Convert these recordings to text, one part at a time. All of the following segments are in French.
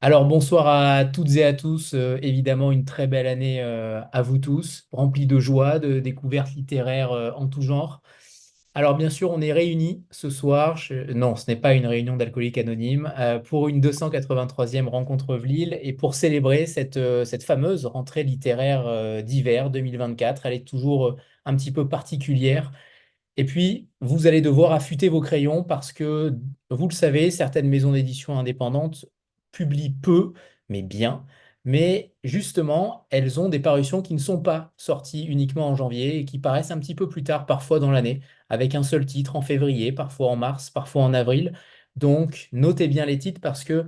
Alors bonsoir à toutes et à tous. Évidemment, une très belle année à vous tous, remplie de joie, de découvertes littéraires en tout genre. Alors bien sûr, on est réunis ce soir. Non, ce n'est pas une réunion d'alcooliques anonymes pour une 283e rencontre Vlil et pour célébrer cette fameuse rentrée littéraire d'hiver 2024. Elle est toujours un petit peu particulière. Et puis, vous allez devoir affûter vos crayons parce que, vous le savez, certaines maisons d'édition indépendantes publient peu, mais bien. Mais justement, elles ont des parutions qui ne sont pas sorties uniquement en janvier et qui paraissent un petit peu plus tard, parfois dans l'année, avec un seul titre en février, parfois en mars, parfois en avril. Donc, notez bien les titres parce que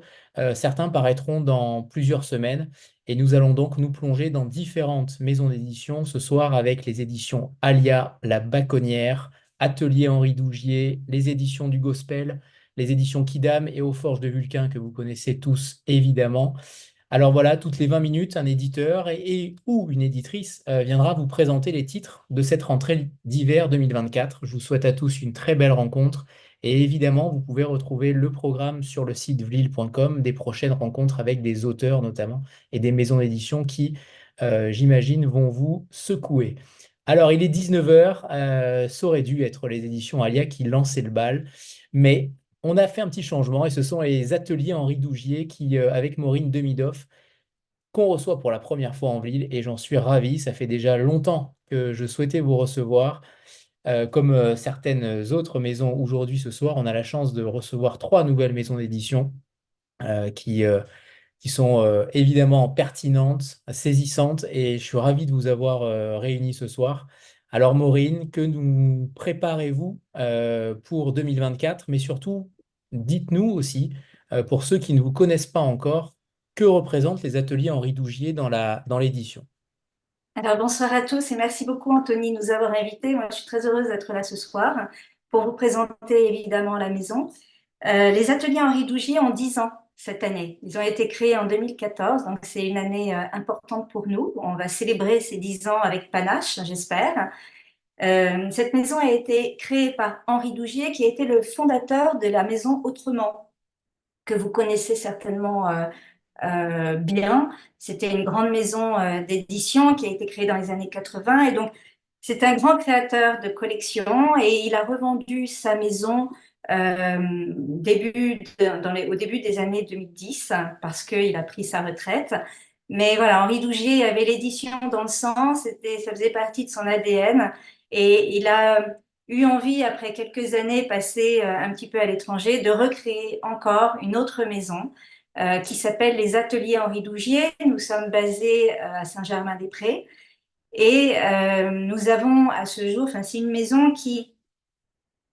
certains paraîtront dans plusieurs semaines. Et nous allons donc nous plonger dans différentes maisons d'édition ce soir avec les éditions Alia, La Baconnière, Atelier Henri Dougier, les éditions du Gospel, les éditions Kidam et Aux Forges de Vulcain que vous connaissez tous évidemment. Alors voilà, toutes les 20 minutes, un éditeur ou une éditrice viendra vous présenter les titres de cette rentrée d'hiver 2024. Je vous souhaite à tous une très belle rencontre et évidemment, vous pouvez retrouver le programme sur le site vlil.com des prochaines rencontres avec des auteurs notamment et des maisons d'édition qui, j'imagine, vont vous secouer. Alors, il est 19 heures, ça aurait dû être les éditions Alia qui lançaient le bal, mais on a fait un petit changement et ce sont les ateliers Henri Dougier qui, avec Maureen Demidoff, qu'on reçoit pour la première fois en ville et j'en suis ravi. Ça fait déjà longtemps que je souhaitais vous recevoir. Comme certaines autres maisons aujourd'hui ce soir, on a la chance de recevoir trois nouvelles maisons d'édition euh, qui, euh, qui sont évidemment pertinentes, saisissantes, et je suis ravi de vous avoir réunis ce soir. Alors Maureen, que nous préparez-vous pour 2024, mais surtout, dites-nous aussi, pour ceux qui ne vous connaissent pas encore, que représentent les ateliers Henri Dougier dans l'édition. Alors bonsoir à tous et merci beaucoup Anthony de nous avoir invités. Moi, je suis très heureuse d'être là ce soir pour vous présenter évidemment la maison. Les ateliers Henri Dougier ont 10 ans cette année. Ils ont été créés en 2014, donc c'est une année importante pour nous. On va célébrer ces 10 ans avec panache, j'espère. Cette maison a été créée par Henri Dougier, qui a été le fondateur de la maison Autrement, que vous connaissez certainement bien. C'était une grande maison d'édition qui a été créée dans les années 80 et donc c'est un grand créateur de collections et il a revendu sa maison au début des années 2010 parce qu'il a pris sa retraite. Mais voilà, Henri Dougier avait l'édition dans le sang, ça faisait partie de son ADN et il a eu envie, après quelques années passées un petit peu à l'étranger, de recréer encore une autre maison qui s'appelle les Ateliers Henri Dougier. Nous sommes basés à Saint-Germain-des-Prés et nous avons à ce jour, enfin, c'est une maison qui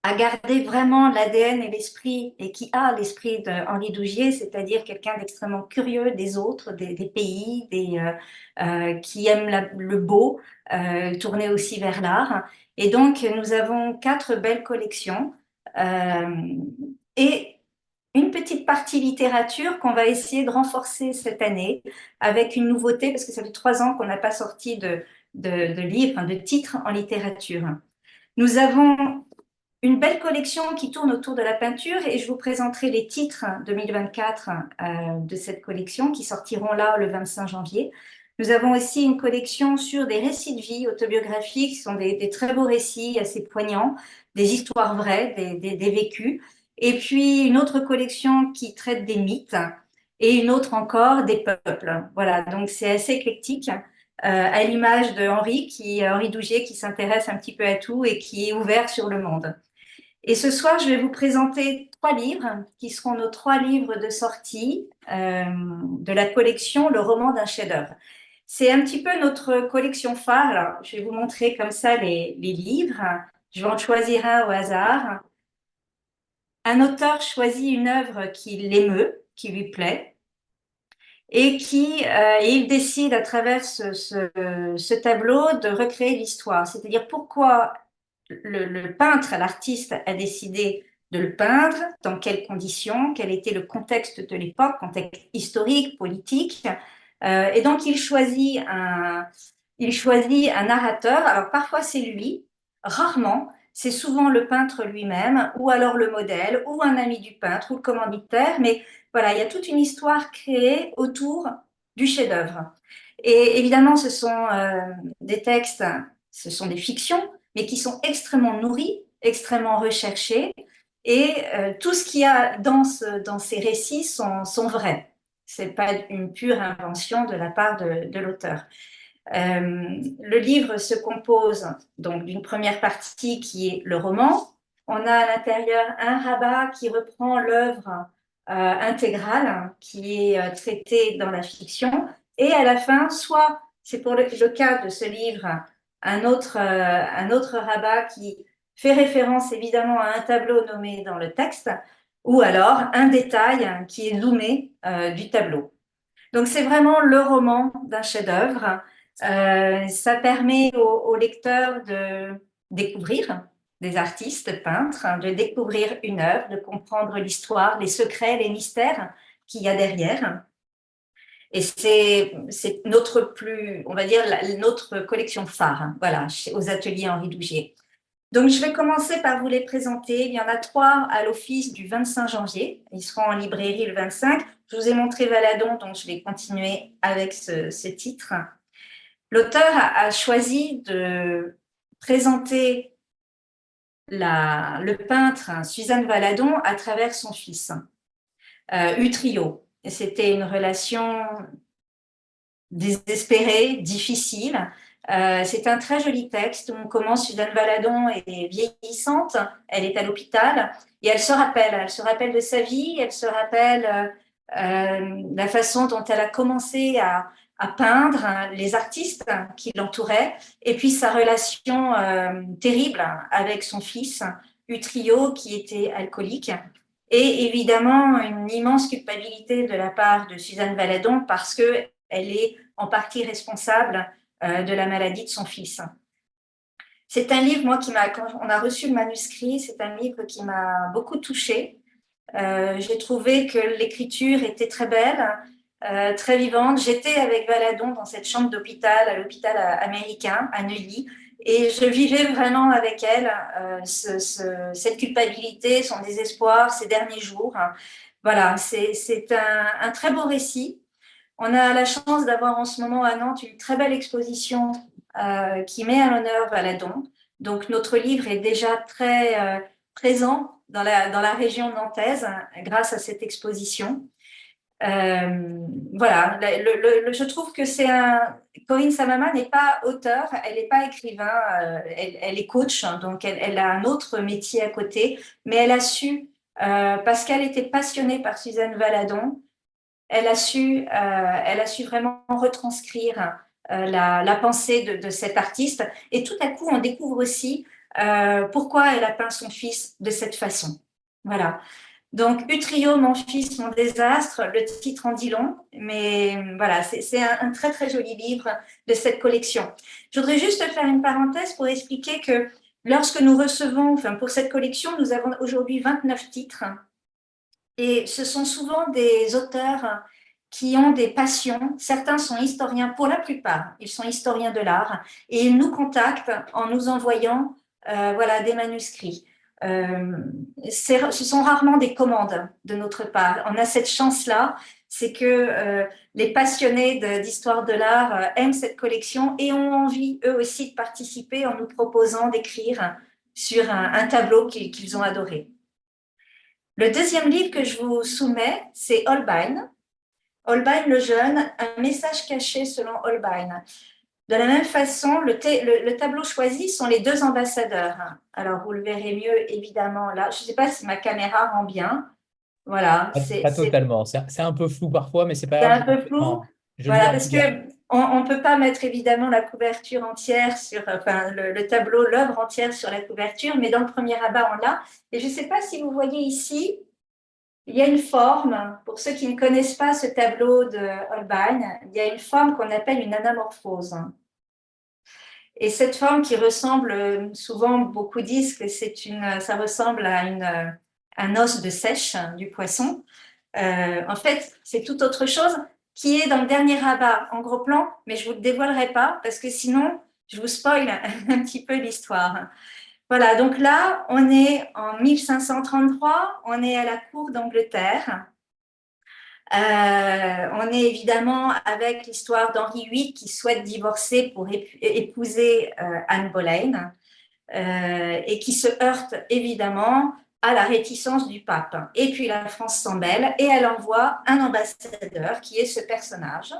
a gardé vraiment l'ADN et l'esprit, et qui a l'esprit d'Henri Dougier, c'est-à-dire quelqu'un d'extrêmement curieux des autres, des pays, qui aime le beau, tourné aussi vers l'art. Et donc, nous avons quatre belles collections et une petite partie littérature qu'on va essayer de renforcer cette année avec une nouveauté, parce que ça fait 3 ans qu'on n'a pas sorti de livres, de titres en littérature. Nous avons une belle collection qui tourne autour de la peinture et je vous présenterai les titres 2024 de cette collection qui sortiront là le 25 janvier. Nous avons aussi une collection sur des récits de vie autobiographiques, qui sont des très beaux récits assez poignants, des histoires vraies, des vécus. Et puis une autre collection qui traite des mythes et une autre encore des peuples. Voilà, donc c'est assez éclectique à l'image de Henri Dougier, qui s'intéresse un petit peu à tout et qui est ouvert sur le monde. Et ce soir, je vais vous présenter trois livres qui seront nos trois livres de sortie de la collection Le roman d'un chef-d'œuvre. C'est un petit peu notre collection phare. Alors, je vais vous montrer comme ça les livres. Je vais en choisir un au hasard. Un auteur choisit une œuvre qui l'émeut, qui lui plaît, et il décide à travers ce tableau de recréer l'histoire. C'est-à-dire pourquoi le peintre, l'artiste a décidé de le peindre, dans quelles conditions, quel était le contexte de l'époque, contexte historique, politique. Et donc, il choisit un narrateur. Alors, parfois, c'est lui, rarement, c'est souvent le peintre lui-même, ou alors le modèle, ou un ami du peintre, ou le commanditaire. Mais Voilà, il y a toute une histoire créée autour du chef-d'œuvre. Et évidemment, ce sont des textes, ce sont des fictions, mais qui sont extrêmement nourris, extrêmement recherchés. Et tout ce qu'il y a dans ces récits sont vrais. Ce n'est pas une pure invention de la part de l'auteur. Le livre se compose donc d'une première partie qui est le roman. On a à l'intérieur un rabat qui reprend l'œuvre intégrale qui est traitée dans la fiction. Et à la fin, soit c'est pour le cas de ce livre, un autre rabat qui fait référence évidemment à un tableau nommé dans le texte, ou alors un détail qui est zoomé du tableau. Donc c'est vraiment le roman d'un chef-d'œuvre. Ça permet aux lecteurs de découvrir des artistes peintres, de découvrir une œuvre, de comprendre l'histoire, les secrets, les mystères qu'il y a derrière. Et c'est notre plus, on va dire, notre collection phare, voilà, aux ateliers Henri Dougier. Donc, je vais commencer par vous les présenter. Il y en a 3 à l'office du 25 janvier. Ils seront en librairie le 25. Je vous ai montré Valadon, donc je vais continuer avec ce titre. L'auteur a choisi de présenter le peintre Suzanne Valadon à travers son fils, Utrio. C'était une relation désespérée, difficile. C'est un très joli texte où on commence, Suzanne Valadon est vieillissante, elle est à l'hôpital et elle se rappelle de sa vie, elle se rappelle la façon dont elle a commencé à peindre, les artistes qui l'entouraient et puis sa relation terrible avec son fils, Utrio, qui était alcoolique. Et évidemment, une immense culpabilité de la part de Suzanne Valadon parce qu'elle est en partie responsable de la maladie de son fils. C'est un livre, moi, quand on a reçu le manuscrit, c'est un livre qui m'a beaucoup touchée. J'ai trouvé que l'écriture était très belle, très vivante. J'étais avec Valadon dans cette chambre d'hôpital, à l'hôpital américain, à Neuilly, et je vivais vraiment avec elle cette culpabilité, son désespoir, ces derniers jours. Voilà, c'est un très beau récit. On a la chance d'avoir en ce moment à Nantes une très belle exposition qui met à l'honneur Valadon. Donc notre livre est déjà très présent dans la région nantaise grâce à cette exposition. Voilà, je trouve que Corinne Samama n'est pas auteure, elle n'est pas écrivain, elle est coach, donc elle a un autre métier à côté, mais elle a su, parce qu'elle était passionnée par Suzanne Valadon, elle a su vraiment retranscrire la pensée de cet artiste. Et tout à coup, on découvre aussi pourquoi elle a peint son fils de cette façon. Voilà. Donc, Utrio, mon fils, mon désastre, le titre en dit long, mais voilà, c'est un très très joli livre de cette collection. Je voudrais juste faire une parenthèse pour expliquer que lorsque nous recevons, enfin pour cette collection, nous avons aujourd'hui 29 titres. Et ce sont souvent des auteurs qui ont des passions. Certains sont historiens, pour la plupart, ils sont historiens de l'art et ils nous contactent en nous envoyant voilà, des manuscrits. Ce sont rarement des commandes de notre part. On a cette chance-là, c'est que les passionnés d'histoire de l'art aiment cette collection et ont envie, eux aussi, de participer en nous proposant d'écrire sur un tableau qu'ils ont adoré. Le deuxième livre que je vous soumets, c'est Holbein. Holbein le jeune, un message caché selon Holbein. De la même façon, le tableau choisi sont les 2 ambassadeurs. Alors, vous le verrez mieux, évidemment, là. Je ne sais pas si ma caméra rend bien. Voilà, Pas totalement. C'est un peu flou parfois, mais c'est pas c'est grave. un peu flou. Je lis Voilà, en parce regard. que on peut pas mettre évidemment la couverture entière sur, enfin, le tableau, l'œuvre entière sur la couverture, mais dans le premier rabat, on l'a. Et je ne sais pas si vous voyez ici, il y a une forme, pour ceux qui ne connaissent pas ce tableau de Holbein, il y a une forme qu'on appelle une anamorphose. Et cette forme qui ressemble, souvent beaucoup disent que ça ressemble à un os de sèche du poisson. En fait, c'est tout autre chose qui est dans le dernier rabat en gros plan, mais je ne vous le dévoilerai pas parce que sinon, je vous spoil un petit peu l'histoire. Voilà, donc là, on est en 1533, on est à la cour d'Angleterre. On est évidemment avec l'histoire d'Henri VIII qui souhaite divorcer pour épouser Anne Boleyn et qui se heurte évidemment à la réticence du pape. Et puis la France s'en mêle et elle envoie un ambassadeur qui est ce personnage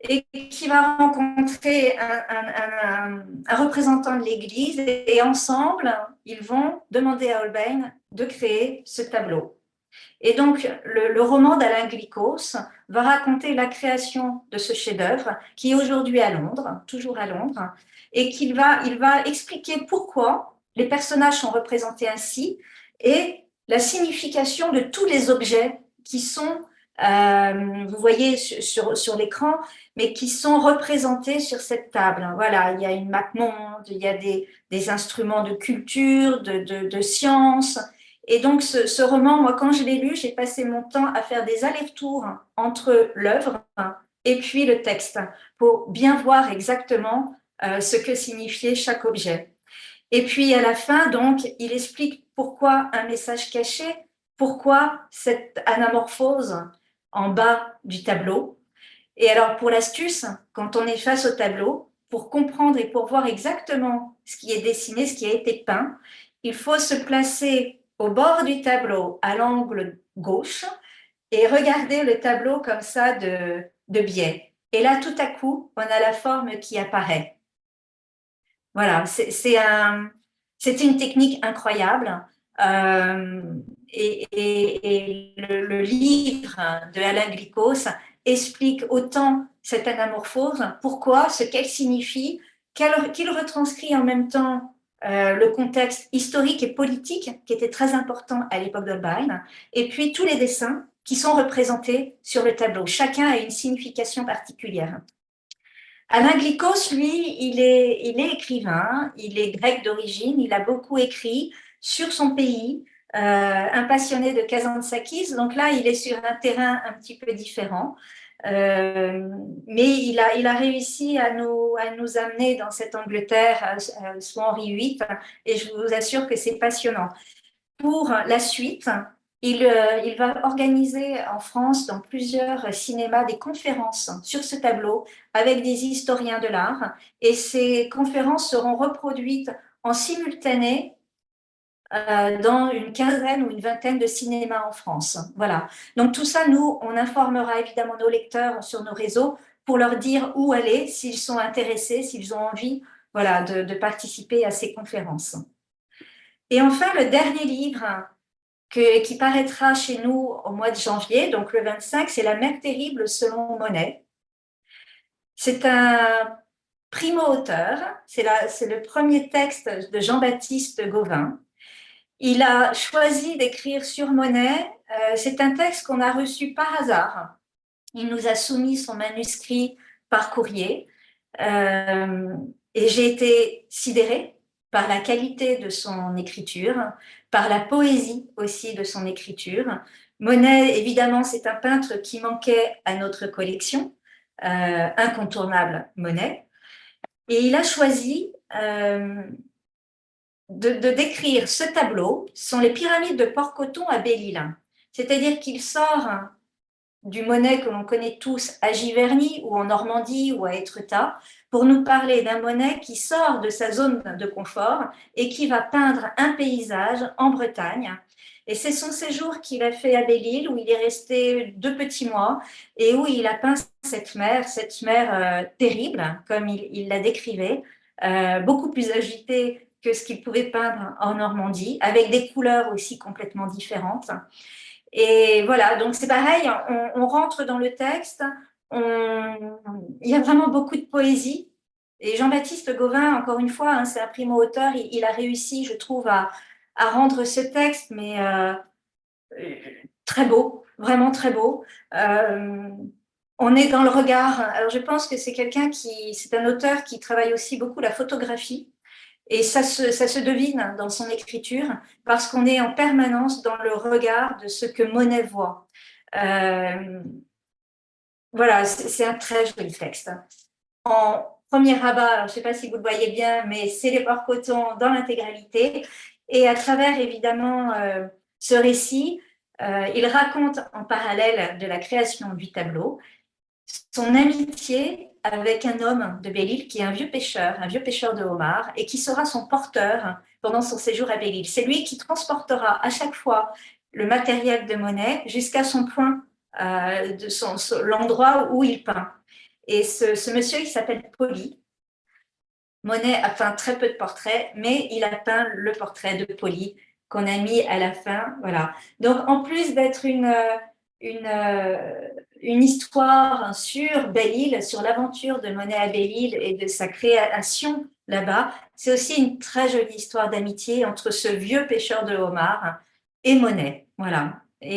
et qui va rencontrer un représentant de l'Église et ensemble, ils vont demander à Holbein de créer ce tableau. Et donc, le roman d'Alain Glikos va raconter la création de ce chef-d'œuvre qui est aujourd'hui à Londres, toujours à Londres, et il va expliquer pourquoi les personnages sont représentés ainsi et la signification de tous les objets qui sont, vous voyez sur l'écran, mais qui sont représentés sur cette table. Voilà, il y a une map monde, il y a des instruments de culture, de sciences. Et donc, ce roman, moi, quand je l'ai lu, j'ai passé mon temps à faire des allers-retours entre l'œuvre et puis le texte pour bien voir exactement ce que signifiait chaque objet. Et puis, à la fin, donc, il explique pourquoi un message caché, pourquoi cette anamorphose en bas du tableau. Et alors, pour l'astuce, quand on est face au tableau, pour comprendre et pour voir exactement ce qui est dessiné, ce qui a été peint, il faut se placer au bord du tableau, à l'angle gauche, et regarder le tableau comme ça de biais. Et là, tout à coup, on a la forme qui apparaît. Voilà, c'est une technique incroyable. Et le livre de Alain Glikos explique autant cette anamorphose, pourquoi, ce qu'elle signifie, qu'il retranscrit en même temps le contexte historique et politique qui était très important à l'époque d'Holbein, et puis tous les dessins qui sont représentés sur le tableau. Chacun a une signification particulière. Alain Glikos, lui, il est écrivain, il est grec d'origine, il a beaucoup écrit sur son pays, un passionné de Kazantzakis, donc là, il est sur un terrain un petit peu différent. Mais il a réussi à nous amener dans cette Angleterre sous Henri VIII, et je vous assure que c'est passionnant. Pour la suite, il va organiser en France, dans plusieurs cinémas, des conférences sur ce tableau avec des historiens de l'art. Et ces conférences seront reproduites en simultané dans une quinzaine ou une vingtaine de cinémas en France. Voilà. Donc tout ça, nous, on informera évidemment nos lecteurs sur nos réseaux pour leur dire où aller, s'ils sont intéressés, s'ils ont envie, voilà, de participer à ces conférences. Et enfin, le dernier livre qui paraîtra chez nous au mois de janvier, donc le 25, c'est La Mer terrible selon Monet. C'est un primo-auteur, c'est le premier texte de Jean-Baptiste Gauvin. Il a choisi d'écrire sur Monet. C'est un texte qu'on a reçu par hasard. Il nous a soumis son manuscrit par courrier et j'ai été sidérée par la qualité de son écriture, par la poésie aussi de son écriture. Monet, évidemment, c'est un peintre qui manquait à notre collection, incontournable Monet. Et il a choisi de décrire ce tableau. Ce sont les pyramides de Port-Coton à Belle-Île. C'est-à-dire qu'il sort du Monet que l'on connaît tous à Giverny ou en Normandie ou à Étretat, pour nous parler d'un Monet qui sort de sa zone de confort et qui va peindre un paysage en Bretagne. Et c'est son séjour qu'il a fait à Belle-Île, où il est resté 2 petits mois et où il a peint cette mer terrible, comme il la décrivait, beaucoup plus agitée que ce qu'il pouvait peindre en Normandie, avec des couleurs aussi complètement différentes. Et voilà, donc c'est pareil, on rentre dans le texte, il y a vraiment beaucoup de poésie. Et Jean-Baptiste Gauvin, encore une fois, hein, c'est un primo-auteur, il a réussi, je trouve, à rendre ce texte, mais très beau, vraiment très beau. On est dans le regard. Alors je pense que c'est un auteur qui travaille aussi beaucoup la photographie. Et ça se devine dans son écriture parce qu'on est en permanence dans le regard de ce que Monet voit. Voilà, c'est un très joli texte. En premier rabat, je ne sais pas si vous le voyez bien, mais c'est les Port-Coton dans l'intégralité. Et à travers, évidemment, ce récit, Il raconte en parallèle de la création du tableau son amitié avec un homme de Belle-Île qui est un vieux pêcheur de homards, et qui sera son porteur pendant son séjour à Belle-Île. C'est lui qui transportera à chaque fois le matériel de Monet jusqu'à son point, l'endroit où il peint. Et ce monsieur, il s'appelle Poli. Monet a peint très peu de portraits, mais il a peint le portrait de Poli qu'on a mis à la fin. Voilà. Donc, en plus d'être une, une histoire sur Belle-Île, sur l'aventure de Monet à Belle-Île et de sa création là-bas, c'est aussi une très jolie histoire d'amitié entre ce vieux pêcheur de homards et Monet. Voilà. On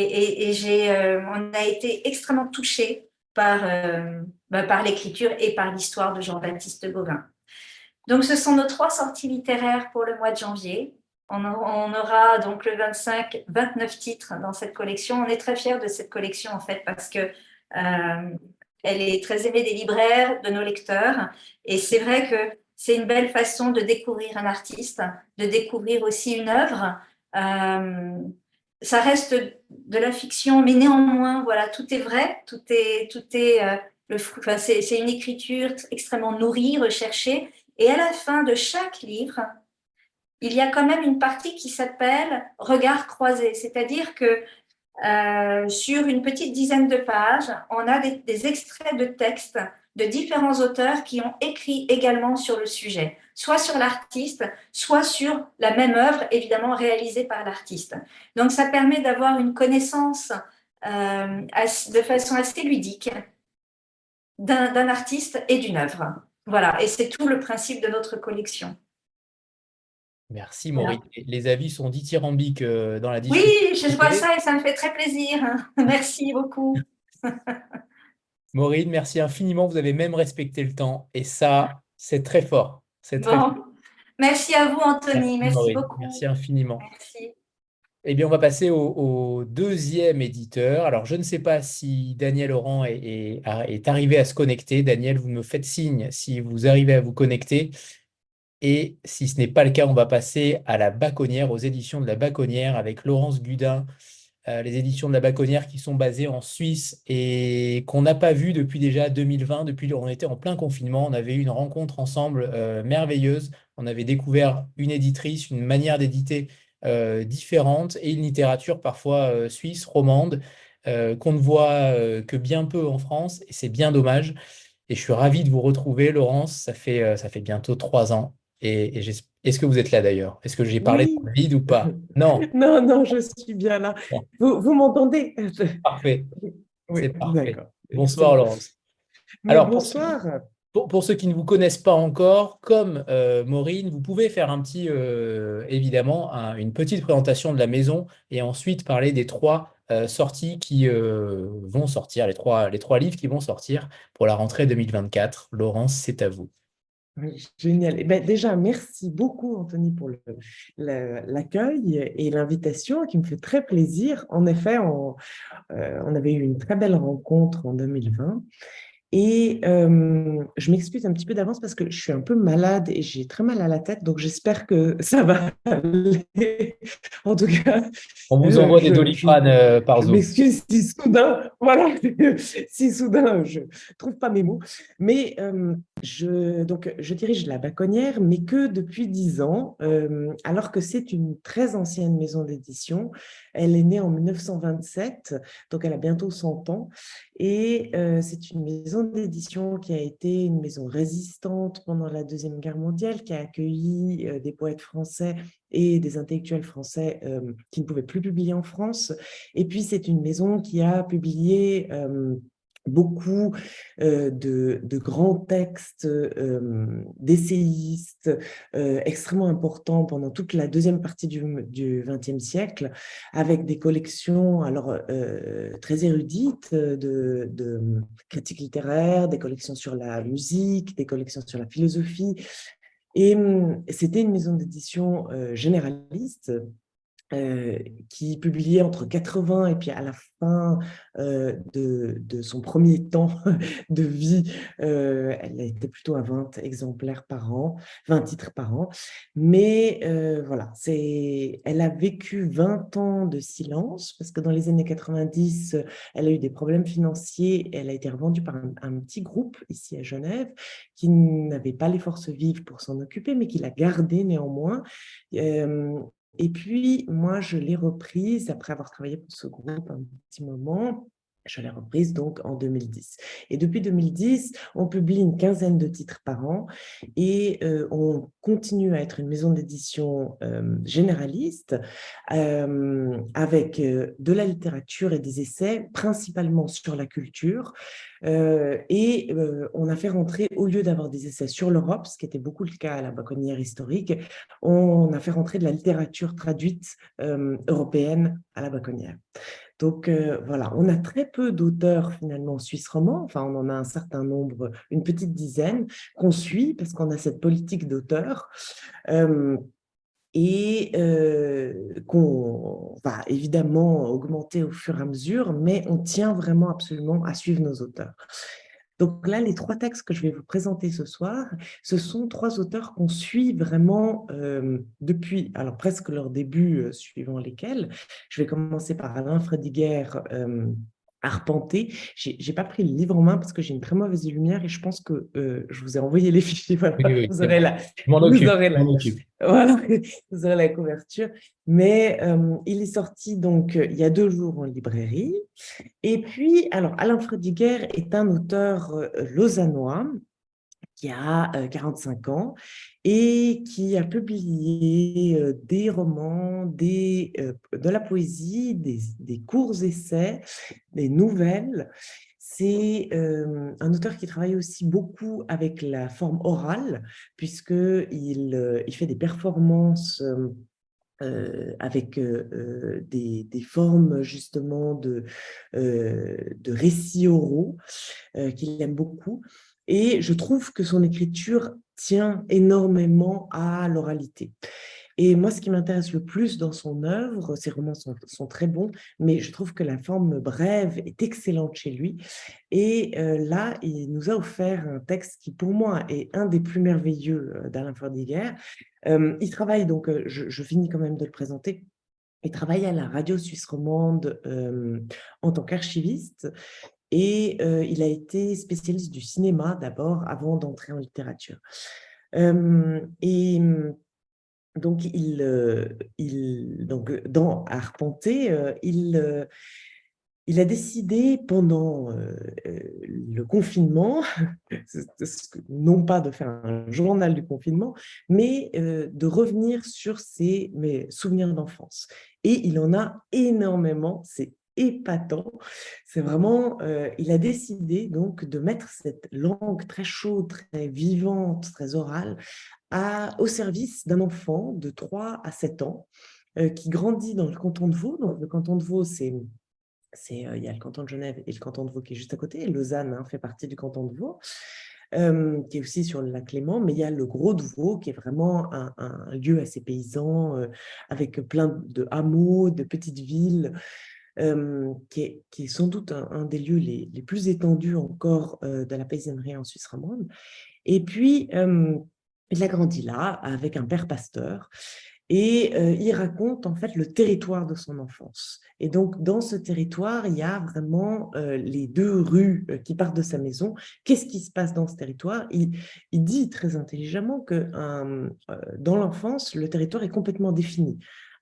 a été extrêmement touchés par l'écriture et par l'histoire de Jean-Baptiste Gauvin. Donc, ce sont nos 3 sorties littéraires pour le mois de janvier. On aura donc le 25, 29 titres dans cette collection. On est très fiers de cette collection, en fait, parce que elle est très aimée des libraires, de nos lecteurs. Et c'est vrai que c'est une belle façon de découvrir un artiste, de découvrir aussi une œuvre. Ça reste de la fiction, mais néanmoins, voilà, tout est vrai, c'est une écriture extrêmement nourrie, recherchée. Et à la fin de chaque livre, il y a quand même une partie qui s'appelle Regard croisé, c'est-à-dire que sur une petite dizaine de pages, on a des extraits de textes de différents auteurs qui ont écrit également sur le sujet, soit sur l'artiste, soit sur la même œuvre, évidemment réalisée par l'artiste. Donc ça permet d'avoir une connaissance de façon assez ludique d'un artiste et d'une œuvre. Voilà, et c'est tout le principe de notre collection. Merci Voilà. Maureen. Les avis sont dithyrambiques dans la Oui, je vois disponibilité. ça et ça me fait très plaisir. Merci beaucoup. Maureen, merci infiniment. Vous avez même respecté le temps. Et ça, c'est très fort. C'est très fort. Bon, merci à vous, Merci Anthony. Merci Maureen. Merci beaucoup. infiniment. Merci. Eh bien, on va passer au deuxième éditeur. Alors, je ne sais pas si Daniel Oran est arrivé à se connecter. Daniel, vous me faites signe si vous arrivez à vous connecter. Et si ce n'est pas le cas, on va passer à la Baconnière, aux éditions de la Baconnière avec Laurence Gudin, les éditions de la Baconnière qui sont basées en Suisse et qu'on n'a pas vues depuis déjà 2020, depuis on était en plein confinement. On avait eu une rencontre ensemble merveilleuse. On avait découvert une éditrice, une manière d'éditer différente et une littérature parfois suisse, romande, qu'on ne voit que bien peu en France et c'est bien dommage. Et je suis ravi de vous retrouver, Laurence. Ça fait bientôt 3 ans. Est-ce que vous êtes là d'ailleurs? Est-ce que j'ai parlé dans Oui, le vide ou pas? Non. non, non, je suis bien là. Bon, Vous m'entendez? parfait. Oui, C'est parfait. d'accord, Bonsoir, excellent. Laurence. Mais Alors, bonsoir. pour ceux qui ne vous connaissent pas encore, comme Maureen, vous pouvez faire un petit, évidemment, une petite présentation de la maison et ensuite parler des 3 sorties qui vont sortir, les trois livres qui vont sortir pour la rentrée 2024. Laurence, c'est à vous. Oui, génial. Eh ben, déjà, merci beaucoup, Anthony, pour l'accueil et l'invitation qui me fait très plaisir. En effet, on avait eu une très belle rencontre en 2020. Et je m'excuse un petit peu d'avance parce que je suis un peu malade et j'ai très mal à la tête, donc j'espère que ça va aller. En tout cas, On vous euh, envoie des je, je, Doliprane par je Zoom. m'excuse si soudain, voilà, si soudain je trouve pas mes mots. Mais donc, je dirige la Baconnière, mais que depuis 10 ans, alors que c'est une très ancienne maison d'édition. Elle est née en 1927, donc elle a bientôt 100 ans. Et c'est une maison d'édition qui a été une maison résistante pendant la Deuxième Guerre mondiale, qui a accueilli des poètes français et des intellectuels français qui ne pouvaient plus publier en France. Et puis, c'est une maison qui a publié beaucoup de grands textes d'essayistes extrêmement importants pendant toute la deuxième partie du XXe siècle, avec des collections alors, très érudites de critiques littéraires, des collections sur la musique, des collections sur la philosophie. Et c'était une maison d'édition généraliste euh, qui publiait entre 80 et puis à la fin de son premier temps de vie, elle était plutôt à 20 exemplaires par an, 20 titres par an. Mais voilà, elle a vécu 20 ans de silence parce que dans les années 90, elle a eu des problèmes financiers. Elle a été revendue par un petit groupe ici à Genève qui n'avait pas les forces vives pour s'en occuper, mais qui l'a gardée néanmoins. Euh, et puis, moi, je l'ai reprise après avoir travaillé pour ce groupe un petit moment. Je l'ai reprise donc en 2010. Et depuis 2010, on publie une quinzaine de titres par an et on continue à être une maison d'édition généraliste avec de la littérature et des essais, principalement sur la culture. On a fait rentrer, au lieu d'avoir des essais sur l'Europe, ce qui était beaucoup le cas à la Baconnière historique, on a fait rentrer de la littérature traduite européenne à la Baconnière. Donc voilà, on a très peu d'auteurs finalement suisses romans, enfin on en a un certain nombre, une petite dizaine qu'on suit parce qu'on a cette politique d'auteur qu'on va évidemment augmenter au fur et à mesure, mais on tient vraiment absolument à suivre nos auteurs. Donc là, les 3 textes que je vais vous présenter ce soir, ce sont 3 auteurs qu'on suit vraiment depuis, alors presque leur début, suivant lesquels. Je vais commencer par Alain Frédiguer, Arpenté. J'ai pas pris le livre en main parce que j'ai une très mauvaise lumière et je pense que je vous ai envoyé les fichiers. Voilà, Oui, oui, vous c'est aurez bon. la, Je m'en vous occupe. aurez Je la, m'en occupe. voilà, vous aurez la couverture. Mais il est sorti donc il y a 2 jours en librairie. Et puis, alors, Alain Frédiguer est un auteur lausannois qui a 45 ans et qui a publié des romans, de la poésie, des courts essais, des nouvelles. C'est un auteur qui travaille aussi beaucoup avec la forme orale, puisqu'il fait des performances avec des formes justement de récits oraux qu'il aime beaucoup. Et je trouve que son écriture tient énormément à l'oralité. Et moi, ce qui m'intéresse le plus dans son œuvre, ses romans sont très bons, mais je trouve que la forme brève est excellente chez lui. Et là, il nous a offert un texte qui, pour moi, est un des plus merveilleux d'Alain Ferdiguer. Il travaille, donc, je finis quand même de le présenter, il travaille à la radio suisse romande en tant qu'archiviste et il a été spécialiste du cinéma d'abord avant d'entrer en littérature. Donc, donc, dans Arpenté, il a décidé pendant le confinement, non pas de faire un journal du confinement, mais de revenir sur ses souvenirs d'enfance. Et il en a énormément, c'est épatant. C'est vraiment, il a décidé donc de mettre cette langue très chaude, très vivante, très orale, au service d'un enfant de 3 à 7 ans qui grandit dans le canton de Vaud. Donc, le canton de Vaud, il y a le canton de Genève et le canton de Vaud qui est juste à côté. Et Lausanne fait partie du canton de Vaud, qui est aussi sur le lac Léman. Mais il y a le Gros de Vaud, qui est vraiment un lieu assez paysan, avec plein de hameaux, de petites villes, qui est sans doute un des lieux les plus étendus encore de la paysannerie en Suisse romande. Et puis, il a grandi là avec un père pasteur et il raconte en fait le territoire de son enfance. Et donc, dans ce territoire, il y a vraiment les 2 rues qui partent de sa maison. Qu'est-ce qui se passe dans ce territoire? Il dit très intelligemment que dans l'enfance, le territoire est complètement défini.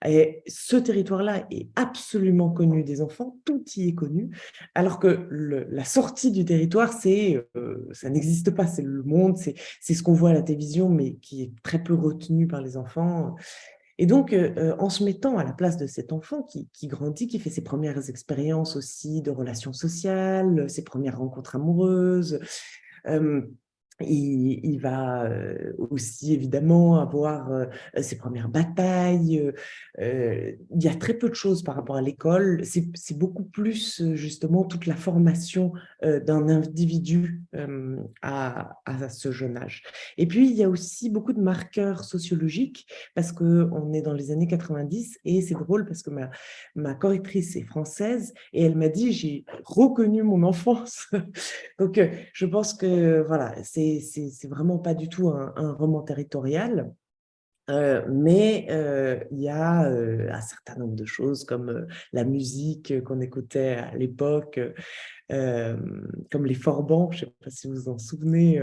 Et ce territoire-là est absolument connu des enfants, tout y est connu, alors que la sortie du territoire, ça n'existe pas, c'est le monde, c'est ce qu'on voit à la télévision, mais qui est très peu retenu par les enfants. Et donc, en se mettant à la place de cet enfant qui grandit, qui fait ses premières expériences aussi de relations sociales, ses premières rencontres amoureuses, il va aussi évidemment avoir ses premières batailles. Il y a très peu de choses par rapport à l'école. C'est beaucoup plus justement toute la formation d'un individu à ce jeune âge. Et puis, il y a aussi beaucoup de marqueurs sociologiques parce qu'on est dans les années 90 et c'est drôle parce que ma correctrice est française et elle m'a dit, j'ai reconnu mon enfance. Donc, je pense que voilà, c'est vraiment pas du tout un roman territorial. Mais il y a un certain nombre de choses comme la musique qu'on écoutait à l'époque, euh, comme les Forbans, je ne sais pas si vous vous en souvenez,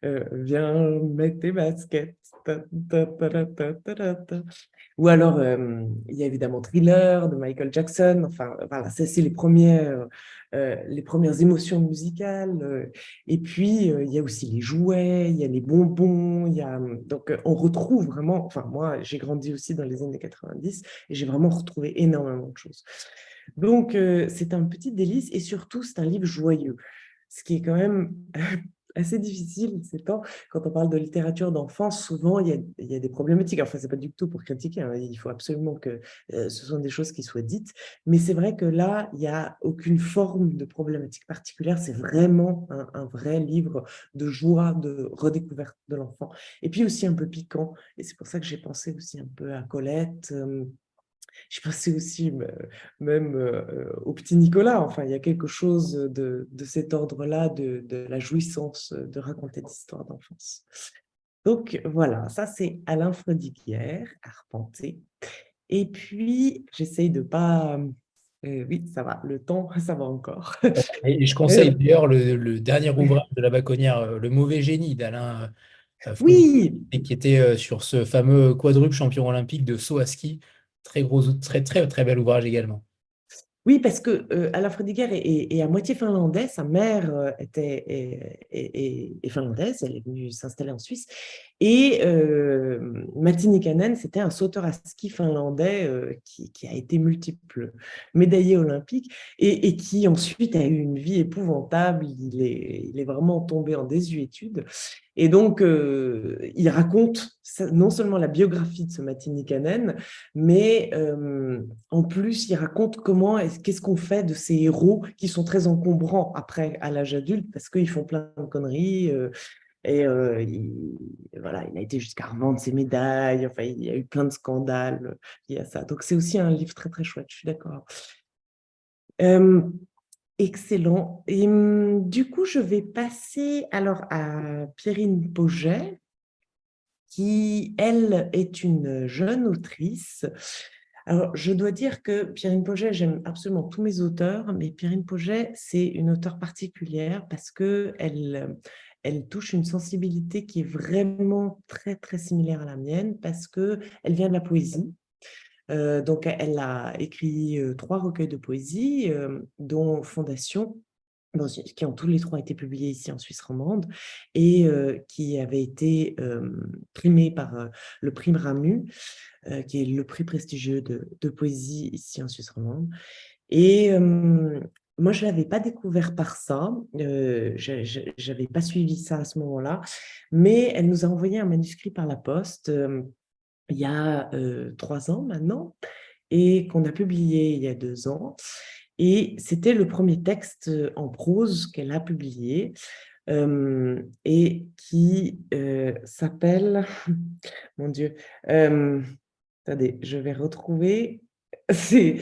viens mettre tes baskets. Ta, ta, ta, ta, ta, ta, ta. Ou alors, il y a évidemment Thriller de Michael Jackson. Enfin, voilà, c'est les premières émotions musicales. Et puis, il y a aussi les jouets, il y a les bonbons. Donc, on retrouve vraiment... Enfin, moi, j'ai grandi aussi dans les années 90 et j'ai vraiment retrouvé énormément de choses. Donc, c'est un petit délice et surtout, c'est un livre joyeux. Ce qui est quand même assez difficile ces temps. Quand on parle de littérature d'enfance, souvent, il y a des problématiques. Enfin, ce n'est pas du tout pour critiquer, hein. Il faut absolument que ce sont des choses qui soient dites. Mais c'est vrai que là, il n'y a aucune forme de problématique particulière. C'est vraiment un vrai livre de joie, de redécouverte de l'enfant. Et puis aussi un peu piquant. Et c'est pour ça que j'ai pensé aussi un peu à Colette. Je pensais aussi même au petit Nicolas. Enfin, il y a quelque chose de cet ordre-là, de la jouissance de raconter des histoires d'enfance. Donc voilà, ça c'est Alain Frodiguière, Arpenté. Et puis, j'essaye de pas... oui, ça va, le temps, ça va encore. Et je conseille Euh, d'ailleurs le dernier ouvrage de la Baconnière, Le mauvais génie d'Alain Frodin, oui, et qui était sur ce fameux quadruple champion olympique de saut à ski. Très gros, très, très, très bel ouvrage également. oui, parce que Alain Frodiguière est à moitié finlandais. Sa mère est finlandaise. Elle est venue s'installer en Suisse. Et Matti Nykänen, c'était un sauteur à ski finlandais qui a été multiple médaillé olympique et qui ensuite a eu une vie épouvantable. Il est vraiment tombé en désuétude. Et donc, il raconte non seulement la biographie de ce Matti Nykänen, mais en plus, il raconte qu'est-ce qu'on fait de ces héros qui sont très encombrants après à l'âge adulte parce qu'ils font plein de conneries. Et voilà, il a été jusqu'à revendre ses médailles. Enfin, il y a eu plein de scandales liés à ça. Donc, c'est aussi un livre très, très chouette. Je suis d'accord. Euh, Excellent. Et du coup, je vais passer alors à Pierrine Pauget, qui, elle, est une jeune autrice. Alors, je dois dire que Pierrine Pauget, j'aime absolument tous mes auteurs, mais Pierrine Pauget, c'est une auteure particulière parce elle touche une sensibilité qui est vraiment très, très similaire à la mienne parce qu'elle vient de la poésie. Donc, elle a écrit 3 recueils de poésie, dont Fondation, qui ont tous les 3 été publiés ici en Suisse romande et qui avaient été primés par le prix Ramu, qui est le prix prestigieux de poésie ici en Suisse romande. Et moi, je ne l'avais pas découvert par ça, je n'avais pas suivi ça à ce moment-là, mais elle nous a envoyé un manuscrit par la poste il y a 3 ans maintenant, et qu'on a publié il y a 2 ans. Et c'était le premier texte en prose qu'elle a publié et qui s'appelle, mon Dieu, attendez, je vais retrouver, c'est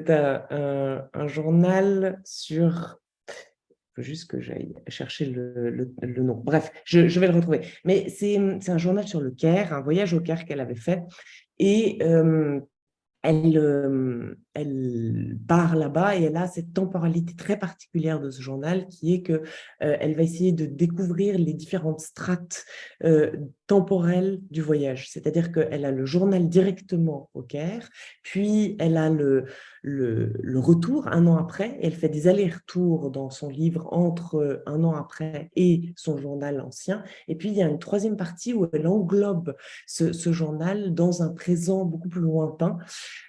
un journal sur, il faut juste que j'aille chercher le nom. Bref, je vais le retrouver. Mais c'est un journal sur le Caire, un voyage au Caire qu'elle avait fait. Et elle part là-bas et elle a cette temporalité très particulière de ce journal qui est que elle va essayer de découvrir les différentes strates temporelles du voyage. C'est-à-dire qu'elle a le journal directement au Caire, puis elle a le retour un an après, et elle fait des allers-retours dans son livre entre un an après et son journal ancien. Et puis il y a une troisième partie où elle englobe ce journal dans un présent beaucoup plus lointain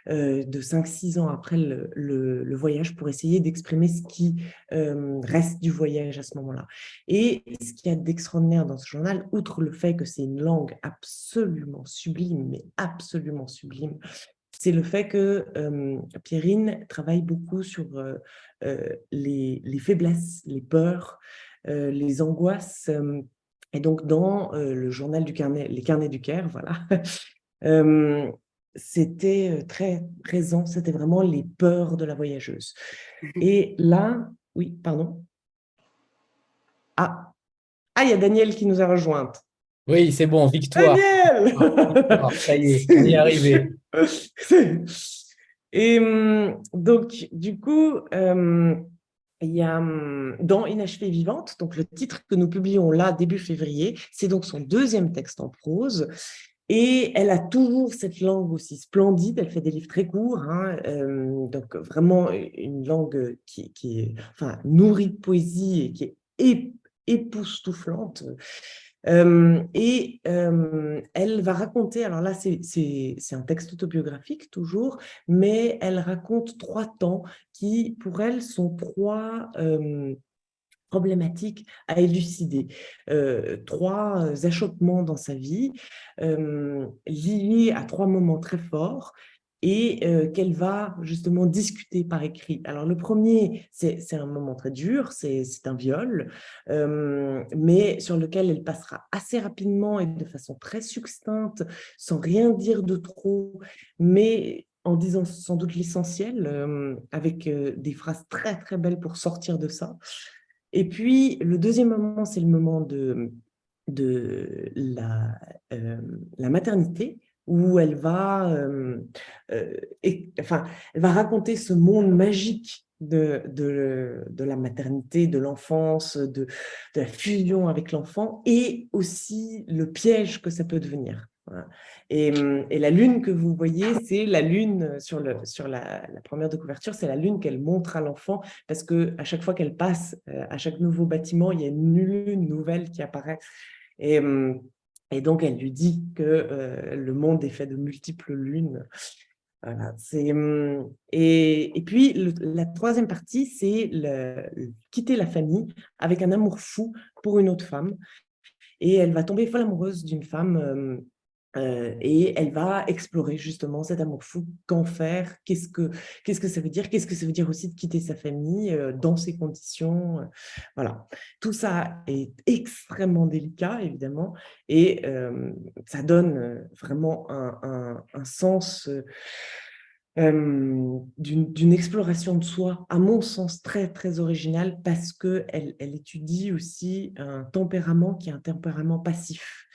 de 5-6 ans après le voyage pour essayer d'exprimer ce qui reste du voyage à ce moment-là. Et ce qu'il y a d'extraordinaire dans ce journal, outre le fait que c'est une langue absolument sublime, mais absolument sublime, c'est le fait que Pierrine travaille beaucoup sur les faiblesses, les peurs, les angoisses. Et donc, dans le journal du carnet, les carnets du Caire, voilà, euh, c'était très présent, c'était vraiment les peurs de la voyageuse. Et là, oui, pardon. Ah, il y a Daniel qui nous a rejointe. Oui, c'est bon, victoire. Daniel! Victoire, ça y est, on y est arrivé. Et donc, du coup, il y a dans Inachevée vivante, donc le titre que nous publions là, début février, c'est donc son deuxième texte en prose. Et elle a toujours cette langue aussi splendide, elle fait des livres très courts, hein, donc vraiment une langue qui est enfin, nourrie de poésie et qui est époustouflante. Elle va raconter, alors là c'est un texte autobiographique toujours, mais elle raconte 3 temps qui pour elle sont 3 problématiques à élucider. 3 achoppements dans sa vie liés à 3 moments très forts et qu'elle va justement discuter par écrit. Alors le premier, c'est un moment très dur, c'est un viol, mais sur lequel elle passera assez rapidement et de façon très succincte, sans rien dire de trop, mais en disant sans doute l'essentiel, avec des phrases très très belles pour sortir de ça. Et puis, le deuxième moment, c'est le moment de la maternité, où enfin, elle va raconter ce monde magique de la maternité, de l'enfance, de la fusion avec l'enfant, et aussi le piège que ça peut devenir. Voilà. Et la lune que vous voyez, c'est la lune sur la première de couverture, c'est la lune qu'elle montre à l'enfant parce qu'à chaque fois qu'elle passe, à chaque nouveau bâtiment, il y a une lune nouvelle qui apparaît. Et, et donc, elle lui dit que le monde est fait de multiples lunes. Voilà, et puis, la troisième partie, c'est quitter la famille avec un amour fou pour une autre femme. Et elle va tomber folle amoureuse d'une femme et elle va explorer justement cet amour fou, qu'en faire, qu'est-ce que ça veut dire, qu'est-ce que ça veut dire aussi de quitter sa famille dans ces conditions. Voilà, tout ça est extrêmement délicat évidemment et ça donne vraiment un sens d'une exploration de soi, à mon sens, très, très originale parce qu'elle étudie aussi un tempérament qui est un tempérament passif.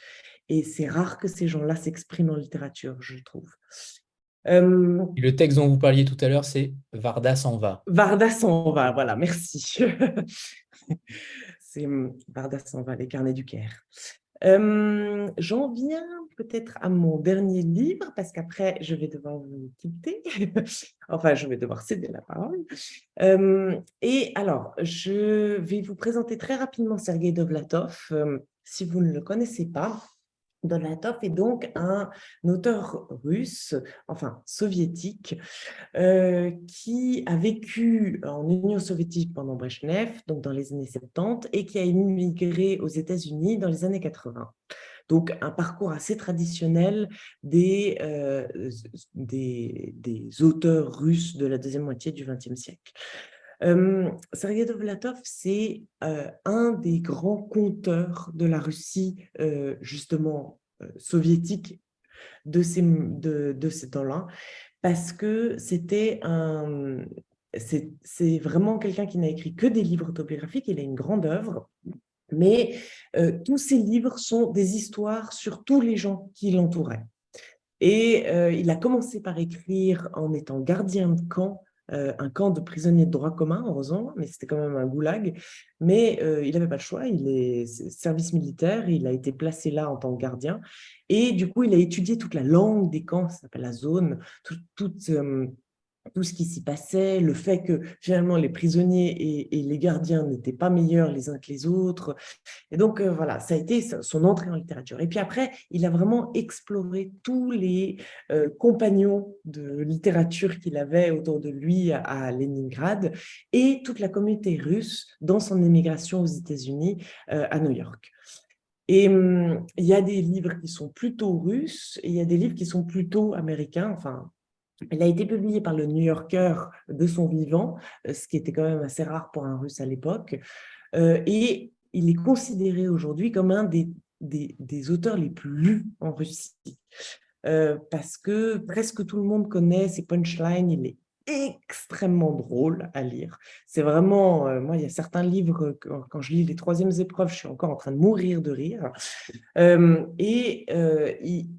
Et c'est rare que ces gens-là s'expriment en littérature, je trouve. Et le texte dont vous parliez tout à l'heure, c'est Varda s'en va. Varda s'en va, voilà, merci. C'est Varda s'en va, les carnets du Caire. J'en viens peut-être à mon dernier livre, parce qu'après, je vais devoir vous quitter. Enfin, je vais devoir céder la parole. Et alors, je vais vous présenter très rapidement Sergueï Dovlatov. Si vous ne le connaissez pas, Dovlatov est donc un auteur russe, enfin soviétique, qui a vécu en Union soviétique pendant Brejnev, donc dans les années 70, et qui a immigré aux États-Unis dans les années 80. Donc, un parcours assez traditionnel des auteurs russes de la deuxième moitié du XXe siècle. Sergueï Dovlatov, c'est un des grands conteurs de la Russie, justement, soviétique de ces temps-là, parce que c'est vraiment quelqu'un qui n'a écrit que des livres autobiographiques, il a une grande œuvre, mais tous ces livres sont des histoires sur tous les gens qui l'entouraient. Et il a commencé par écrire en étant gardien de camp, un camp de prisonniers de droit commun, heureusement, mais c'était quand même un goulag. Mais il n'avait pas le choix, il est service militaire, il a été placé là en tant que gardien. Et du coup, il a étudié toute la langue des camps, ça s'appelle la zone, tout ce qui s'y passait, le fait que finalement les prisonniers et les gardiens n'étaient pas meilleurs les uns que les autres. Et donc, voilà, ça a été son entrée en littérature. Et puis après, il a vraiment exploré tous les compagnons de littérature qu'il avait autour de lui à Leningrad et toute la communauté russe dans son émigration aux États-Unis, à New York. Et il y a des livres qui sont plutôt russes et il y a des livres qui sont plutôt américains, enfin, Elle a été publiée par le New Yorker de son vivant, ce qui était quand même assez rare pour un Russe à l'époque. Et il est considéré aujourd'hui comme un des auteurs les plus lus en Russie. Parce que presque tout le monde connaît ses punchlines, il est extrêmement drôle à lire. C'est vraiment, moi, il y a certains livres, quand je lis les troisièmes épreuves, je suis encore en train de mourir de rire.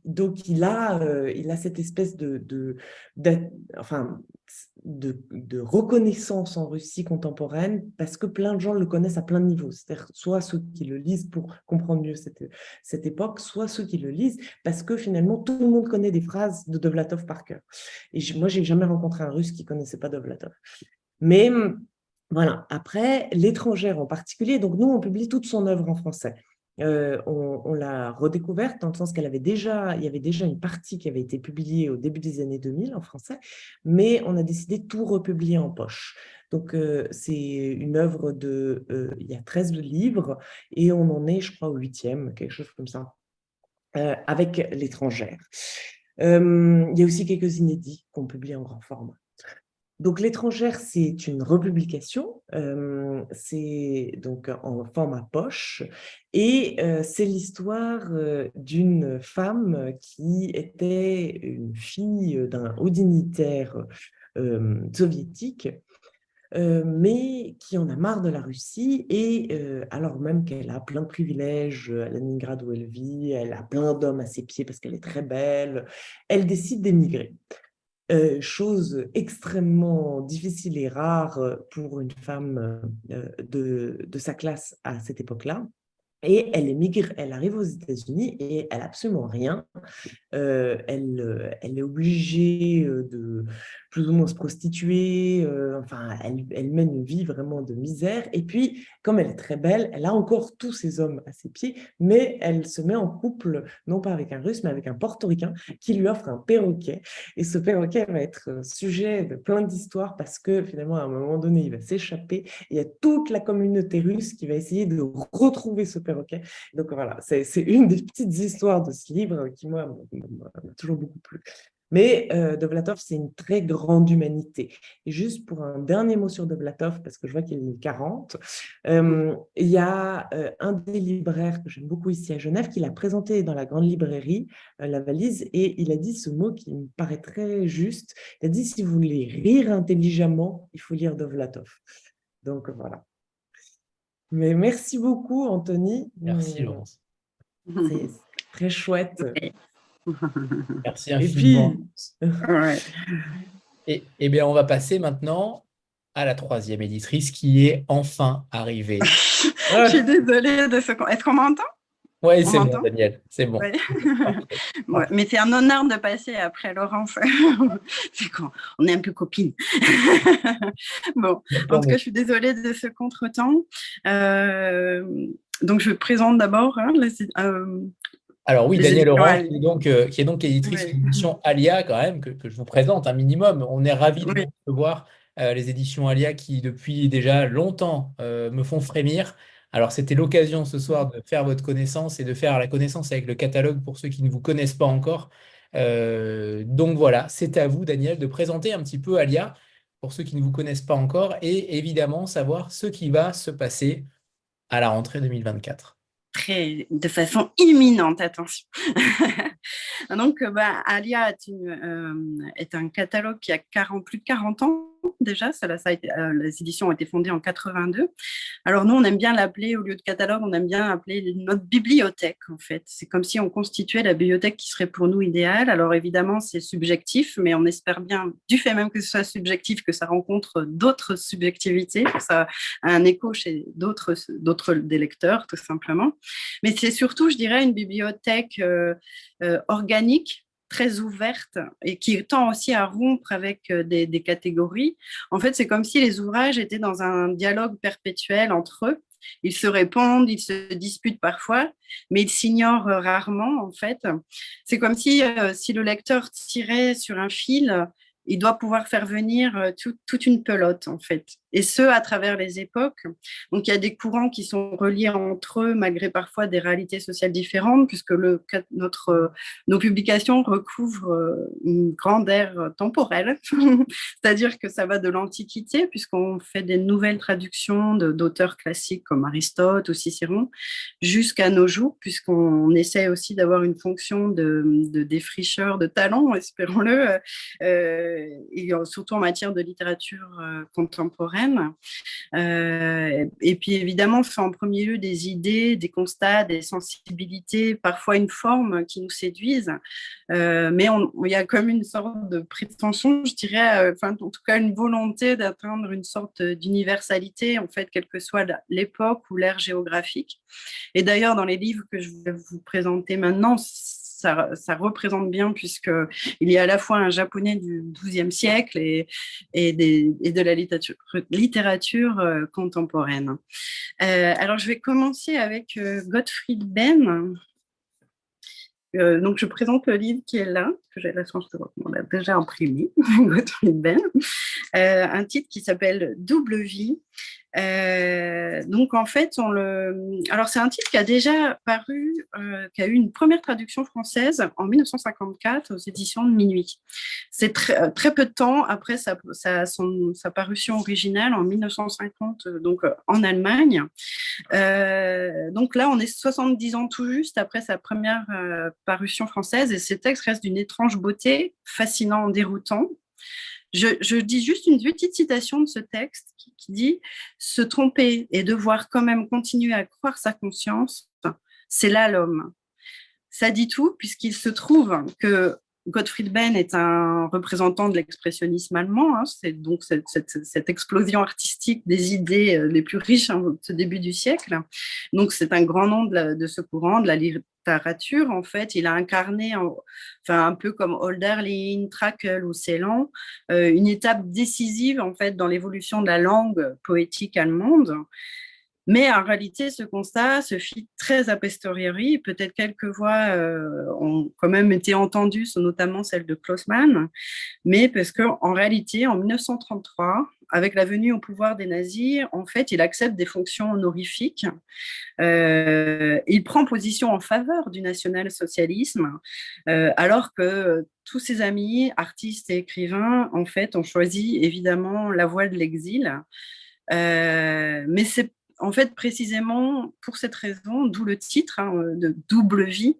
Donc, il a cette espèce enfin, de reconnaissance en Russie contemporaine parce que plein de gens le connaissent à plein de niveaux. C'est-à-dire soit ceux qui le lisent pour comprendre mieux cette époque, soit ceux qui le lisent parce que finalement, tout le monde connaît des phrases de Dovlatov par cœur. Et moi, j'ai jamais rencontré un Russe qui ne connaissait pas Dovlatov. Mais voilà, après, l'étrangère en particulier, donc nous, on publie toute son œuvre en français. On l'a redécouverte dans le sens il y avait déjà une partie qui avait été publiée au début des années 2000 en français, mais on a décidé de tout republier en poche. Donc, c'est une œuvre il y a 13 livres et on en est, je crois, au 8e, quelque chose comme ça, avec l'étrangère. Il y a aussi quelques inédits qu'on publie en grand format. Donc, l'étrangère, c'est une republication, c'est donc en format poche, et c'est l'histoire d'une femme qui était une fille d'un haut dignitaire soviétique, mais qui en a marre de la Russie, et alors même qu'elle a plein de privilèges à Leningrad où elle vit, elle a plein d'hommes à ses pieds parce qu'elle est très belle, elle décide d'émigrer. Chose extrêmement difficile et rare pour une femme de sa classe à cette époque-là. Et elle émigre, elle arrive aux États-Unis et elle n'a absolument rien. Elle est obligée de plus ou moins se prostituer, enfin, elle mène une vie vraiment de misère. Et puis, comme elle est très belle, elle a encore tous ces hommes à ses pieds, mais elle se met en couple, non pas avec un Russe, mais avec un Portoricain qui lui offre un perroquet. Et ce perroquet va être sujet de plein d'histoires parce que finalement, à un moment donné, il va s'échapper. Et il y a toute la communauté russe qui va essayer de retrouver ce perroquet. Donc voilà, c'est une des petites histoires de ce livre qui, moi, m'a toujours beaucoup plu. Mais Dovlatov, c'est une très grande humanité. Et juste pour un dernier mot sur Dovlatov, parce que je vois qu'il est 40, il y a un des libraires que j'aime beaucoup ici à Genève qui l'a présenté dans la grande librairie, La Valise, et il a dit ce mot qui me paraît très juste. Il a dit, si vous voulez rire intelligemment, il faut lire Dovlatov. Donc voilà. Mais merci beaucoup, Anthony. Merci, Laurence. C'est très chouette. Merci Et infiniment. puis, Ouais. Et bien, on va passer maintenant à la troisième éditrice qui est enfin arrivée. Je suis désolée de ce qu'on... Est-ce qu'on m'entend? Oui, On c'est bon, m'entend? Daniel, c'est bon. Ouais. Parfait. Ouais, mais c'est un honneur de passer après Laurence. C'est quand on est un peu copines. Bon, en tout cas, je suis désolée de ce contretemps. Donc, je présente d'abord Alors oui, les Daniel éditions Laurent, Alia. qui est donc éditrice Ouais. de l'édition Alia, quand même, que je vous présente un minimum. On est ravis de Oui. vous recevoir, les éditions Alia qui, depuis déjà longtemps, me font frémir. Alors, c'était l'occasion ce soir de faire votre connaissance et de faire la connaissance avec le catalogue pour ceux qui ne vous connaissent pas encore. Donc voilà, c'est à vous, Daniel, de présenter un petit peu Alia pour ceux qui ne vous connaissent pas encore et évidemment savoir ce qui va se passer à la rentrée 2024. De façon imminente, attention. Donc, Alia est un catalogue qui a plus de 40 ans déjà. Les éditions ont été fondées en 82. Alors, nous, on aime bien l'appeler, au lieu de catalogue, on aime bien appeler notre bibliothèque, en fait. C'est comme si on constituait la bibliothèque qui serait pour nous idéale. Alors, évidemment, c'est subjectif, mais on espère bien, du fait même que ce soit subjectif, que ça rencontre d'autres subjectivités, que ça a un écho chez d'autres des lecteurs, tout simplement. Mais c'est surtout, je dirais, une bibliothèque organique, très ouverte et qui tend aussi à rompre avec des catégories. En fait, c'est comme si les ouvrages étaient dans un dialogue perpétuel entre eux. Ils se répondent, ils se disputent parfois, mais ils s'ignorent rarement, en fait. C'est comme si le lecteur tirait sur un fil, il doit pouvoir faire venir toute une pelote, en fait. et ce, à travers les époques. Donc, il y a des courants qui sont reliés entre eux, malgré parfois des réalités sociales différentes, puisque nos publications recouvrent une grande ère temporelle, c'est-à-dire que ça va de l'Antiquité, puisqu'on fait des nouvelles traductions d'auteurs classiques comme Aristote ou Cicéron, jusqu'à nos jours, puisqu'on essaie aussi d'avoir une fonction de défricheur de talent, espérons-le, et surtout en matière de littérature contemporaine. Et puis évidemment, on fait en premier lieu des idées, des constats, des sensibilités, parfois une forme qui nous séduisent, mais il y a comme une sorte de prétention, je dirais, enfin, en tout cas une volonté d'atteindre une sorte d'universalité, en fait, quelle que soit l'époque ou l'ère géographique. Et d'ailleurs, dans les livres que je vais vous présenter maintenant, ça représente bien, puisqu'il y a à la fois un japonais du XIIe siècle et de la littérature contemporaine. Alors, je vais commencer avec Gottfried Benn. Donc, je présente le livre qui est là, que j'ai la chance de voir qu'on a déjà imprimé, Gottfried Benn, un titre qui s'appelle Double vie. Donc, en fait, alors c'est un titre qui a déjà paru, qui a eu une première traduction française en 1954 aux éditions de Minuit. C'est très peu de temps après sa parution originale en 1950, donc en Allemagne. Donc là, on est 70 ans tout juste après sa première parution française, et ces textes restent d'une étrange beauté, fascinant, déroutant. Je dis juste une petite citation de ce texte qui dit « Se tromper et devoir quand même continuer à croire sa conscience, c'est là l'homme ». Ça dit tout, puisqu'il se trouve que Gottfried Benn est un représentant de l'expressionnisme allemand, hein, c'est donc cette explosion artistique des idées les plus riches de ce début du siècle. Donc c'est un grand nom de ce courant, de la littérature. En fait, il a incarné, un peu comme Hölderlin, Trakl ou Celan, une étape décisive en fait dans l'évolution de la langue poétique allemande. Mais en réalité, ce constat se fit très a posteriori. Peut-être quelques voix ont quand même été entendues, notamment celle de Klausmann, mais parce qu'en réalité, en 1933, avec la venue au pouvoir des nazis, en fait, il accepte des fonctions honorifiques. Il prend position en faveur du national-socialisme, alors que tous ses amis, artistes et écrivains, en fait, ont choisi évidemment la voie de l'exil. Mais c'est en fait précisément pour cette raison, d'où le titre de Double vie,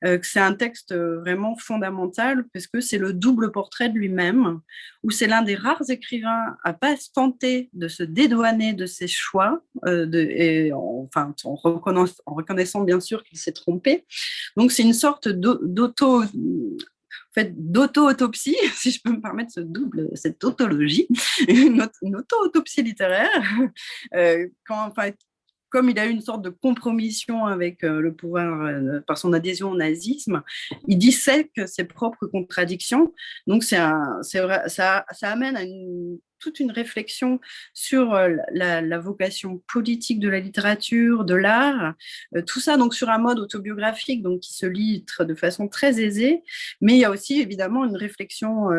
que c'est un texte vraiment fondamental, parce que c'est le double portrait de lui-même, où c'est l'un des rares écrivains à pas se tenter de se dédouaner de ses choix, en reconnaissant bien sûr qu'il s'est trompé. Donc c'est une sorte d'auto-autopsie, si je peux me permettre cette tautologie, une auto-autopsie littéraire, comme il a eu une sorte de compromission avec le pouvoir par son adhésion au nazisme, il dissèque ses propres contradictions. Donc, ça amène à toute une réflexion sur la vocation politique de la littérature, de l'art, tout ça donc sur un mode autobiographique, donc qui se lit de façon très aisée, mais il y a aussi évidemment une réflexion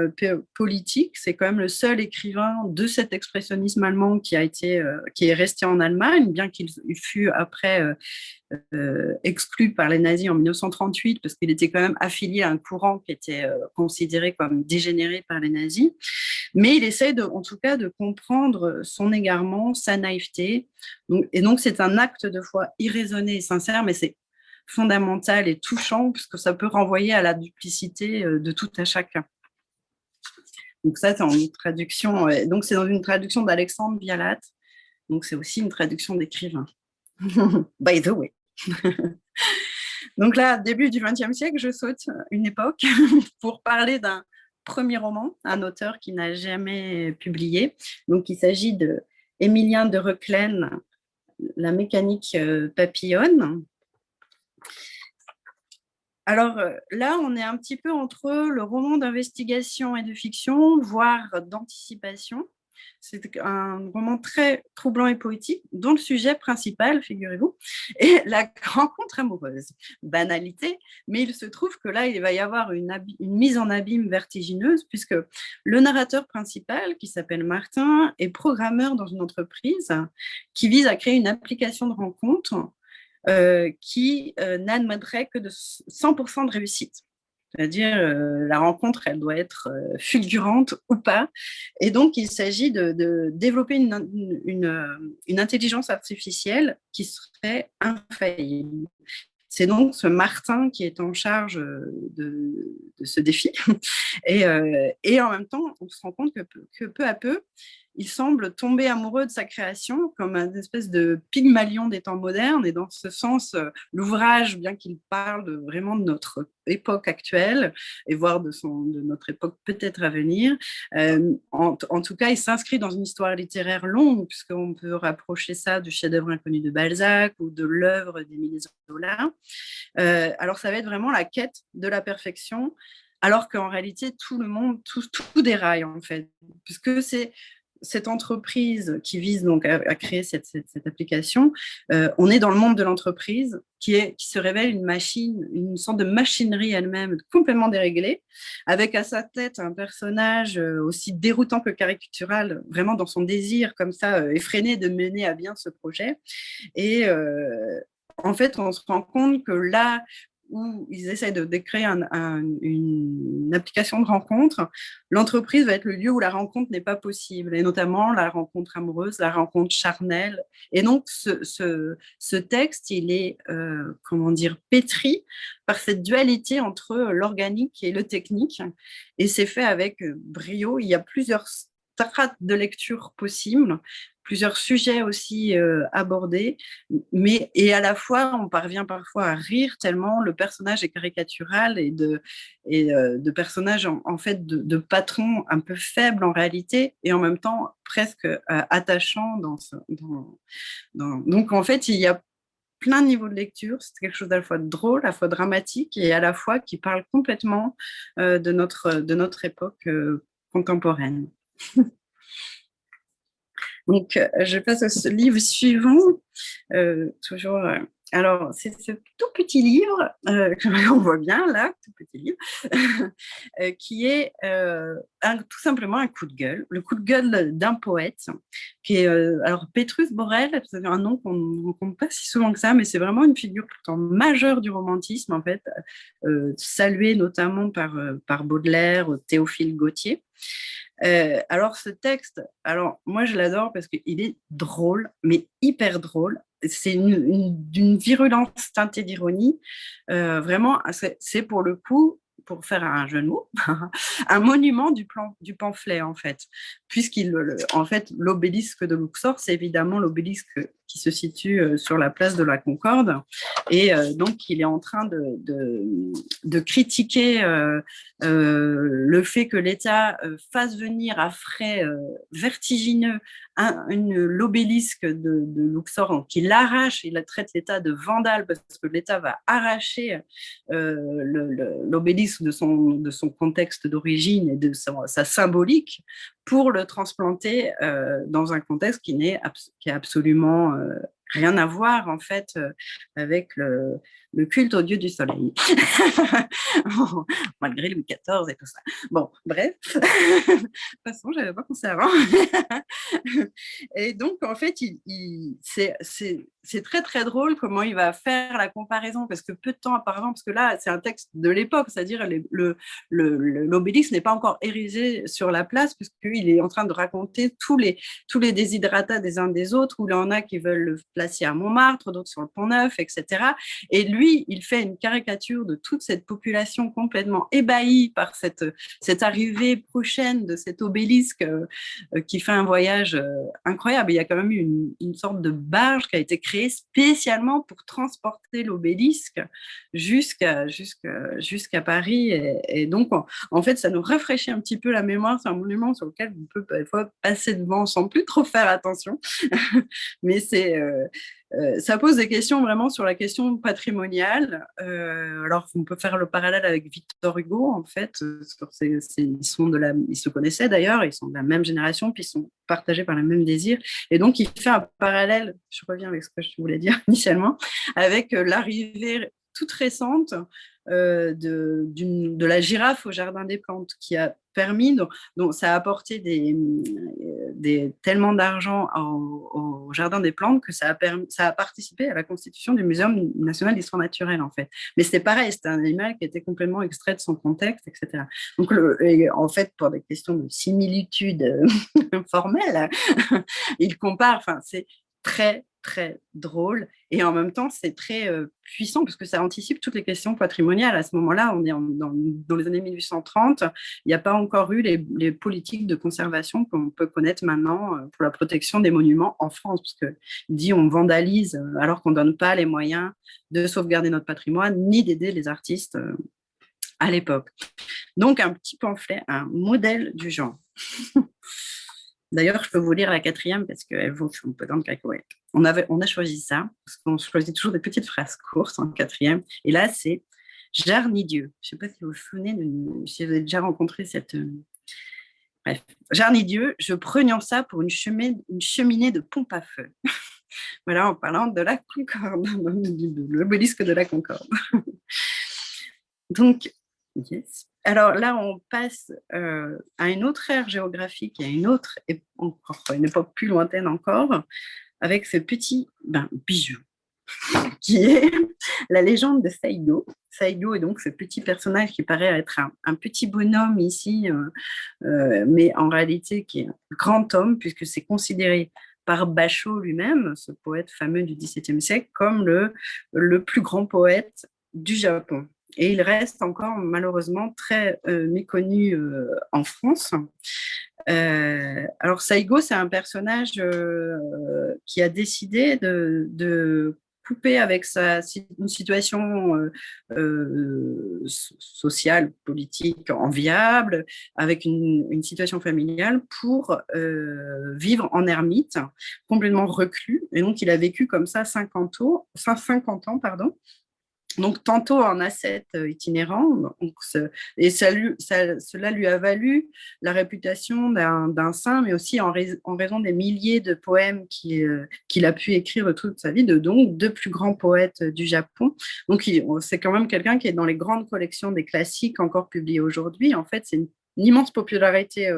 politique. C'est quand même le seul écrivain de cet expressionnisme allemand qui est resté en Allemagne, bien qu'il fut après exclu par les nazis en 1938, parce qu'il était quand même affilié à un courant qui était considéré comme dégénéré par les nazis. Mais il essaie en tout cas de comprendre son égarement, sa naïveté. Et donc c'est un acte de foi irraisonné et sincère, mais c'est fondamental et touchant, puisque ça peut renvoyer à la duplicité de tout à chacun. Donc ça, c'est en traduction. Donc c'est dans une traduction d'Alexandre Vialat. Donc c'est aussi une traduction d'écrivain. By the way. Donc là, début du XXe siècle, je saute une époque pour parler d'un premier roman, un auteur qui n'a jamais publié. Donc il s'agit de Émilien de Reclène, La mécanique papillonne. Alors là, on est un petit peu entre le roman d'investigation et de fiction, voire d'anticipation. C'est un roman très troublant et poétique, dont le sujet principal, figurez-vous, est la rencontre amoureuse. Banalité, mais il se trouve que là, il va y avoir une mise en abîme vertigineuse, puisque le narrateur principal, qui s'appelle Martin, est programmeur dans une entreprise qui vise à créer une application de rencontre qui n'admettrait que de 100% de réussite. C'est-à-dire, la rencontre, elle doit être fulgurante ou pas. Et donc, il s'agit de développer une intelligence artificielle qui serait infaillible. C'est donc ce Martin qui est en charge de ce défi. Et en même temps, on se rend compte que peu à peu, il semble tomber amoureux de sa création comme une espèce de Pygmalion des temps modernes. Et dans ce sens, l'ouvrage, bien qu'il parle vraiment de notre époque actuelle et voire de notre époque peut-être à venir, en tout cas, il s'inscrit dans une histoire littéraire longue, puisqu'on peut rapprocher ça du chef-d'œuvre inconnu de Balzac ou de l'œuvre d'Émile Zola. Alors, ça va être vraiment la quête de la perfection, alors qu'en réalité, tout déraille, en fait, puisque c'est cette entreprise qui vise donc à créer cette application. On est dans le monde de l'entreprise qui se révèle une machine, une sorte de machinerie elle-même complètement déréglée, avec à sa tête un personnage aussi déroutant que caricatural, vraiment dans son désir comme ça effréné de mener à bien ce projet. Et en fait, on se rend compte que là où ils essayent de créer une application de rencontre, l'entreprise va être le lieu où la rencontre n'est pas possible, et notamment la rencontre amoureuse, la rencontre charnelle. Et donc, ce texte, il est, pétri par cette dualité entre l'organique et le technique, et c'est fait avec brio. Il y a plusieurs strates de lecture possibles, plusieurs sujets aussi abordés, et à la fois, on parvient parfois à rire tellement le personnage est caricatural et de personnage en fait de patron un peu faible en réalité, et en même temps presque attachant donc en fait, il y a plein de niveaux de lecture. C'est quelque chose à la fois drôle, à la fois dramatique, et à la fois qui parle complètement de notre époque contemporaine. Donc, je passe au livre suivant, toujours. Alors, c'est ce tout petit livre, on voit bien là, tout petit livre, qui est tout simplement un coup de gueule, le coup de gueule d'un poète, qui est alors Petrus Borel, c'est un nom qu'on ne rencontre pas si souvent que ça, mais c'est vraiment une figure pourtant majeure du romantisme, en fait, saluée notamment par Baudelaire, Théophile Gautier. Alors ce texte, moi je l'adore parce qu'il est drôle, mais hyper drôle. C'est d'une virulence teintée d'ironie. Vraiment, c'est pour le coup, pour faire un jeu de mots, un monument du pamphlet, en fait. En fait, l'obélisque de Luxor, c'est évidemment l'obélisque qui se situe sur la place de la Concorde. Et donc, il est en train de critiquer le fait que l'État fasse venir à frais vertigineux l'obélisque de Luxor, qu'il l'arrache, il traite l'État de vandale parce que l'État va arracher l'obélisque de son contexte d'origine et de sa symbolique pour le transplanter dans un contexte qui a absolument rien à voir en fait avec le culte au dieu du soleil. Bon, malgré Louis XIV et tout ça. Bon, bref. De toute façon, je n'avais pas pensé avant. Et donc, en fait, c'est très, très drôle comment il va faire la comparaison, parce que peu de temps auparavant, parce que là, c'est un texte de l'époque, c'est-à-dire l'obélisque n'est pas encore érigé sur la place, puisqu'il est en train de raconter tous les déshydratats des uns des autres, où il y en a qui veulent le placer à Montmartre, d'autres sur le Pont-Neuf, etc. Et lui, il fait une caricature de toute cette population complètement ébahie par cette arrivée prochaine de cet obélisque qui fait un voyage incroyable. Il y a quand même eu une sorte de barge qui a été créée spécialement pour transporter l'obélisque jusqu'à Paris. Et donc, en fait, ça nous rafraîchit un petit peu la mémoire. C'est un monument sur lequel on peut parfois passer devant sans plus trop faire attention. Mais c'est ça pose des questions vraiment sur la question patrimoniale. Alors, on peut faire le parallèle avec Victor Hugo, en fait. Ils se connaissaient d'ailleurs, ils sont de la même génération, puis ils sont partagés par le même désir. Et donc, il fait un parallèle, je reviens avec ce que je voulais dire initialement, avec l'arrivée toute récente de la girafe au jardin des plantes, qui a permis, donc ça a apporté tellement d'argent au jardin des plantes que ça a participé à la constitution du Muséum national d'histoire naturelle, en fait. Mais c'était pareil, c'était un animal qui était complètement extrait de son contexte, etc. Donc, en fait, pour des questions de similitude formelle, il compare, enfin, c'est très, très drôle. Et en même temps, c'est très puissant parce que ça anticipe toutes les questions patrimoniales. À ce moment-là, on est dans les années 1830. Il n'y a pas encore eu les politiques de conservation qu'on peut connaître maintenant pour la protection des monuments en France. Parce que dit on vandalise alors qu'on ne donne pas les moyens de sauvegarder notre patrimoine ni d'aider les artistes à l'époque. Donc, un petit pamphlet, un modèle du genre. D'ailleurs, je peux vous lire la 4e parce qu'elle vaut un peu dans le cacahuète. On a choisi ça, parce qu'on choisit toujours des petites phrases courtes en 4e. Et là, c'est Jarnidieu. Je ne sais pas si vous vous souvenez, si vous avez déjà rencontré cette... Bref, Jarnidieu, je prenions ça pour une cheminée de pompe à feu. Voilà, en parlant de la Concorde, de l'obélisque de la Concorde. Donc, yes. Alors là, on passe à une autre ère géographique et à une époque plus lointaine encore, avec ce petit bijou, qui est la légende de Saigo. Saigo est donc ce petit personnage qui paraît être un petit bonhomme ici, mais en réalité qui est un grand homme, puisque c'est considéré par Basho lui-même, ce poète fameux du XVIIe siècle, comme le plus grand poète du Japon. Et il reste encore malheureusement très méconnu en France. Alors Saigo, c'est un personnage qui a décidé de couper avec une situation sociale, politique enviable, avec une situation familiale pour vivre en ermite, complètement reclus. Et donc, il a vécu comme ça 50 ans, pardon. Donc, tantôt en ascète itinérant, et cela lui a valu la réputation d'un saint, mais aussi en raison des milliers de poèmes qu'il a pu écrire de toute sa vie, de deux plus grands poètes du Japon. Donc, c'est quand même quelqu'un qui est dans les grandes collections des classiques encore publiés aujourd'hui. En fait, c'est une immense popularité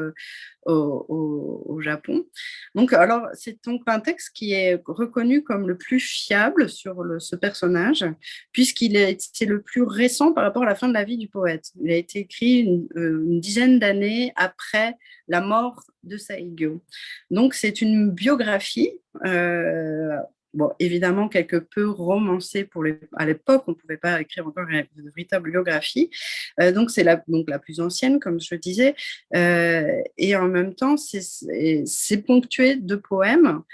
au Japon. Donc, alors, c'est donc un texte qui est reconnu comme le plus fiable sur ce personnage, c'est le plus récent par rapport à la fin de la vie du poète. Il a été écrit une dizaine d'années après la mort de Saigo. Donc, c'est une biographie. Bon, évidemment, quelque peu romancée à l'époque, on ne pouvait pas écrire encore une véritable biographie. Donc, c'est la plus ancienne, comme je le disais. Et en même temps, c'est ponctué de poèmes.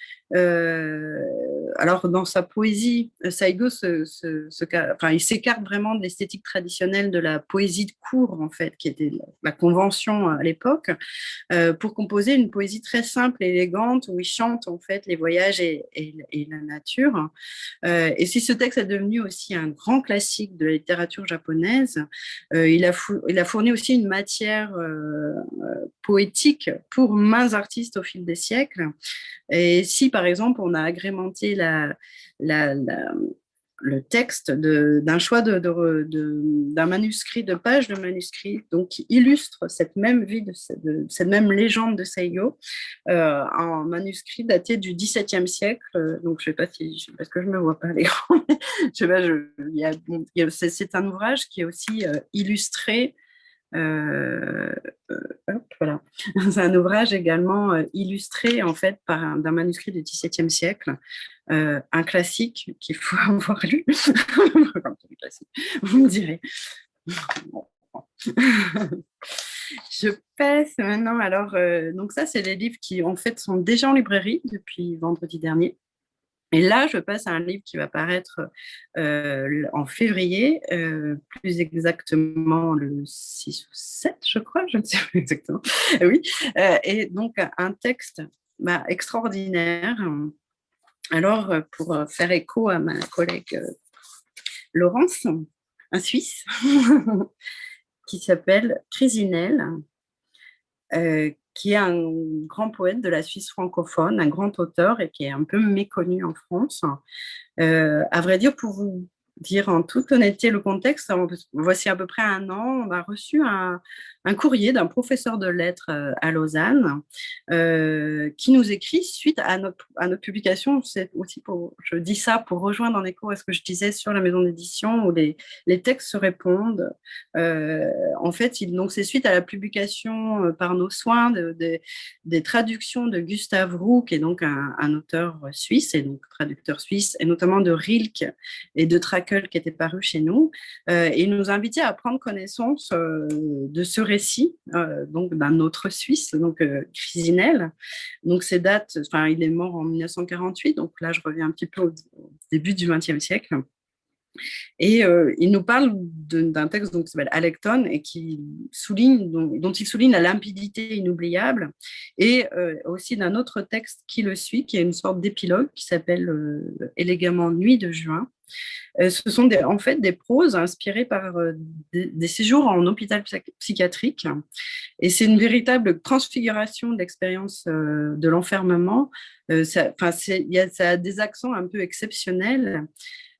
Alors, dans sa poésie, Saigo il s'écarte vraiment de l'esthétique traditionnelle de la poésie de cour, en fait, qui était la convention à l'époque, pour composer une poésie très simple et élégante où il chante, en fait, les voyages et la nature. Et si ce texte est devenu aussi un grand classique de la littérature japonaise, il a fourni aussi une matière poétique pour maints artistes au fil des siècles. Et si, par exemple, on a agrémenté le texte d'un choix d'un manuscrit, de pages de manuscrit, donc qui illustre cette même vie, cette même légende de Saigo, en manuscrit daté du XVIIe siècle. Donc, je ne sais pas parce que je ne me vois pas à l'écran. C'est un ouvrage qui est aussi illustré. Voilà. C'est un ouvrage également illustré en fait d'un manuscrit du XVIIe siècle, un classique qu'il faut avoir lu. Vous me direz. Je passe maintenant. Alors, donc ça, c'est les livres qui en fait sont déjà en librairie depuis vendredi dernier. Et là, je passe à un livre qui va paraître en février, plus exactement le 6 ou 7, je crois, je ne sais plus exactement. Oui, et donc un texte extraordinaire Alors, pour faire écho à ma collègue Laurence, un Suisse, qui s'appelle Crisinel, qui est un grand poète de la Suisse francophone, un grand auteur et qui est un peu méconnu en France. À vrai dire, pour vous dire en toute honnêteté le contexte, voici à peu près un an, on a reçu un courrier d'un professeur de lettres à Lausanne qui nous écrit suite à notre publication. C'est aussi je dis ça pour rejoindre en écho à ce que je disais sur la maison d'édition où les textes se répondent. En fait, donc c'est suite à la publication par nos soins des traductions de Gustave Roux, qui est donc un auteur suisse et donc traducteur suisse, et notamment de Rilke et de Trakl qui étaient parus chez nous. Et il nous invitait à prendre connaissance de ce récit, donc d'un autre Suisse, donc Crisinel. Donc ces dates, enfin il est mort en 1948, donc là je reviens un petit peu au début du XXe siècle. Et il nous parle d'un texte qui s'appelle Alecton et dont il souligne la limpidité inoubliable, et aussi d'un autre texte qui le suit, qui est une sorte d'épilogue qui s'appelle élégamment Nuit de juin. Ce sont en fait des proses inspirées par des séjours en hôpital psychiatrique, et c'est une véritable transfiguration de l'expérience de l'enfermement. Ça a des accents un peu exceptionnels.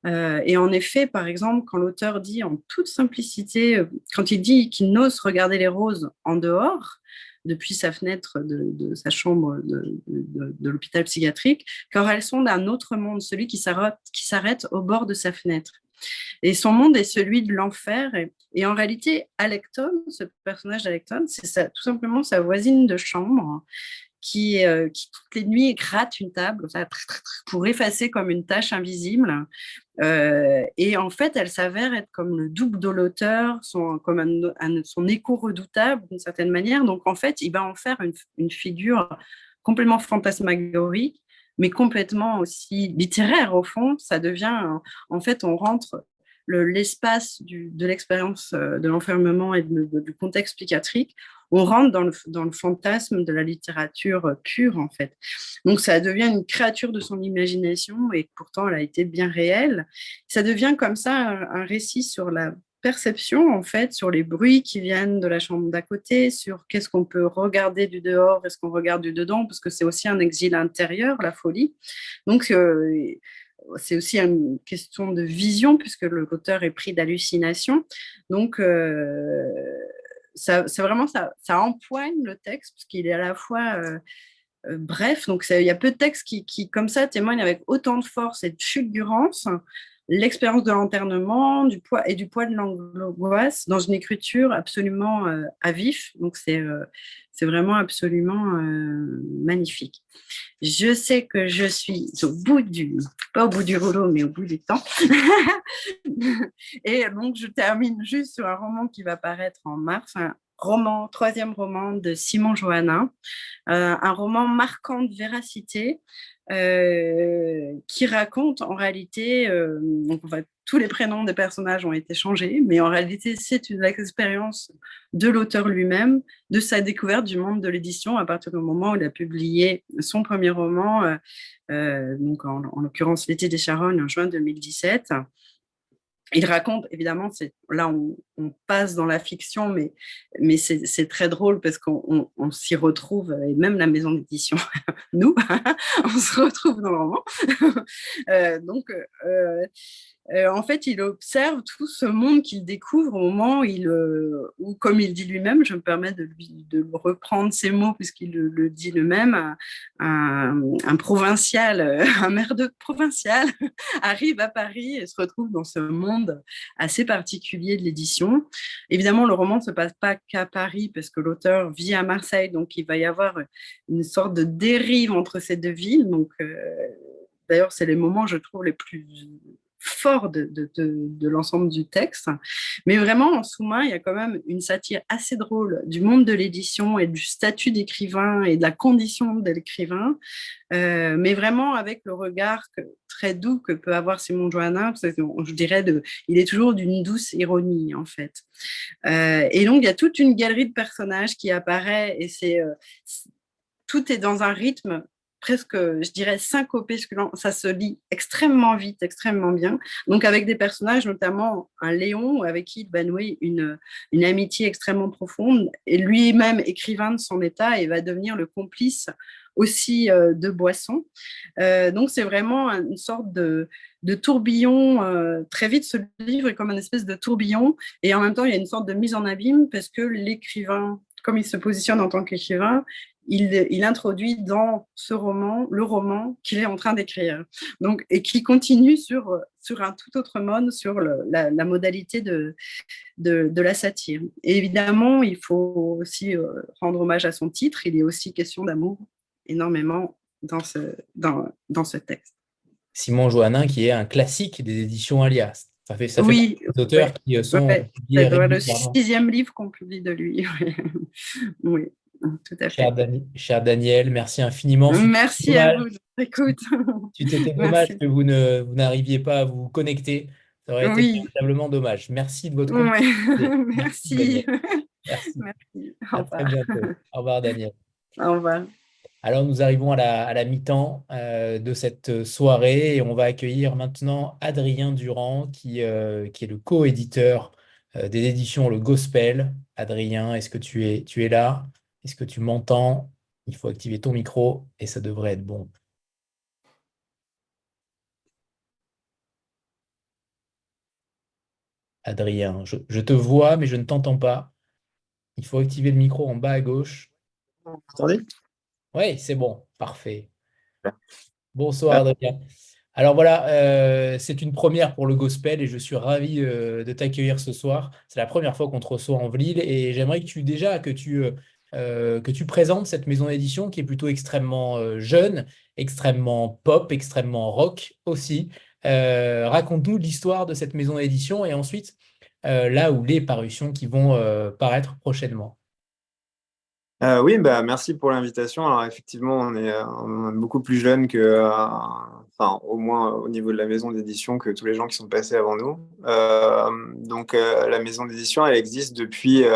Et en effet, par exemple, quand l'auteur dit en toute simplicité, quand il dit qu'il n'ose regarder les roses en dehors, depuis sa fenêtre de sa chambre de l'hôpital psychiatrique, car elles sont d'un autre monde, celui qui s'arrête au bord de sa fenêtre. Et son monde est celui de l'enfer. Et en réalité, Alecton, ce personnage d'Alecton, c'est tout simplement sa voisine de chambre qui toutes les nuits gratte une table pour effacer comme une tache invisible. Et en fait, elle s'avère être comme le double de l'auteur, comme son écho redoutable d'une certaine manière. Donc en fait, il va en faire une figure complètement fantasmagorique, mais complètement aussi littéraire au fond. Ça devient, en fait, on rentre l'espace de l'expérience de l'enfermement et du contexte psychiatrique, on rentre dans le fantasme de la littérature pure, en fait. Donc, ça devient une créature de son imagination, et pourtant, elle a été bien réelle. Ça devient comme ça un récit sur la perception, en fait, sur les bruits qui viennent de la chambre d'à côté, sur qu'est-ce qu'on peut regarder du dehors, est-ce qu'on regarde du dedans, parce que c'est aussi un exil intérieur, la folie. Donc, c'est aussi une question de vision, puisque l'auteur est pris d'hallucination. Donc, ça empoigne le texte, parce qu'il est à la fois bref. Donc, il y a peu de textes qui, comme ça, témoignent avec autant de force et de fulgurance l'expérience de l'internement, du poids de l'angoisse dans une écriture absolument à vif. Donc, c'est vraiment absolument magnifique. Je sais que je suis pas au bout du rouleau, mais au bout du temps. Et donc, je termine juste sur un roman qui va paraître en mars, troisième roman de Simon Johannin, un roman marquant de véracité, qui raconte en réalité, donc en fait, tous les prénoms des personnages ont été changés, mais en réalité, c'est une expérience de l'auteur lui-même, de sa découverte du monde de l'édition à partir du moment où il a publié son premier roman, donc en l'occurrence L'été des Charognes en juin 2017. Il raconte, évidemment, là on passe dans la fiction, mais c'est très drôle parce qu'on s'y retrouve, et même la maison d'édition, nous, on se retrouve dans le roman. En fait, il observe tout ce monde qu'il découvre au moment où, comme il dit lui-même, je me permets de reprendre ses mots puisqu'il le dit lui-même, un provincial, un maire de provincial arrive à Paris et se retrouve dans ce monde assez particulier de l'édition. Évidemment, le roman ne se passe pas qu'à Paris parce que l'auteur vit à Marseille, donc il va y avoir une sorte de dérive entre ces deux villes. Donc, d'ailleurs, c'est les moments, je trouve, les plus fort de l'ensemble du texte. Mais vraiment, en sous-main, il y a quand même une satire assez drôle du monde de l'édition et du statut d'écrivain et de la condition de l'écrivain, mais vraiment avec le regard très doux que peut avoir Simon Johannin, je dirais, il est toujours d'une douce ironie, en fait. Et donc, il y a toute une galerie de personnages qui apparaît, et tout est dans un rythme presque, je dirais, syncopé, parce que ça se lit extrêmement vite, extrêmement bien. Donc, avec des personnages, notamment un Léon, avec qui il va nouer une amitié extrêmement profonde, et lui-même écrivain de son état, et va devenir le complice aussi de Boisson. Donc, c'est vraiment une sorte de tourbillon. Très vite, ce livre est comme une espèce de tourbillon, et en même temps, il y a une sorte de mise en abîme, parce que l'écrivain, comme il se positionne en tant qu'écrivain, il introduit dans ce roman le roman qu'il est en train d'écrire. Donc, et qui continue sur un tout autre mode, sur la modalité de la satire. Et évidemment, il faut aussi rendre hommage à son titre. Il est aussi question d'amour énormément dans ce texte. Simon Joannin, qui est un classique des éditions Alias. Ça fait Oui, partie des auteurs qui sont ouais, publiés ça doit être le régulièrement. 6e livre qu'on publie de lui. Oui, tout à fait. Cher Daniel, merci infiniment. Merci à vous. Écoute. C'était dommage Merci. que vous n'arriviez pas à vous connecter. Ça aurait été Oui. véritablement dommage. Merci de votre Ouais. complicité. Merci, Merci. Daniel. Merci. Merci. Au À très revoir. bientôt. Au revoir, Daniel. Au revoir. Alors, nous arrivons à la mi-temps de cette soirée et on va accueillir maintenant Adrien Durand, qui est le co-éditeur des éditions Le Gospel. Adrien, est-ce que tu es là? Est-ce que tu m'entends? Il faut activer ton micro et ça devrait être bon. Adrien, je te vois, mais je ne t'entends pas. Il faut activer le micro en bas à gauche. Vous m'entendez? Oui, c'est bon. Parfait. Super. Bonsoir, Adrien. Alors voilà, c'est une première pour le Gospel et je suis ravi de t'accueillir ce soir. C'est la première fois qu'on te reçoit en Vlil et j'aimerais que tu présentes cette maison d'édition qui est plutôt extrêmement jeune, extrêmement pop, extrêmement rock aussi. Raconte-nous l'histoire de cette maison d'édition et ensuite là où les parutions qui vont paraître prochainement. Oui, bah, merci pour l'invitation. Alors effectivement, on est beaucoup plus jeune que, enfin, au moins au niveau de la maison d'édition, que tous les gens qui sont passés avant nous. Donc la maison d'édition, elle existe depuis, elle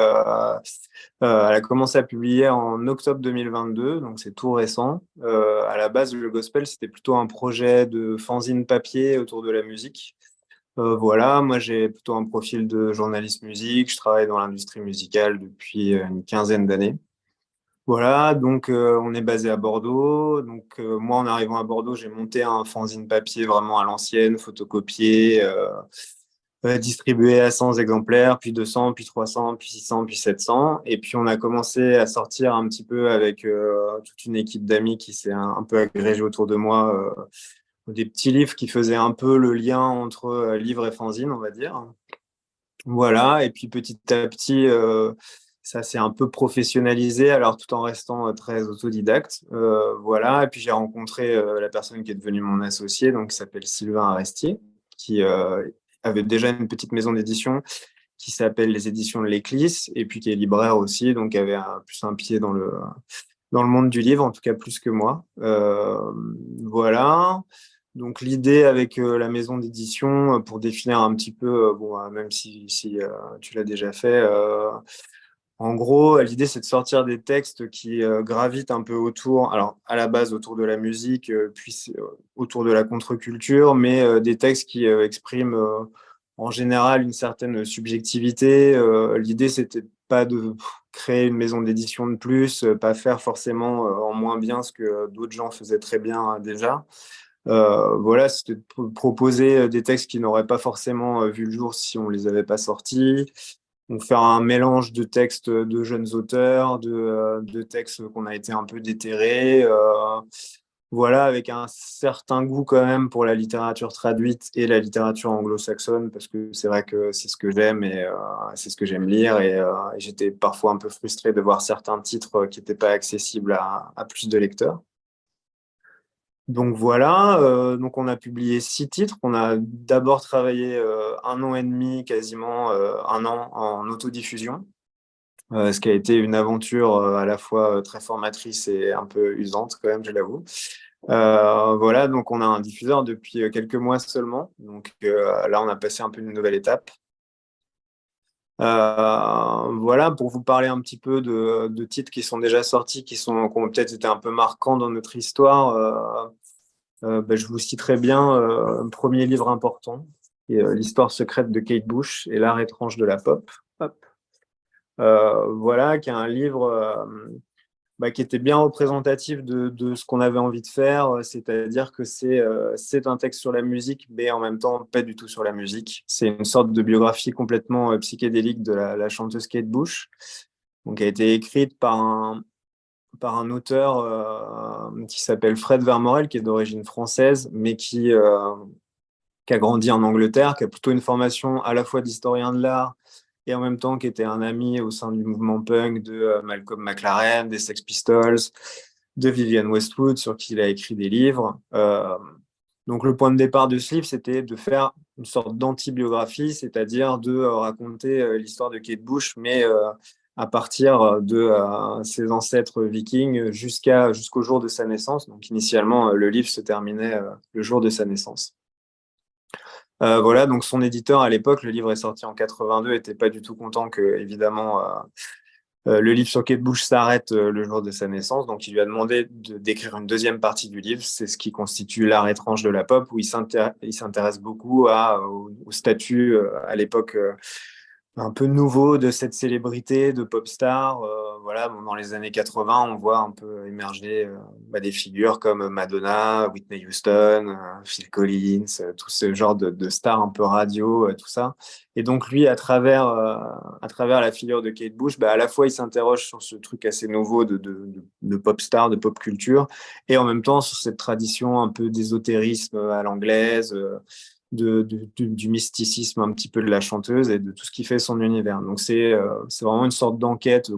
a commencé à publier en octobre 2022, donc c'est tout récent. À la base, le gospel, c'était plutôt un projet de fanzine papier autour de la musique. Voilà, moi j'ai plutôt un profil de journaliste musique, je travaille dans l'industrie musicale depuis une quinzaine d'années. Voilà, donc on est basé à Bordeaux. Donc moi, en arrivant à Bordeaux, j'ai monté un fanzine papier vraiment à l'ancienne, photocopié, distribué à 100 exemplaires, puis 200, puis 300, puis 600, puis 700. Et puis on a commencé à sortir un petit peu avec toute une équipe d'amis qui s'est un peu agrégée autour de moi, des petits livres qui faisaient un peu le lien entre livre et fanzine, on va dire. Voilà, et puis petit à petit, ça s'est un peu professionnalisé, alors tout en restant très autodidacte. Voilà, et puis j'ai rencontré la personne qui est devenue mon associé, donc qui s'appelle Sylvain Arestier, qui avait déjà une petite maison d'édition qui s'appelle les éditions de l'Éclisse, et puis qui est libraire aussi, donc qui avait plus un pied dans le monde du livre, en tout cas plus que moi. Voilà. Donc l'idée avec la maison d'édition, pour définir un petit peu, bon, même si tu l'as déjà fait, en gros, l'idée c'est de sortir des textes qui gravitent un peu autour, alors à la base autour de la musique, puis autour de la contre-culture, mais des textes qui expriment en général une certaine subjectivité. L'idée c'était pas de créer une maison d'édition de plus, pas faire forcément en moins bien ce que d'autres gens faisaient très bien déjà. Voilà, c'était de proposer des textes qui n'auraient pas forcément vu le jour si on les avait pas sortis. Donc faire un mélange de textes de jeunes auteurs, de textes qu'on a été un peu déterrés. Voilà, avec un certain goût quand même pour la littérature traduite et la littérature anglo-saxonne, parce que c'est vrai que c'est ce que j'aime et c'est ce que j'aime lire. Et j'étais parfois un peu frustré de voir certains titres qui n'étaient pas accessibles à plus de lecteurs. Donc voilà, donc on a publié 6 titres. On a d'abord travaillé 1 an et demi, quasiment 1 an en autodiffusion, ce qui a été une aventure à la fois très formatrice et un peu usante quand même, je l'avoue. Voilà, donc on a un diffuseur depuis quelques mois seulement. Donc là, on a passé un peu une nouvelle étape. Voilà, pour vous parler un petit peu de titres qui sont déjà sortis, qui ont peut-être été un peu marquants dans notre histoire. Je vous citerai bien un premier livre important, qui est L'histoire secrète de Kate Bush et l'art étrange de la pop. Hop. Voilà, qui est un livre qui était bien représentatif de ce qu'on avait envie de faire, c'est-à-dire que c'est un texte sur la musique, mais en même temps pas du tout sur la musique. C'est une sorte de biographie complètement psychédélique de la chanteuse Kate Bush, donc qui a été écrite par un auteur qui s'appelle Fred Vermorel, qui est d'origine française, mais qui a grandi en Angleterre, qui a plutôt une formation à la fois d'historien de l'art et en même temps qui était un ami au sein du mouvement punk de Malcolm McLaren, des Sex Pistols, de Vivienne Westwood, sur qui il a écrit des livres. Donc le point de départ de ce livre, c'était de faire une sorte d'anti-biographie, c'est-à-dire de raconter l'histoire de Kate Bush, mais à partir de ses ancêtres vikings jusqu'au jour de sa naissance. Donc initialement, le livre se terminait le jour de sa naissance. Voilà, donc son éditeur à l'époque, le livre est sorti en 82, était pas du tout content que, évidemment, le livre sur Kate Bush s'arrête le jour de sa naissance. Donc il lui a demandé d'écrire une deuxième partie du livre. C'est ce qui constitue l'art étrange de la pop, où il s'intéresse beaucoup au statut à l'époque un peu nouveau de cette célébrité de pop star. Voilà, bon, dans les années 80, on voit un peu émerger des figures comme Madonna, Whitney Houston, Phil Collins, tout ce genre de stars un peu radio, tout ça. Et donc lui, à travers la figure de Kate Bush, à la fois il s'interroge sur ce truc assez nouveau de pop star, de pop culture, et en même temps sur cette tradition un peu d'ésotérisme à l'anglaise, du mysticisme un petit peu de la chanteuse et de tout ce qui fait son univers. Donc c'est vraiment une sorte d'enquête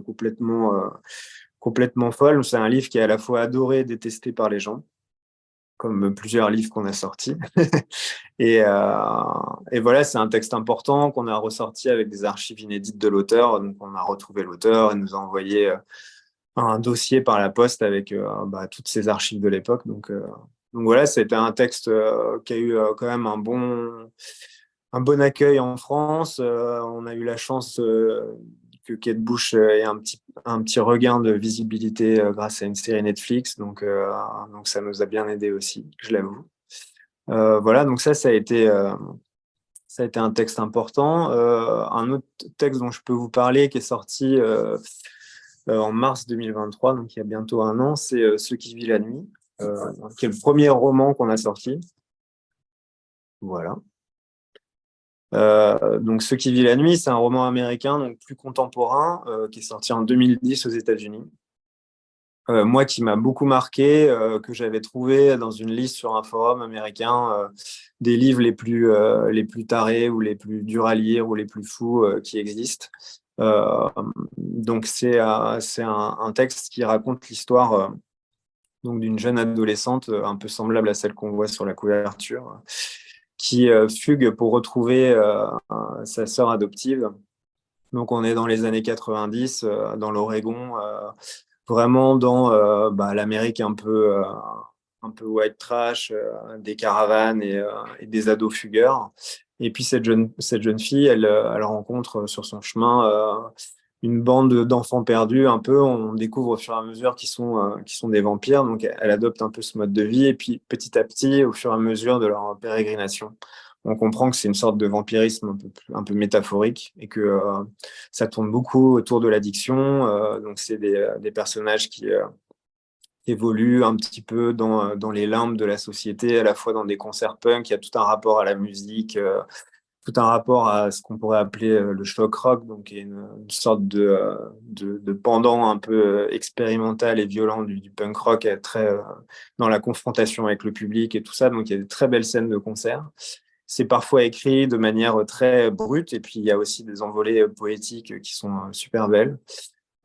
complètement folle. C'est un livre qui est à la fois adoré et détesté par les gens, comme plusieurs livres qu'on a sortis. Et voilà, c'est un texte important qu'on a ressorti avec des archives inédites de l'auteur. Donc on a retrouvé l'auteur et nous a envoyé un dossier par la poste avec toutes ces archives de l'époque. Donc voilà, c'était un texte qui a eu quand même un bon accueil en France. On a eu la chance que Kate Bush ait un petit regain de visibilité grâce à une série Netflix. Donc ça nous a bien aidé aussi, je l'avoue. Voilà, donc ça a été un texte important. Un autre texte dont je peux vous parler qui est sorti en mars 2023, donc il y a bientôt un an, c'est Ce qui vit la nuit, qui est le premier roman qu'on a sorti. Voilà. Donc Ce qui vit la nuit, c'est un roman américain, donc plus contemporain, qui est sorti en 2010 aux États-Unis. Moi, qui m'a beaucoup marqué, que j'avais trouvé dans une liste sur un forum américain des livres les plus tarés ou les plus durs à lire ou les plus fous qui existent. Donc c'est un texte qui raconte l'histoire donc d'une jeune adolescente un peu semblable à celle qu'on voit sur la couverture, qui fugue pour retrouver sa sœur adoptive. Donc on est dans les années 90, dans l'Oregon, vraiment dans l'Amérique un peu white trash, des caravanes et des ados fugueurs. Et puis cette jeune fille, elle rencontre sur son chemin une bande d'enfants perdus un peu. On découvre au fur et à mesure qu'ils sont des vampires, donc elle adopte un peu ce mode de vie. Et puis petit à petit, au fur et à mesure de leur pérégrination, on comprend que c'est une sorte de vampirisme un peu métaphorique et que ça tourne beaucoup autour de l'addiction. Donc c'est des personnages qui évoluent un petit peu dans les limbes de la société, à la fois dans des concerts punk. Il y a tout un rapport à la musique, tout un rapport à ce qu'on pourrait appeler le shock rock, donc une sorte de pendant un peu expérimental et violent du punk rock, très dans la confrontation avec le public et tout ça. Donc il y a des très belles scènes de concert. C'est parfois écrit de manière très brute, et puis il y a aussi des envolées poétiques qui sont super belles.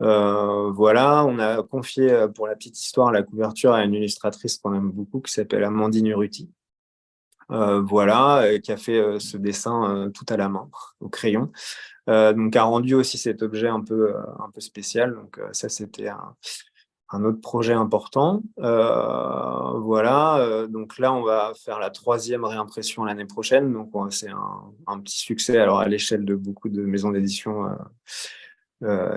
Voilà, on a confié pour la petite histoire la couverture à une illustratrice qu'on aime beaucoup qui s'appelle Amandine Urruti. Voilà, qui a fait ce dessin tout à la main, au crayon. Donc a rendu aussi cet objet un peu spécial. Donc ça, c'était un autre projet important. Voilà, donc là, on va faire la 3e réimpression l'année prochaine. Donc, c'est un petit succès. Alors, à l'échelle de beaucoup de maisons d'édition,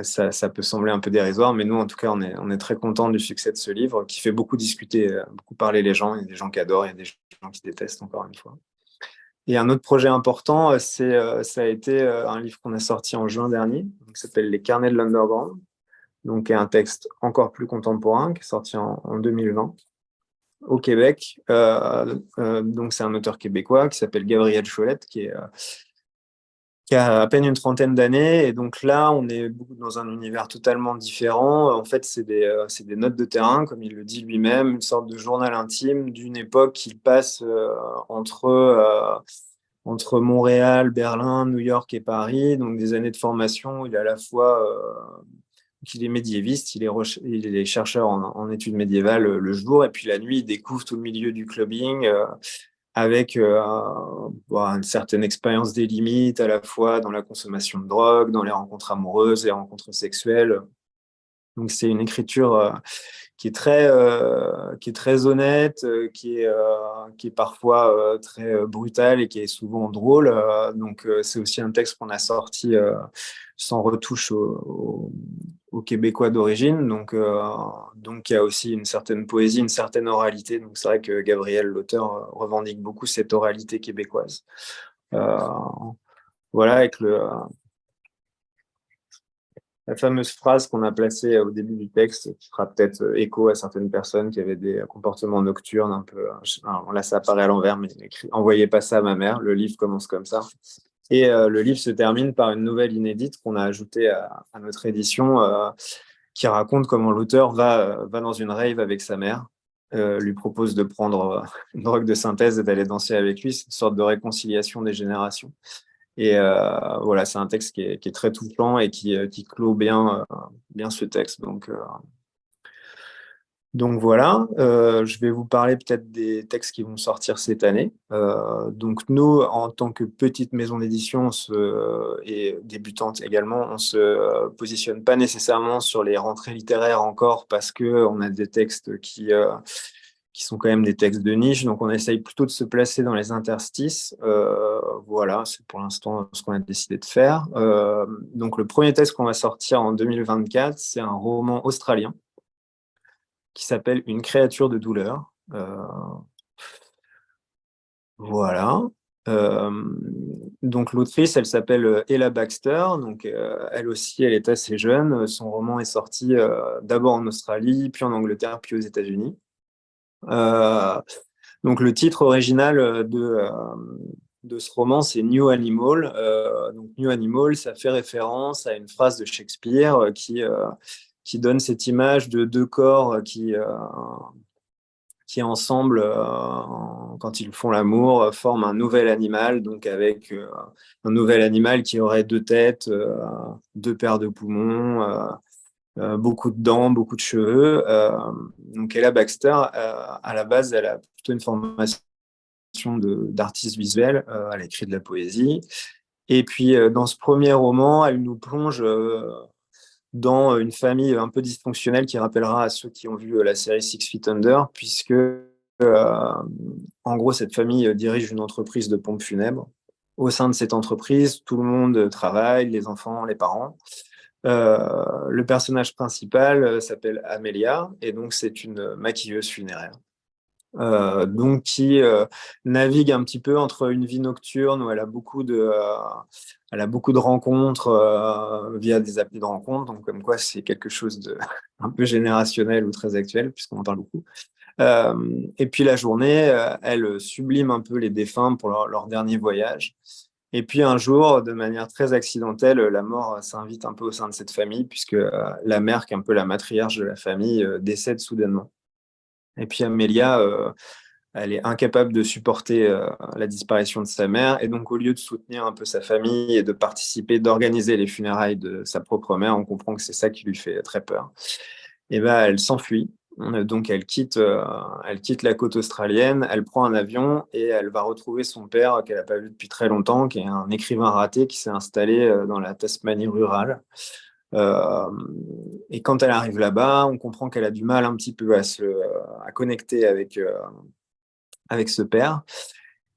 ça peut sembler un peu dérisoire, mais nous, en tout cas, on est très contents du succès de ce livre qui fait beaucoup discuter, beaucoup parler les gens. Il y a des gens qui adorent, il y a des gens qui détestent, encore une fois. Et un autre projet important, ça a été un livre qu'on a sorti en juin dernier, qui s'appelle Les Carnets de l'Underground, donc un texte encore plus contemporain, qui est sorti en 2020 au Québec. Donc c'est un auteur québécois qui s'appelle Gabriel Cholette, qui a à peine une trentaine d'années. Et donc là, on est dans un univers totalement différent. En fait, c'est des notes de terrain, comme il le dit lui-même, une sorte de journal intime d'une époque qu'il passe entre Montréal, Berlin, New York et Paris. Donc des années de formation, il est à la fois qu'il est médiéviste, il est chercheur en études médiévales le jour, et puis la nuit, il découvre tout le milieu du clubbing avec une certaine expérience des limites, à la fois dans la consommation de drogue, dans les rencontres amoureuses, les rencontres sexuelles. Donc c'est une écriture qui est très honnête, qui est parfois très brutale et qui est souvent drôle. Donc c'est aussi un texte qu'on a sorti sans retouche aux Québécois d'origine. Donc il y a aussi une certaine poésie, une certaine oralité. Donc c'est vrai que Gabriel, l'auteur, revendique beaucoup cette oralité québécoise. Voilà, avec la fameuse phrase qu'on a placée au début du texte, qui fera peut-être écho à certaines personnes qui avaient des comportements nocturnes un peu. Alors là, ça apparaît à l'envers, mais il écrit « Envoyez pas ça à ma mère ». Le livre commence comme ça. Et le livre se termine par une nouvelle inédite qu'on a ajoutée à notre édition, qui raconte comment l'auteur va dans une rave avec sa mère, lui propose de prendre une drogue de synthèse et d'aller danser avec lui. C'est une sorte de réconciliation des générations. Et voilà, c'est un texte qui est très touchant et qui clôt bien ce texte. Donc voilà, je vais vous parler peut-être des textes qui vont sortir cette année. Donc nous, en tant que petite maison d'édition et débutante également, on se positionne pas nécessairement sur les rentrées littéraires encore parce qu'on a des textes qui sont quand même des textes de niche. Donc on essaye plutôt de se placer dans les interstices. Voilà, c'est pour l'instant ce qu'on a décidé de faire. Donc le premier texte qu'on va sortir en 2024, c'est un roman australien qui s'appelle Une créature de douleur. Voilà. Donc l'autrice, elle s'appelle Ella Baxter. Donc elle aussi, elle est assez jeune. Son roman est sorti d'abord en Australie, puis en Angleterre, puis aux États-Unis. Donc le titre original de ce roman, c'est New Animal. Donc New Animal, ça fait référence à une phrase de Shakespeare qui donne cette image de deux corps qui ensemble, quand ils font l'amour, forment un nouvel animal, donc avec un nouvel animal qui aurait deux têtes, deux paires de poumons, beaucoup de dents, beaucoup de cheveux. Donc Ella Baxter, à la base, elle a plutôt une formation d'artiste visuel, elle a écrit de la poésie. Et puis dans ce premier roman, elle nous plonge dans une famille un peu dysfonctionnelle qui rappellera à ceux qui ont vu la série Six Feet Under, puisque en gros, cette famille dirige une entreprise de pompes funèbres. Au sein de cette entreprise, tout le monde travaille, les enfants, les parents. Le personnage principal s'appelle Amelia, et donc c'est une maquilleuse funéraire. Donc qui navigue un petit peu entre une vie nocturne où elle a beaucoup de rencontres via des applis de rencontres, donc comme quoi c'est quelque chose de un peu générationnel ou très actuel puisqu'on en parle beaucoup. Et puis la journée, elle sublime un peu les défunts pour leur dernier voyage. Et puis un jour, de manière très accidentelle, la mort s'invite un peu au sein de cette famille puisque la mère, qui est un peu la matriarche de la famille, décède soudainement. Et puis Amélia, elle est incapable de supporter la disparition de sa mère. Et donc, au lieu de soutenir un peu sa famille et de participer, d'organiser les funérailles de sa propre mère, on comprend que c'est ça qui lui fait très peur. Et ben, elle s'enfuit. Donc, elle quitte la côte australienne, elle prend un avion et elle va retrouver son père qu'elle n'a pas vu depuis très longtemps, qui est un écrivain raté qui s'est installé dans la Tasmanie rurale. Et quand elle arrive là-bas, on comprend qu'elle a du mal un petit peu à connecter avec ce père.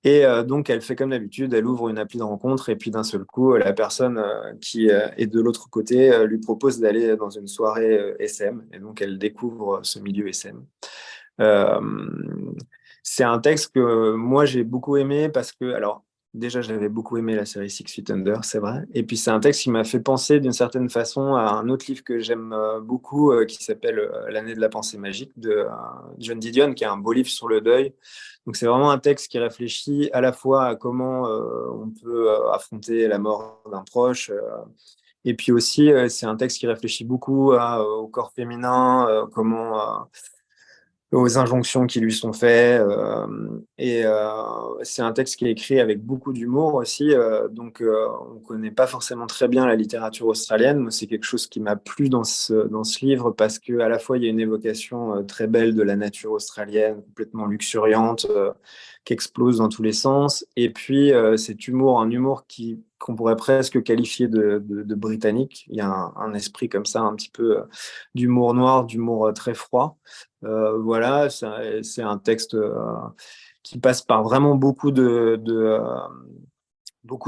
Et donc, elle fait comme d'habitude, elle ouvre une appli de rencontre et puis d'un seul coup, la personne qui est de l'autre côté lui propose d'aller dans une soirée SM. Et donc, elle découvre ce milieu SM. Euh, c'est un texte que moi, j'ai beaucoup aimé parce que, alors, déjà, j'avais beaucoup aimé la série Six Feet Under, c'est vrai. Et puis, c'est un texte qui m'a fait penser d'une certaine façon à un autre livre que j'aime beaucoup qui s'appelle L'année de la pensée magique de John Didion, qui est un beau livre sur le deuil. Donc, c'est vraiment un texte qui réfléchit à la fois à comment on peut affronter la mort d'un proche. Et puis aussi, c'est un texte qui réfléchit beaucoup au corps féminin, aux injonctions qui lui sont faites. Et c'est un texte qui est écrit avec beaucoup d'humour aussi. Donc, on ne connaît pas forcément très bien la littérature australienne. Moi, c'est quelque chose qui m'a plu dans ce livre parce qu'à la fois, il y a une évocation très belle de la nature australienne, complètement luxuriante, qui explose dans tous les sens. Et puis, cet humour, un humour qu'on pourrait presque qualifier de britannique. Il y a un esprit comme ça, un petit peu d'humour noir, d'humour très froid. Voilà, c'est un texte qui passe par vraiment beaucoup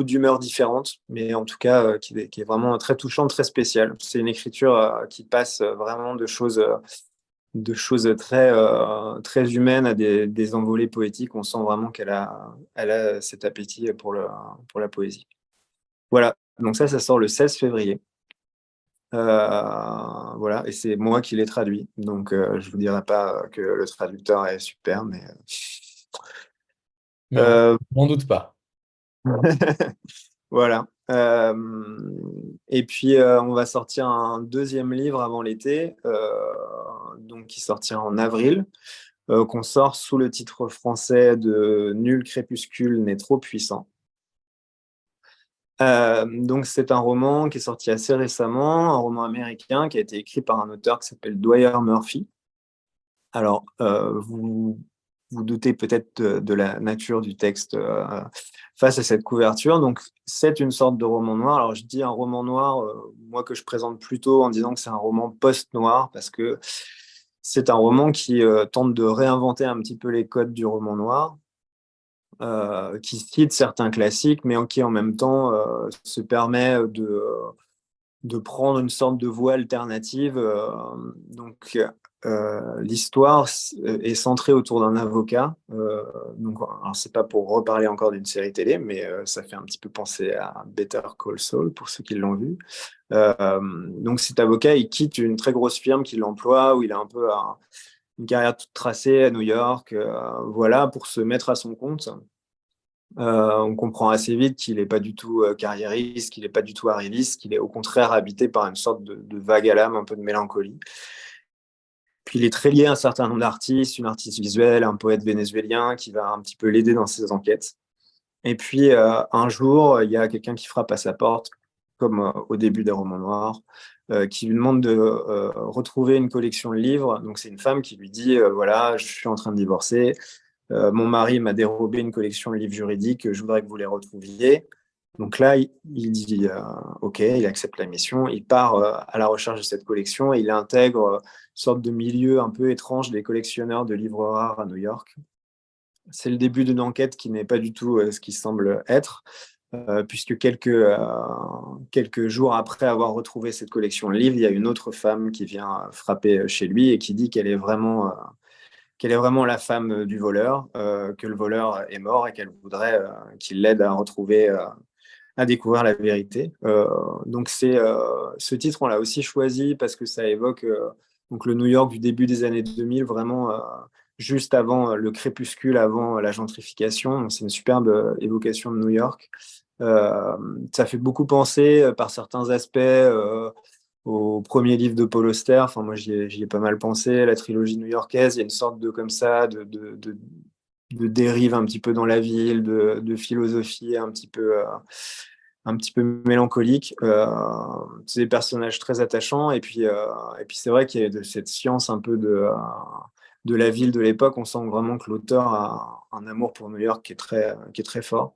d'humeurs différentes, mais en tout cas qui est vraiment très touchante, très spéciale. C'est une écriture qui passe vraiment de choses très humaines à des envolées poétiques. On sent vraiment elle a cet appétit pour la poésie. Voilà, donc ça sort le 16 février. Voilà, et c'est moi qui l'ai traduit. Donc, je vous dirai pas que le traducteur est super, mais Mais euh, on n'en doute pas. voilà. Et puis, on va sortir un deuxième livre avant l'été, donc qui sortira en avril, qu'on sort sous le titre français de Nul crépuscule n'est trop puissant. Donc, c'est un roman qui est sorti assez récemment, un roman américain qui a été écrit par un auteur qui s'appelle Dwyer Murphy. Alors, vous doutez peut-être de la nature du texte face à cette couverture. Donc, c'est une sorte de roman noir. Alors, je dis un roman noir, moi que je présente plutôt en disant que c'est un roman post-noir, parce que c'est un roman qui tente de réinventer un petit peu les codes du roman noir, qui cite certains classiques, mais qui en même temps se permet de prendre une sorte de voie alternative. Donc, l'histoire est centrée autour d'un avocat. Donc, alors, c'est pas pour reparler encore d'une série télé, mais ça fait un petit peu penser à Better Call Saul pour ceux qui l'ont vu. Donc, cet avocat, il quitte une très grosse firme qui l'emploie, où il a un peu une carrière toute tracée à New York, voilà, pour se mettre à son compte. On comprend assez vite qu'il n'est pas du tout carriériste, qu'il n'est pas du tout arriviste, qu'il est au contraire habité par une sorte de vague à l'âme, un peu de mélancolie. Puis il est très lié à un certain nombre d'artistes, une artiste visuelle, un poète vénézuélien qui va un petit peu l'aider dans ses enquêtes. Et puis un jour, il y a quelqu'un qui frappe à sa porte, comme au début des romans noirs, qui lui demande de retrouver une collection de livres. Donc c'est une femme qui lui dit, voilà, je suis en train de divorcer. Mon mari m'a dérobé une collection de livres juridiques, je voudrais que vous les retrouviez. Donc là, il dit OK, il accepte la mission, il part à la recherche de cette collection et il intègre une sorte de milieu un peu étrange des collectionneurs de livres rares à New York. C'est le début d'une enquête qui n'est pas du tout ce qui semble être, puisque quelques jours après avoir retrouvé cette collection de livres, il y a une autre femme qui vient frapper chez lui et qui dit qu'elle est vraiment la femme du voleur, que le voleur est mort et qu'elle voudrait qu'il l'aide à retrouver, à découvrir la vérité. Donc ce titre, on l'a aussi choisi parce que ça évoque donc le New York du début des années 2000, vraiment juste avant le crépuscule, avant la gentrification. Donc c'est une superbe évocation de New York. Ça fait beaucoup penser par certains aspects au premier livre de Paul Auster. Enfin, moi, j'y ai pas mal pensé. La trilogie new-yorkaise, il y a une sorte de comme ça, de dérive un petit peu dans la ville, de philosophie un petit peu mélancolique. C'est des personnages très attachants. Et puis c'est vrai qu'il y a de cette science un peu de la ville de l'époque. On sent vraiment que l'auteur a un amour pour New York qui est très fort.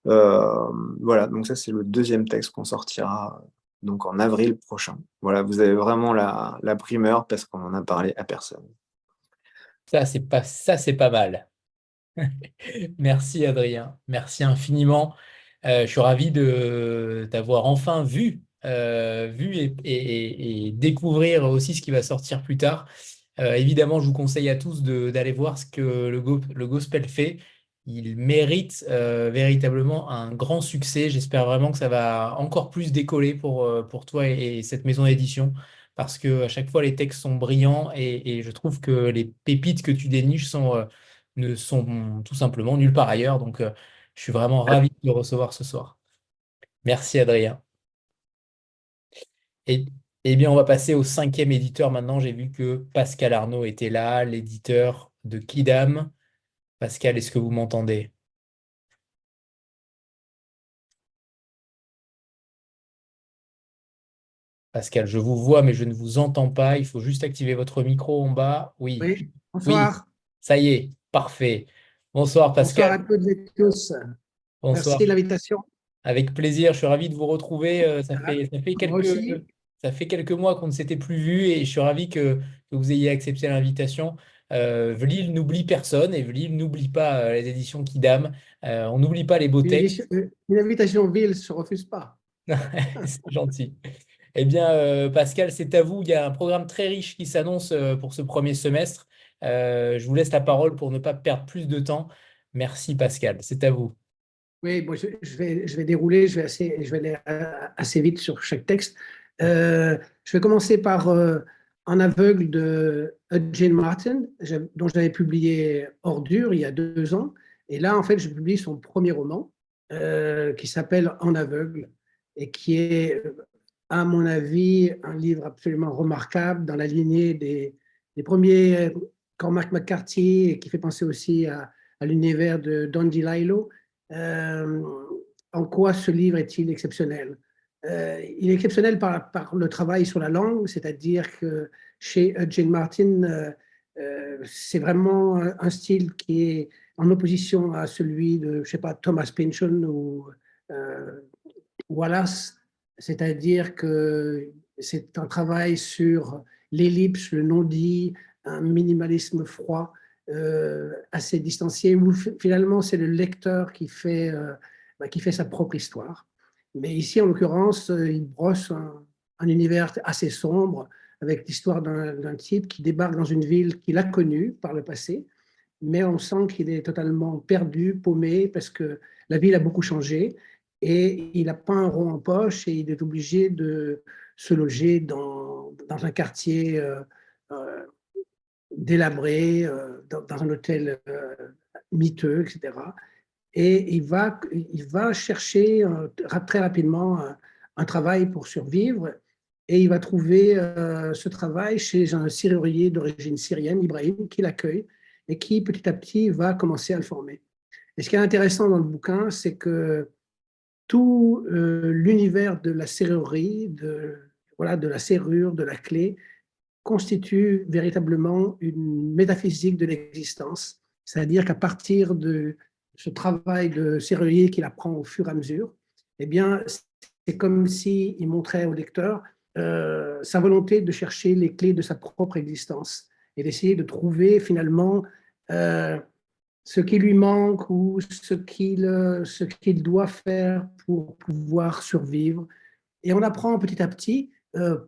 Voilà, donc ça, c'est le deuxième texte qu'on sortira donc en avril prochain. Voilà, vous avez vraiment la primeur parce qu'on n'en a parlé à personne. Ça, c'est pas mal. Merci Adrien, merci infiniment. Je suis ravi de t'avoir enfin vu et découvrir aussi ce qui va sortir plus tard. Évidemment, je vous conseille à tous d'aller voir ce que le gospel fait. Il mérite véritablement un grand succès. J'espère vraiment que ça va encore plus décoller pour toi et cette maison d'édition, parce que à chaque fois, les textes sont brillants et je trouve que les pépites que tu déniches ne sont tout simplement nulle part ailleurs. Donc, je suis vraiment ravi de te recevoir ce soir. Merci Adrien. Et, eh bien, on va passer au cinquième éditeur maintenant. J'ai vu que Pascal Arnaud était là, l'éditeur de Kidam. Pascal, est-ce que vous m'entendez? Pascal, je vous vois, mais je ne vous entends pas. Il faut juste activer votre micro en bas. Oui, Oui, oui, bonsoir. ça y est, parfait. Bonsoir Bonsoir Pascal. à toutes et tous. Bonsoir. Merci de l'invitation. Avec plaisir, je suis ravi de vous retrouver. Moi aussi. Ça fait quelques mois qu'on ne s'était plus vu et je suis ravi que vous ayez accepté l'invitation. Vlil n'oublie personne et Vlil n'oublie pas les éditions Kidam. On n'oublie pas les beaux textes. Une invitation ville ne se refuse pas. C'est gentil. Eh bien, Pascal, c'est à vous. Il y a un programme très riche qui s'annonce pour ce premier semestre. Je vous laisse la parole pour ne pas perdre plus de temps. Merci, Pascal. C'est à vous. Oui, bon, je vais dérouler, je vais aller assez vite sur chaque texte. Je vais commencer par En aveugle de Jane Martin, dont j'avais publié Ordure il y a 2 ans. Et là, en fait, je publie son premier roman qui s'appelle En aveugle et qui est, à mon avis, un livre absolument remarquable dans la lignée des premiers Cormac McCarthy et qui fait penser aussi à l'univers de Don DeLillo. Euh, En quoi ce livre est-il exceptionnel? Il est exceptionnel par le travail sur la langue, c'est-à-dire que chez Jane Martin, c'est vraiment un style qui est en opposition à celui de, je sais pas, Thomas Pynchon ou euh, Wallace, c'est-à-dire que c'est un travail sur l'ellipse, le non-dit, un minimalisme froid, assez distancié, où finalement c'est le lecteur qui fait sa propre histoire. Mais ici, en l'occurrence, il brosse un univers assez sombre, avec l'histoire d'un type qui débarque dans une ville qu'il a connue par le passé, mais on sent qu'il est totalement perdu, paumé, parce que la ville a beaucoup changé et il n'a pas un rond en poche et il est obligé de se loger dans un quartier euh, délabré, dans un hôtel miteux, etc. Et il va chercher très rapidement un travail pour survivre et il va trouver ce travail chez un serrurier d'origine syrienne, Ibrahim, qui l'accueille et qui petit à petit va commencer à le former. Et ce qui est intéressant dans le bouquin, c'est que tout l'univers de la serrurerie, voilà, de la serrure, de la clé, constitue véritablement une métaphysique de l'existence. C'est-à-dire qu'à partir de ce travail de serrurier qu'il apprend au fur et à mesure, eh bien, c'est comme s'il montrait au lecteur sa volonté de chercher les clés de sa propre existence et d'essayer de trouver finalement ce qui lui manque ou ce qu'il doit faire pour pouvoir survivre. Et on apprend petit à petit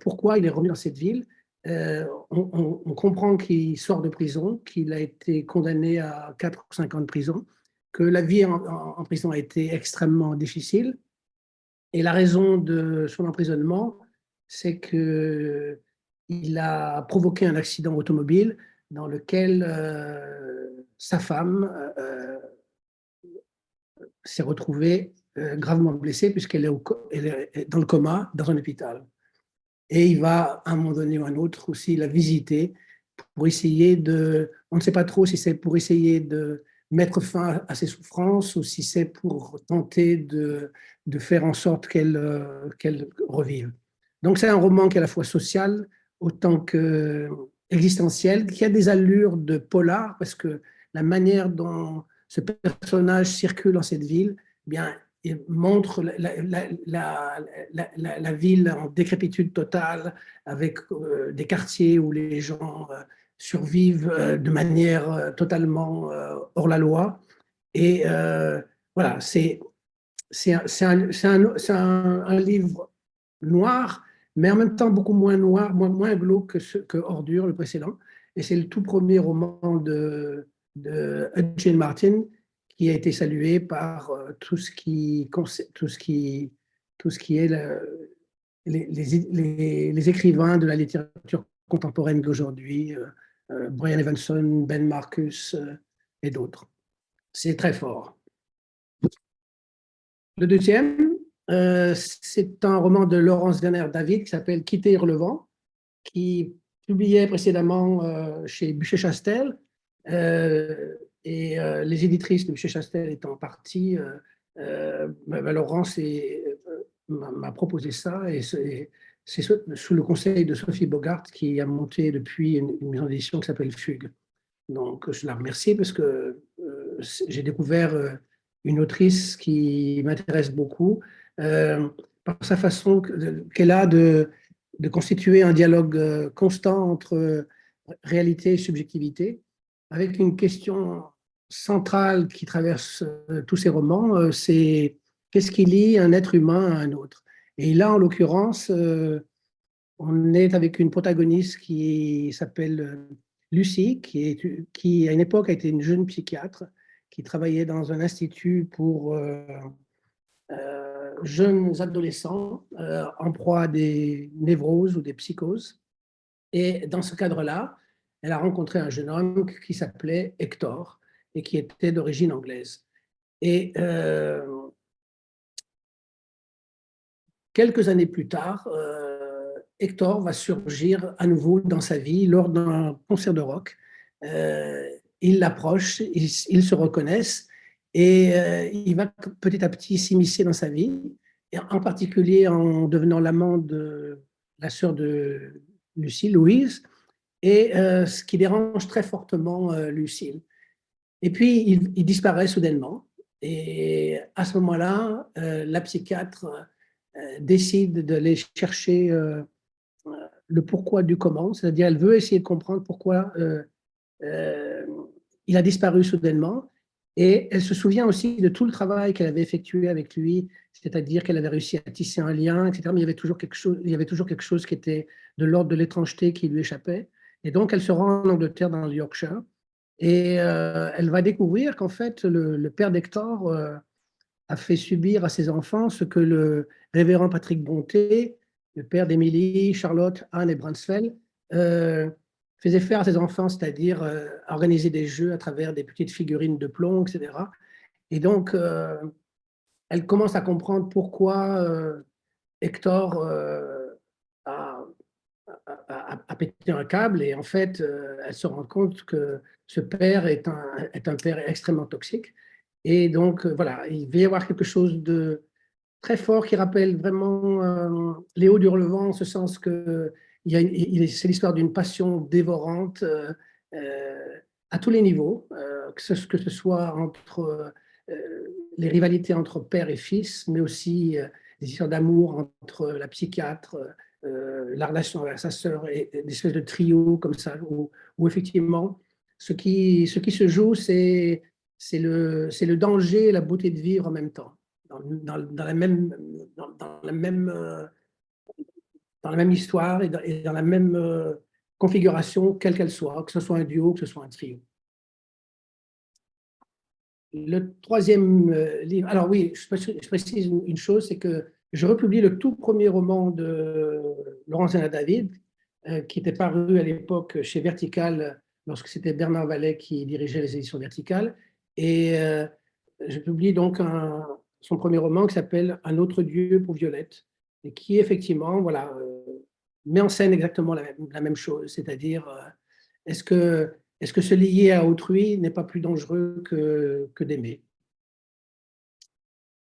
pourquoi il est remis dans cette ville. On comprend qu'il sort de prison, qu'il a été condamné à 4 ou 5 ans de prison, que la vie en prison a été extrêmement difficile. Et la raison de son emprisonnement, c'est qu'il a provoqué un accident automobile dans lequel sa femme s'est retrouvée gravement blessée puisqu'elle est dans le coma dans un hôpital. Et il va, à un moment donné ou à un autre, aussi la visiter pour essayer de... On ne sait pas trop si c'est pour essayer de mettre fin à ses souffrances ou si c'est pour tenter de faire en sorte qu'elle revive. Donc c'est un roman qui est à la fois social autant que existentiel, qui a des allures de polar parce que la manière dont ce personnage circule dans cette ville, eh bien, il montre la ville en décrépitude totale, avec des quartiers où les gens survivent de manière totalement hors la loi. Et voilà, c'est un livre noir, mais en même temps beaucoup moins noir, moins glauque que Ordure, le précédent. Et c'est le tout premier roman de Jane Martin qui a été salué par tout ce qui est les écrivains de la littérature contemporaine d'aujourd'hui, Brian Evenson, Ben Marcus et d'autres. C'est très fort. Le deuxième, c'est un roman de Laurence Werner David qui s'appelle Quitter le vent, qui publiait précédemment chez Buchet-Chastel. Les éditrices de Buchet-Chastel étant parties, Laurence m'a proposé ça, et c'est sous le conseil de Sophie Bogart qui a monté depuis une maison d'édition qui s'appelle Fugue. Donc je la remercie parce que j'ai découvert une autrice qui m'intéresse beaucoup par sa façon qu'elle a de constituer un dialogue constant entre réalité et subjectivité, avec une question centrale qui traverse tous ses romans, c'est qu'est-ce qui lie un être humain à un autre. Et là, en l'occurrence, on est avec une protagoniste qui s'appelle Lucie, qui à une époque a été une jeune psychiatre, qui travaillait dans un institut pour jeunes adolescents en proie à des névroses ou des psychoses. Et dans ce cadre-là, elle a rencontré un jeune homme qui s'appelait Hector et qui était d'origine anglaise. Et quelques années plus tard, Hector va surgir à nouveau dans sa vie lors d'un concert de rock. Il l'approche, ils se reconnaissent, et il va petit à petit s'immiscer dans sa vie, et en particulier en devenant l'amant de la sœur de Lucille, Louise, et ce qui dérange très fortement Lucille. Et puis, il disparaît soudainement, et à ce moment-là, la psychiatre décide d'aller chercher le pourquoi du comment, c'est-à-dire elle veut essayer de comprendre pourquoi il a disparu soudainement, et elle se souvient aussi de tout le travail qu'elle avait effectué avec lui, c'est-à-dire qu'elle avait réussi à tisser un lien, etc. Mais il y avait toujours quelque chose qui était de l'ordre de l'étrangeté qui lui échappait. Et donc elle se rend en Angleterre, dans le Yorkshire, et elle va découvrir qu'en fait le père d'Hector a fait subir à ses enfants ce que le révérend Patrick Bonté, le père d'Émilie, Charlotte, Anne et Bransfeld, faisait faire à ses enfants, c'est-à-dire organiser des jeux à travers des petites figurines de plomb, etc. Et donc, elle commence à comprendre pourquoi Hector a pété un câble, et en fait, elle se rend compte que ce père est un père extrêmement toxique. Et donc, voilà, il va y avoir quelque chose de très fort qui rappelle vraiment Léo d'Hurlevent, en ce sens que c'est l'histoire d'une passion dévorante à tous les niveaux, que ce soit entre les rivalités entre père et fils, mais aussi des histoires d'amour entre la psychiatre, la relation avec sa sœur, et des espèces de trio comme ça, où effectivement, ce qui se joue, c'est le danger et la beauté de vivre en même temps, dans la même histoire, et dans la même configuration, quelle qu'elle soit, que ce soit un duo, que ce soit un trio. Le troisième livre, alors oui, je précise une chose, c'est que je republie le tout premier roman de Laurence Werner David, qui était paru à l'époque chez Vertical, lorsque c'était Bernard Vallet qui dirigeait les éditions Vertical. Et je publie donc son premier roman qui s'appelle Un autre Dieu pour Violette, et qui effectivement voilà, met en scène exactement la même chose, c'est-à-dire est-ce que se lier à autrui n'est pas plus dangereux que d'aimer?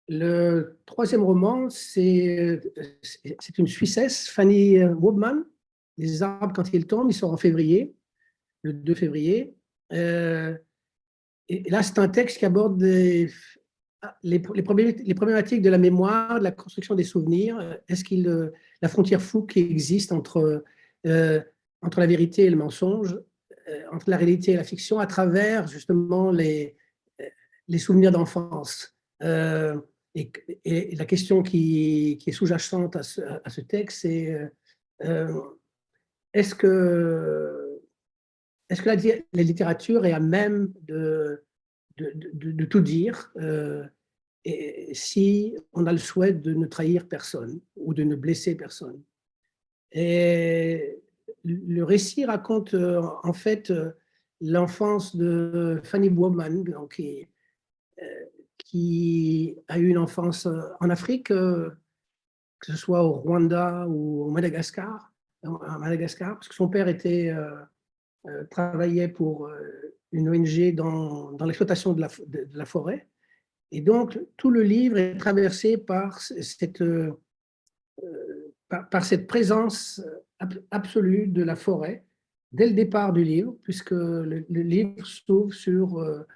Le troisième roman, c'est une Suissesse, Fanny Wobman, Les arbres quand ils tombent. Il sort en février, le 2 février. Et là, c'est un texte qui aborde les problématiques de la mémoire, de la construction des souvenirs, est-ce qu'il la frontière floue qui existe entre la vérité et le mensonge, entre la réalité et la fiction, à travers justement les souvenirs d'enfance. Et la question qui est sous-jacente à ce texte, c'est est-ce que la littérature est à même de tout dire, et si on a le souhait de ne trahir personne ou de ne blesser personne. Et le récit raconte en fait l'enfance de Fanny Woolman, donc, qui a eu une enfance en Afrique, que ce soit au Rwanda ou au Madagascar, parce que son père travaillait pour une ONG dans l'exploitation de la forêt. Et donc, tout le livre est traversé par cette présence absolue de la forêt dès le départ du livre, puisque le livre s'ouvre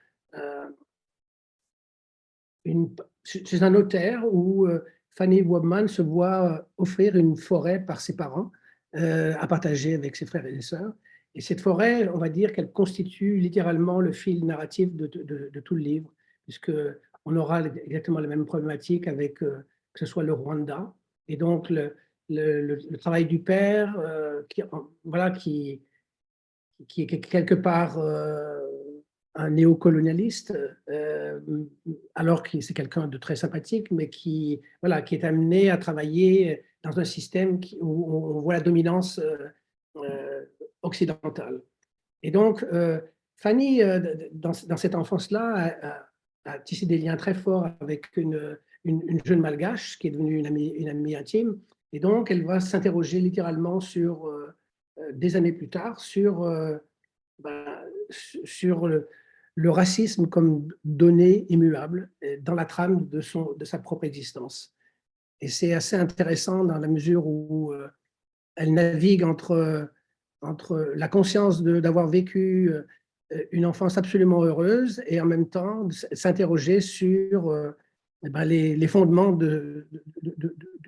chez un notaire où Fanny Woolman se voit offrir une forêt par ses parents à partager avec ses frères et ses sœurs. Et cette forêt, on va dire qu'elle constitue littéralement le fil narratif de tout le livre, puisqu'on aura exactement la même problématique avec que ce soit le Rwanda. Et donc, le travail du père, qui est quelque part un néocolonialiste, alors que c'est quelqu'un de très sympathique, mais qui est amené à travailler dans un système où on voit la dominance occidentale. Et donc, Fanny, dans cette enfance-là, a tissé des liens très forts avec une jeune malgache qui est devenue une amie intime. Et donc, elle va s'interroger littéralement des années plus tard sur le racisme comme donnée immuable dans la trame de sa propre existence. Et c'est assez intéressant dans la mesure où elle navigue entre la conscience d'avoir vécu une enfance absolument heureuse et en même temps s'interroger sur les fondements de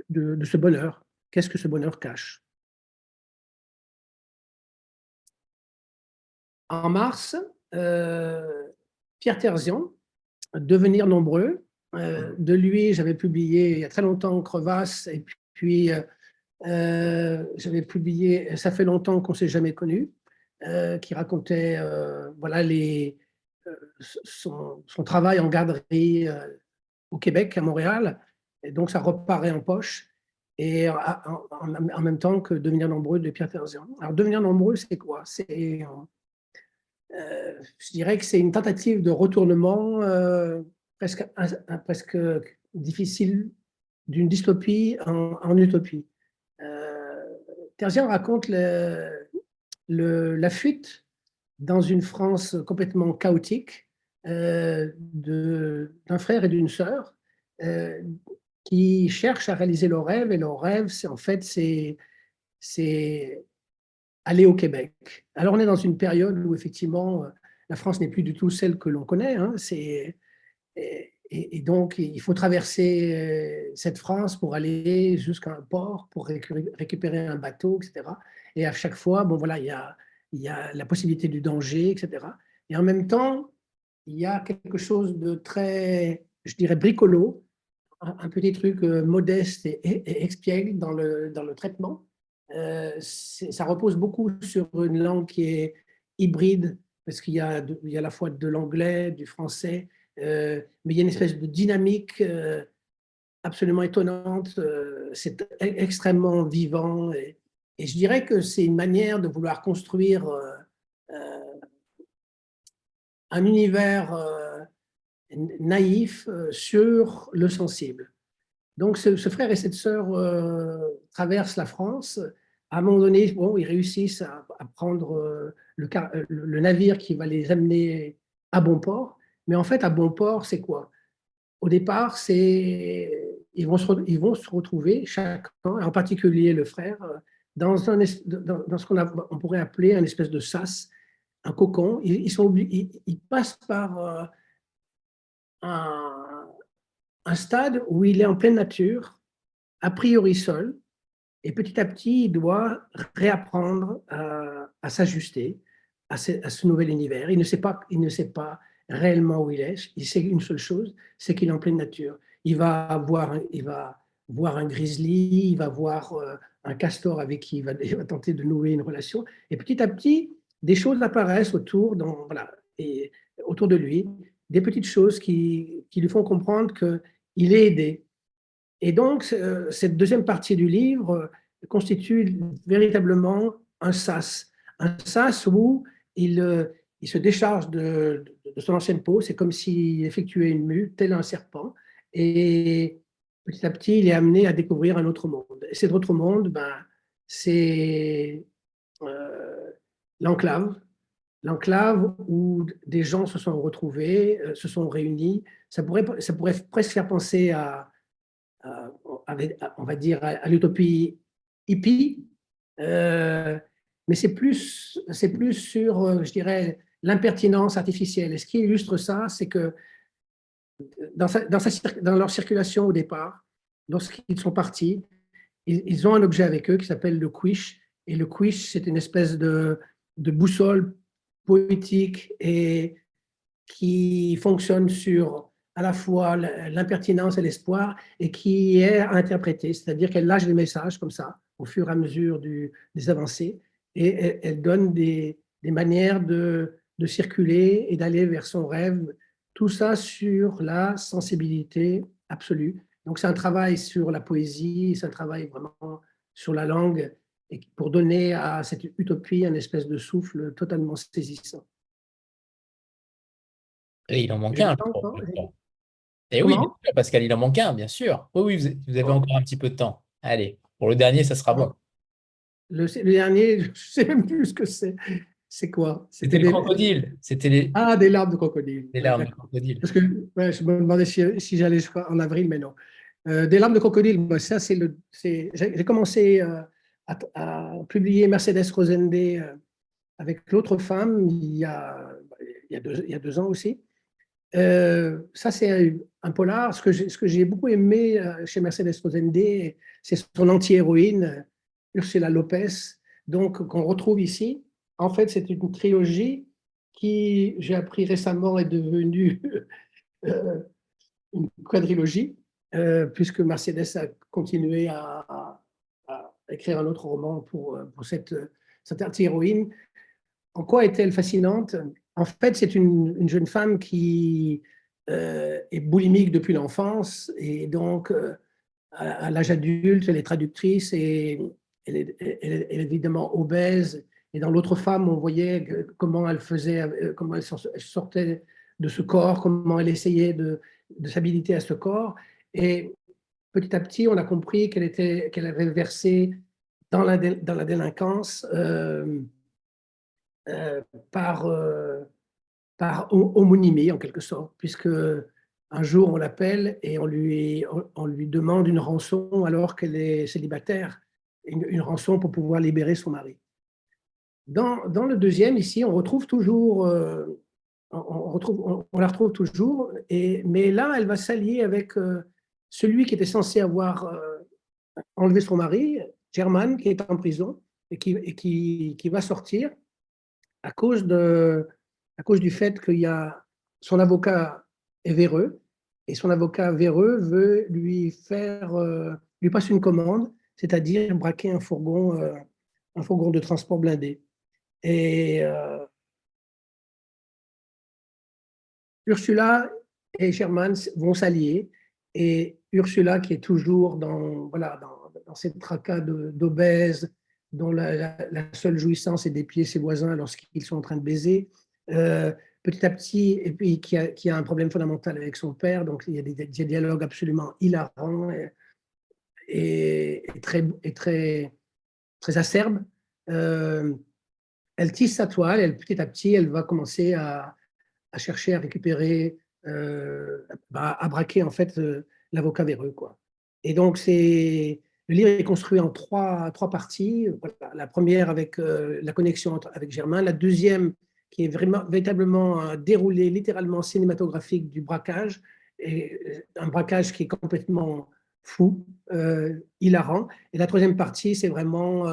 ce bonheur. Qu'est-ce que ce bonheur cache? En mars, Pierre Terzian, Devenir nombreux. De lui, j'avais publié il y a très longtemps Crevasse, et puis j'avais publié Ça fait longtemps qu'on ne s'est jamais connu, qui racontait son travail en garderie au Québec, à Montréal. Et donc, ça reparaît en poche. Et en même temps que Devenir nombreux de Pierre Terzian. Alors, Devenir nombreux, c'est quoi? Je dirais que c'est une tentative de retournement presque difficile d'une dystopie en utopie. Terzian raconte la fuite dans une France complètement chaotique d'un frère et d'une sœur qui cherchent à réaliser leur rêve, et leur rêve, c'est aller au Québec. Alors, on est dans une période où, effectivement, la France n'est plus du tout celle que l'on connaît. Hein. Et donc, il faut traverser cette France pour aller jusqu'à un port, pour récupérer un bateau, etc. Et à chaque fois, il y a la possibilité du danger, etc. Et en même temps, il y a quelque chose de très, je dirais, bricolo, un petit truc modeste et expiègle dans le traitement. Ça repose beaucoup sur une langue qui est hybride, parce qu'il y a à la fois de l'anglais, du français, mais il y a une espèce de dynamique absolument étonnante. C'est extrêmement vivant. Et je dirais que c'est une manière de vouloir construire un univers naïf sur le sensible. Donc, ce frère et cette sœur traversent la France. À un moment donné, ils réussissent à prendre le navire qui va les amener à bon port. Mais en fait, à bon port, c'est quoi? Au départ, ils vont se retrouver, chacun, en particulier le frère, dans ce qu'on pourrait appeler un espèce de sas, un cocon. Ils passent par un stade où il est en pleine nature, a priori seul, et petit à petit, il doit réapprendre à s'ajuster à ce nouvel univers. Il ne sait pas réellement où il est. Il sait une seule chose, c'est qu'il est en pleine nature. Il va voir un grizzly, il va voir un castor avec qui il va tenter de nouer une relation. Et petit à petit, des choses apparaissent voilà, et autour de lui, des petites choses qui lui font comprendre qu'il est aidé. Et donc, cette deuxième partie du livre constitue véritablement un sas où il se décharge de son ancienne peau, c'est comme s'il effectuait une mue, tel un serpent, et petit à petit, il est amené à découvrir un autre monde. Et cet autre monde, ben, c'est l'enclave, l'enclave où des gens se sont retrouvés, se sont réunis. Ça pourrait presque faire penser on va dire, à l'utopie hippie, mais c'est plus sur, je dirais, l'impertinence artificielle. Et ce qui illustre ça, c'est que dans leur circulation au départ, lorsqu'ils sont partis, ils ont un objet avec eux qui s'appelle le quiche. Et le quiche, c'est une espèce de boussole poétique et qui fonctionne sur à la fois l'impertinence et l'espoir et qui est à interpréter, c'est-à-dire qu'elle lâche des messages comme ça au fur et à mesure des avancées et elle donne des manières de circuler et d'aller vers son rêve, tout ça sur la sensibilité absolue. Donc c'est un travail sur la poésie, c'est un travail vraiment sur la langue et pour donner à cette utopie un espèce de souffle totalement saisissant. Et il en manque J'ai le un, temps encore. je crois. Et oui, bien Comment? sûr, Pascal, il en manque un, bien sûr. Oui, oui, vous avez Bon. encore un petit peu de temps. Allez, pour le dernier, ça sera bon. Le dernier, je ne sais même plus ce que c'est. C'est quoi? C'était le crocodile. C'était Ah, des larmes de crocodile. les Ouais, larmes de d'accord. crocodile. Parce que ouais, je me demandais si j'allais en avril, mais non. Des larmes de crocodile, bah, ça, j'ai commencé à publier Mercedes Rosende avec l'autre femme il y a 2 ans aussi. Ça, c'est un polar. Ce que j'ai beaucoup aimé chez Mercedes Rosende, c'est son anti-héroïne, Ursula Lopez, donc qu'on retrouve ici. En fait, c'est une trilogie qui, j'ai appris récemment, est devenue euh, une quadrilogie, puisque Mercedes a continué à écrire un autre roman pour cette anti-héroïne. En quoi est-elle fascinante? En fait, c'est une jeune femme qui est boulimique depuis l'enfance et donc à l'âge adulte, elle est traductrice et elle est évidemment obèse. Et dans l'autre femme, on voyait comment elle faisait, comment elle sortait de ce corps, comment elle essayait de s'habiliter à ce corps. Et petit à petit, on a compris qu'elle avait versé dans la délinquance euh, par, euh, par homonymie, en quelque sorte, puisque un jour, on l'appelle et on lui demande une rançon alors qu'elle est célibataire, une rançon pour pouvoir libérer son mari. Dans le deuxième, ici, on retrouve toujours, on la retrouve toujours, mais là, elle va s'allier avec celui qui était censé avoir enlevé son mari, German, qui est en prison qui va sortir à cause du fait qu'il y a son avocat est véreux et son avocat véreux veut lui passer une commande, c'est-à-dire braquer un fourgon de transport blindé. Et Ursula et Sherman vont s'allier et Ursula qui est toujours dans cette tracas d'obèse dont la seule jouissance est d'épier ses voisins lorsqu'ils sont en train de baiser, petit à petit, et puis qui a un problème fondamental avec son père, donc il y a des dialogues absolument hilarants et très acerbes. Elle tisse sa toile, petit à petit, elle va commencer à chercher à récupérer, à braquer en fait l'avocat véreux, quoi. Et donc le livre est construit en trois parties. Voilà. La première avec la connexion avec Germain, la deuxième qui est véritablement un déroulé littéralement cinématographique du braquage, un braquage qui est complètement fou, hilarant. Et la troisième partie, c'est vraiment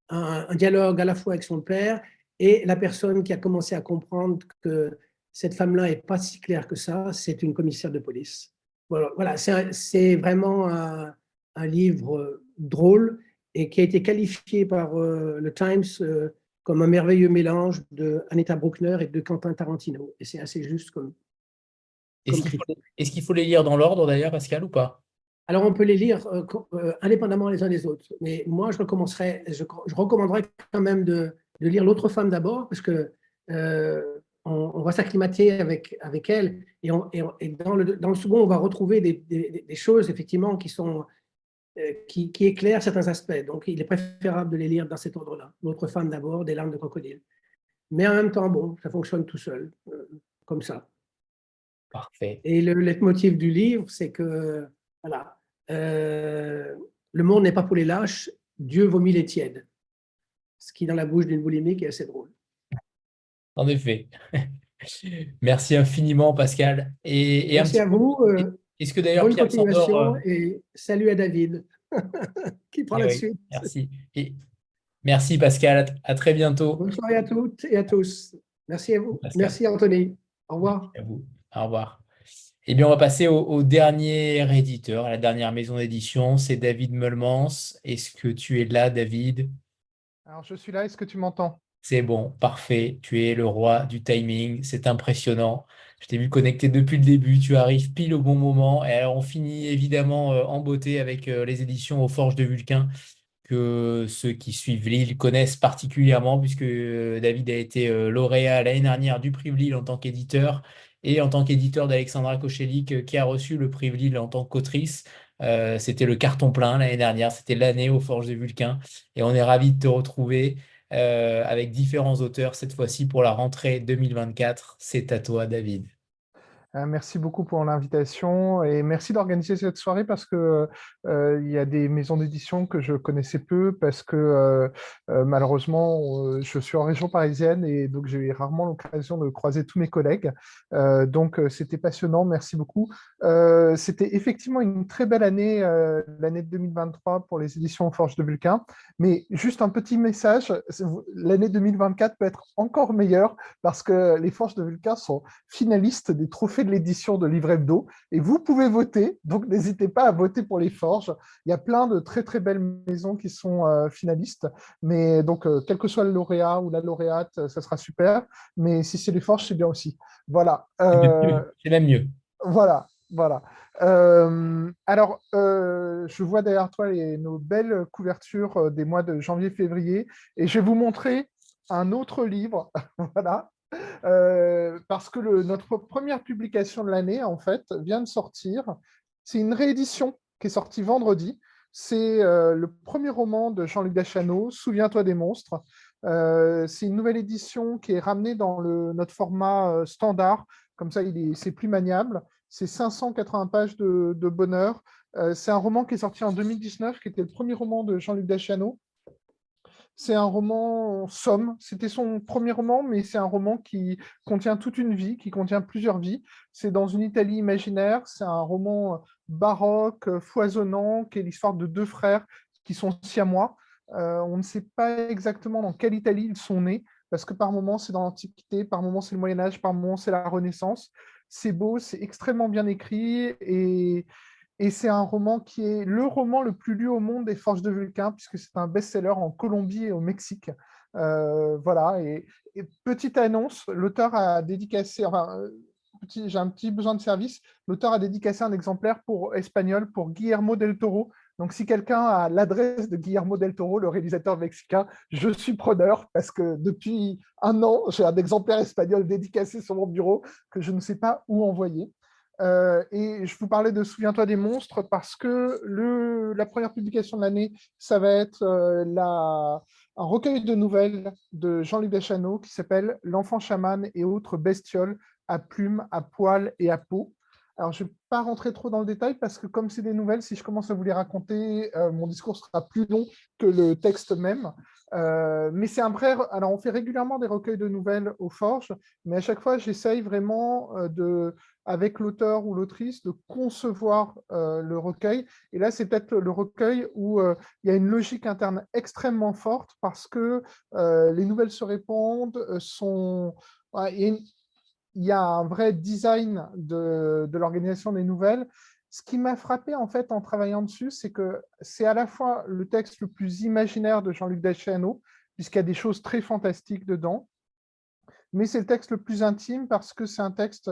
un dialogue à la fois avec son père et la personne qui a commencé à comprendre que cette femme-là n'est pas si claire que ça, c'est une commissaire de police. Voilà, c'est vraiment un livre drôle et qui a été qualifié par le Times comme un merveilleux mélange de Anita Bruckner et de Quentin Tarantino. Et c'est assez juste comme critique. Est-ce qu'il faut les lire dans l'ordre d'ailleurs, Pascal, ou pas? Alors, on peut les lire indépendamment les uns des autres. Mais moi, je recommanderais quand même de lire L'autre femme d'abord, parce que on va s'acclimater avec elle. Et dans le second, on va retrouver des choses, effectivement, qui éclairent certains aspects. Donc, il est préférable de les lire dans cet ordre-là. L'autre femme d'abord, Des larmes de crocodile. Mais en même temps, bon, ça fonctionne tout seul, comme ça. Parfait. Et le leitmotiv du livre, c'est que, voilà, le monde n'est pas pour les lâches, Dieu vomit les tièdes. Ce qui, dans la bouche d'une boulimique, est assez drôle. En effet. Merci infiniment, Pascal. Et un Merci petit à vous. est-ce que d'ailleurs Bonne Pierre Sandor, continuation et salut à David qui prend la oui, suite. merci. Et merci, Pascal. À très bientôt. Bonne soirée à toutes et à tous. Merci à vous. Pascal. Merci Anthony. Au Merci revoir. à vous. Au revoir. Eh bien, on va passer au dernier éditeur, à la dernière maison d'édition. C'est David Meulmans. Est-ce que tu es là, David? Alors, je suis là, est-ce que tu m'entends? C'est bon, parfait. Tu es le roi du timing. C'est impressionnant. Je t'ai vu connecté depuis le début. Tu arrives pile au bon moment. Et alors, on finit évidemment en beauté avec les éditions aux Forges de Vulcain, que ceux qui suivent Lille connaissent particulièrement, puisque David a été lauréat l'année dernière du prix Lille en tant qu'éditeur et en tant qu'éditeur d'Alexandra Kochelik, qui a reçu le prix Lille en tant qu'autrice. C'était le carton plein l'année dernière, c'était l'année aux Forges de Vulcain. Et on est ravis de te retrouver avec différents auteurs, cette fois-ci pour la rentrée 2024. C'est à toi, David. Merci beaucoup pour l'invitation et merci d'organiser cette soirée parce que il y a des maisons d'édition que je connaissais peu parce que malheureusement je suis en région parisienne et donc j'ai eu rarement l'occasion de croiser tous mes collègues. Donc c'était passionnant, merci beaucoup. C'était effectivement une très belle année, l'année 2023 pour les éditions Forges de Vulcain, mais juste un petit message, l'année 2024 peut être encore meilleure parce que les Forges de Vulcain sont finalistes des trophées de l'édition de Livre Hebdo et vous pouvez voter, donc n'hésitez pas à voter pour les Forges. Il y a plein de très très belles maisons qui sont finalistes, mais donc quel que soit le lauréat ou la lauréate, ça sera super, mais si c'est les Forges, c'est bien aussi. Voilà. C'est même mieux. Voilà, voilà. Alors, je vois derrière toi nos belles couvertures des mois de janvier-février et je vais vous montrer un autre livre. Voilà. Parce que notre première publication de l'année, en fait, vient de sortir. C'est une réédition qui est sortie vendredi. C'est le premier roman de Jean-Luc Deschanaux, Souviens-toi des monstres. C'est une nouvelle édition qui est ramenée dans notre format standard. Comme ça, c'est plus maniable. C'est 580 pages de bonheur. C'est un roman qui est sorti en 2019, qui était le premier roman de Jean-Luc Deschanaux. C'est un roman somme. C'était son premier roman, mais c'est un roman qui contient toute une vie, qui contient plusieurs vies. C'est dans une Italie imaginaire. C'est un roman baroque, foisonnant, qui est l'histoire de deux frères qui sont siamois. On ne sait pas exactement dans quelle Italie ils sont nés, parce que par moments c'est dans l'Antiquité, par moments c'est le Moyen-Âge, par moments c'est la Renaissance. C'est beau, c'est extrêmement bien écrit et c'est un roman qui est le roman le plus lu au monde des Forges de Vulcain, puisque c'est un best-seller en Colombie et au Mexique. Voilà, et petite annonce, l'auteur a dédicacé, j'ai un petit besoin de service, l'auteur a dédicacé un exemplaire espagnol pour Guillermo del Toro. Donc, si quelqu'un a l'adresse de Guillermo del Toro, le réalisateur mexicain, je suis preneur parce que depuis un an, j'ai un exemplaire espagnol dédicacé sur mon bureau que je ne sais pas où envoyer. Et je vous parlais de Souviens-toi des monstres parce que la première publication de l'année, ça va être un recueil de nouvelles de Jean-Luc Deschanaux qui s'appelle L'enfant chaman et autres bestioles à plumes, à poils et à peau. Alors, je ne vais pas rentrer trop dans le détail parce que comme c'est des nouvelles, si je commence à vous les raconter, mon discours sera plus long que le texte même. Mais c'est un vrai. Alors, on fait régulièrement des recueils de nouvelles aux Forges, mais à chaque fois, j'essaye vraiment avec l'auteur ou l'autrice, de concevoir le recueil. Et là, c'est peut-être le recueil où il y a une logique interne extrêmement forte parce que les nouvelles se répondent, ouais, il y a un vrai design de l'organisation des nouvelles. Ce qui m'a frappé en fait en travaillant dessus, c'est que c'est à la fois le texte le plus imaginaire de Jean-Luc Deschanel, puisqu'il y a des choses très fantastiques dedans, mais c'est le texte le plus intime parce que c'est un texte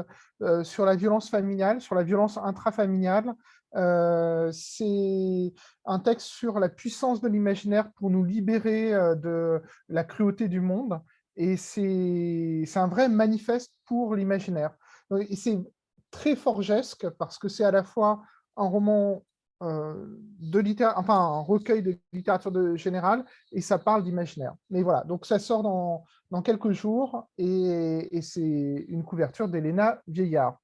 sur la violence familiale, sur la violence intrafamiliale. C'est un texte sur la puissance de l'imaginaire pour nous libérer de la cruauté du monde. Et c'est un vrai manifeste pour l'imaginaire. Et c'est très forgesque parce que c'est à la fois un roman enfin un recueil de littérature générale, et ça parle d'imaginaire. Mais voilà, donc ça sort dans quelques jours, et c'est une couverture d'Elena Vieillard.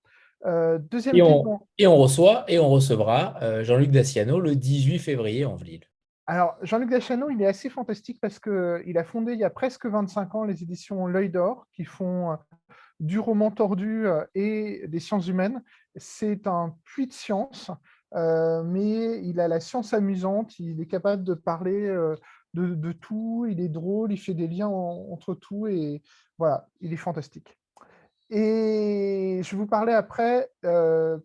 Deuxième Et titre, on, bon, et on reçoit et on recevra Jean-Luc Daciano le 18 février en Velil. alors Jean-Luc Deschanel, il est assez fantastique parce qu'il a fondé il y a presque 25 ans les éditions L'Œil d'Or, qui font du roman tordu et des sciences humaines. C'est un puits de science, mais il a la science amusante, il est capable de parler de tout, il est drôle, il fait des liens entre tout, et voilà, il est fantastique. Et je vous parlais après,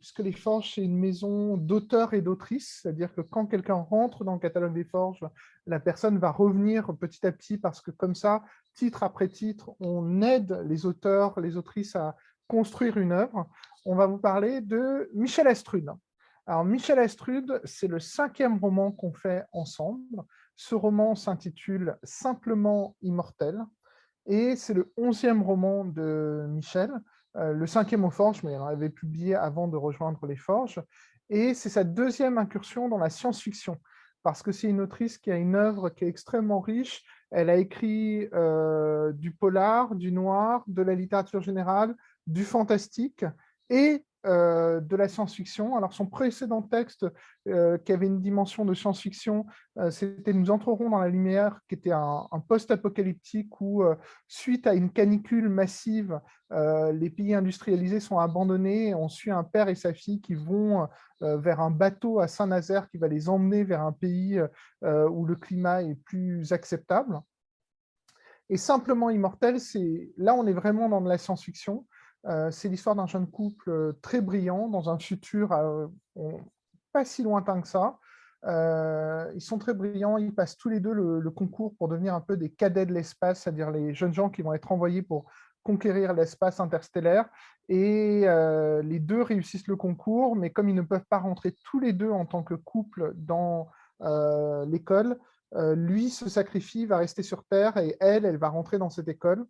puisque les Forges, c'est une maison d'auteurs et d'autrices, c'est-à-dire que quand quelqu'un rentre dans le catalogue des Forges, la personne va revenir petit à petit, parce que comme ça, titre après titre, on aide les auteurs, les autrices à construire une œuvre. On va vous parler de Michel Astrude. Alors, Michel Astrude, c'est le 5e roman qu'on fait ensemble. Ce roman s'intitule Simplement immortel. Et c'est le 11e roman de Michel, le 5e aux Forges, mais il en avait publié avant de rejoindre les Forges. Et c'est sa 2e incursion dans la science-fiction, parce que c'est une autrice qui a une œuvre qui est extrêmement riche. Elle a écrit du polar, du noir, de la littérature générale, du fantastique et de la science-fiction. Alors, son précédent texte, qui avait une dimension de science-fiction, c'était Nous entrerons dans la lumière, qui était un post-apocalyptique où, suite à une canicule massive, les pays industrialisés sont abandonnés. On suit un père et sa fille qui vont vers un bateau à Saint-Nazaire qui va les emmener vers un pays où le climat est plus acceptable. Et Simplement immortel, là on est vraiment dans de la science-fiction. C'est l'histoire d'un jeune couple très brillant dans un futur pas si lointain que ça. Ils sont très brillants, ils passent tous les deux le concours pour devenir un peu des cadets de l'espace, c'est-à-dire les jeunes gens qui vont être envoyés pour conquérir l'espace interstellaire. Et les deux réussissent le concours, mais comme ils ne peuvent pas rentrer tous les deux en tant que couple dans l'école, lui se sacrifie, va rester sur Terre, et elle va rentrer dans cette école.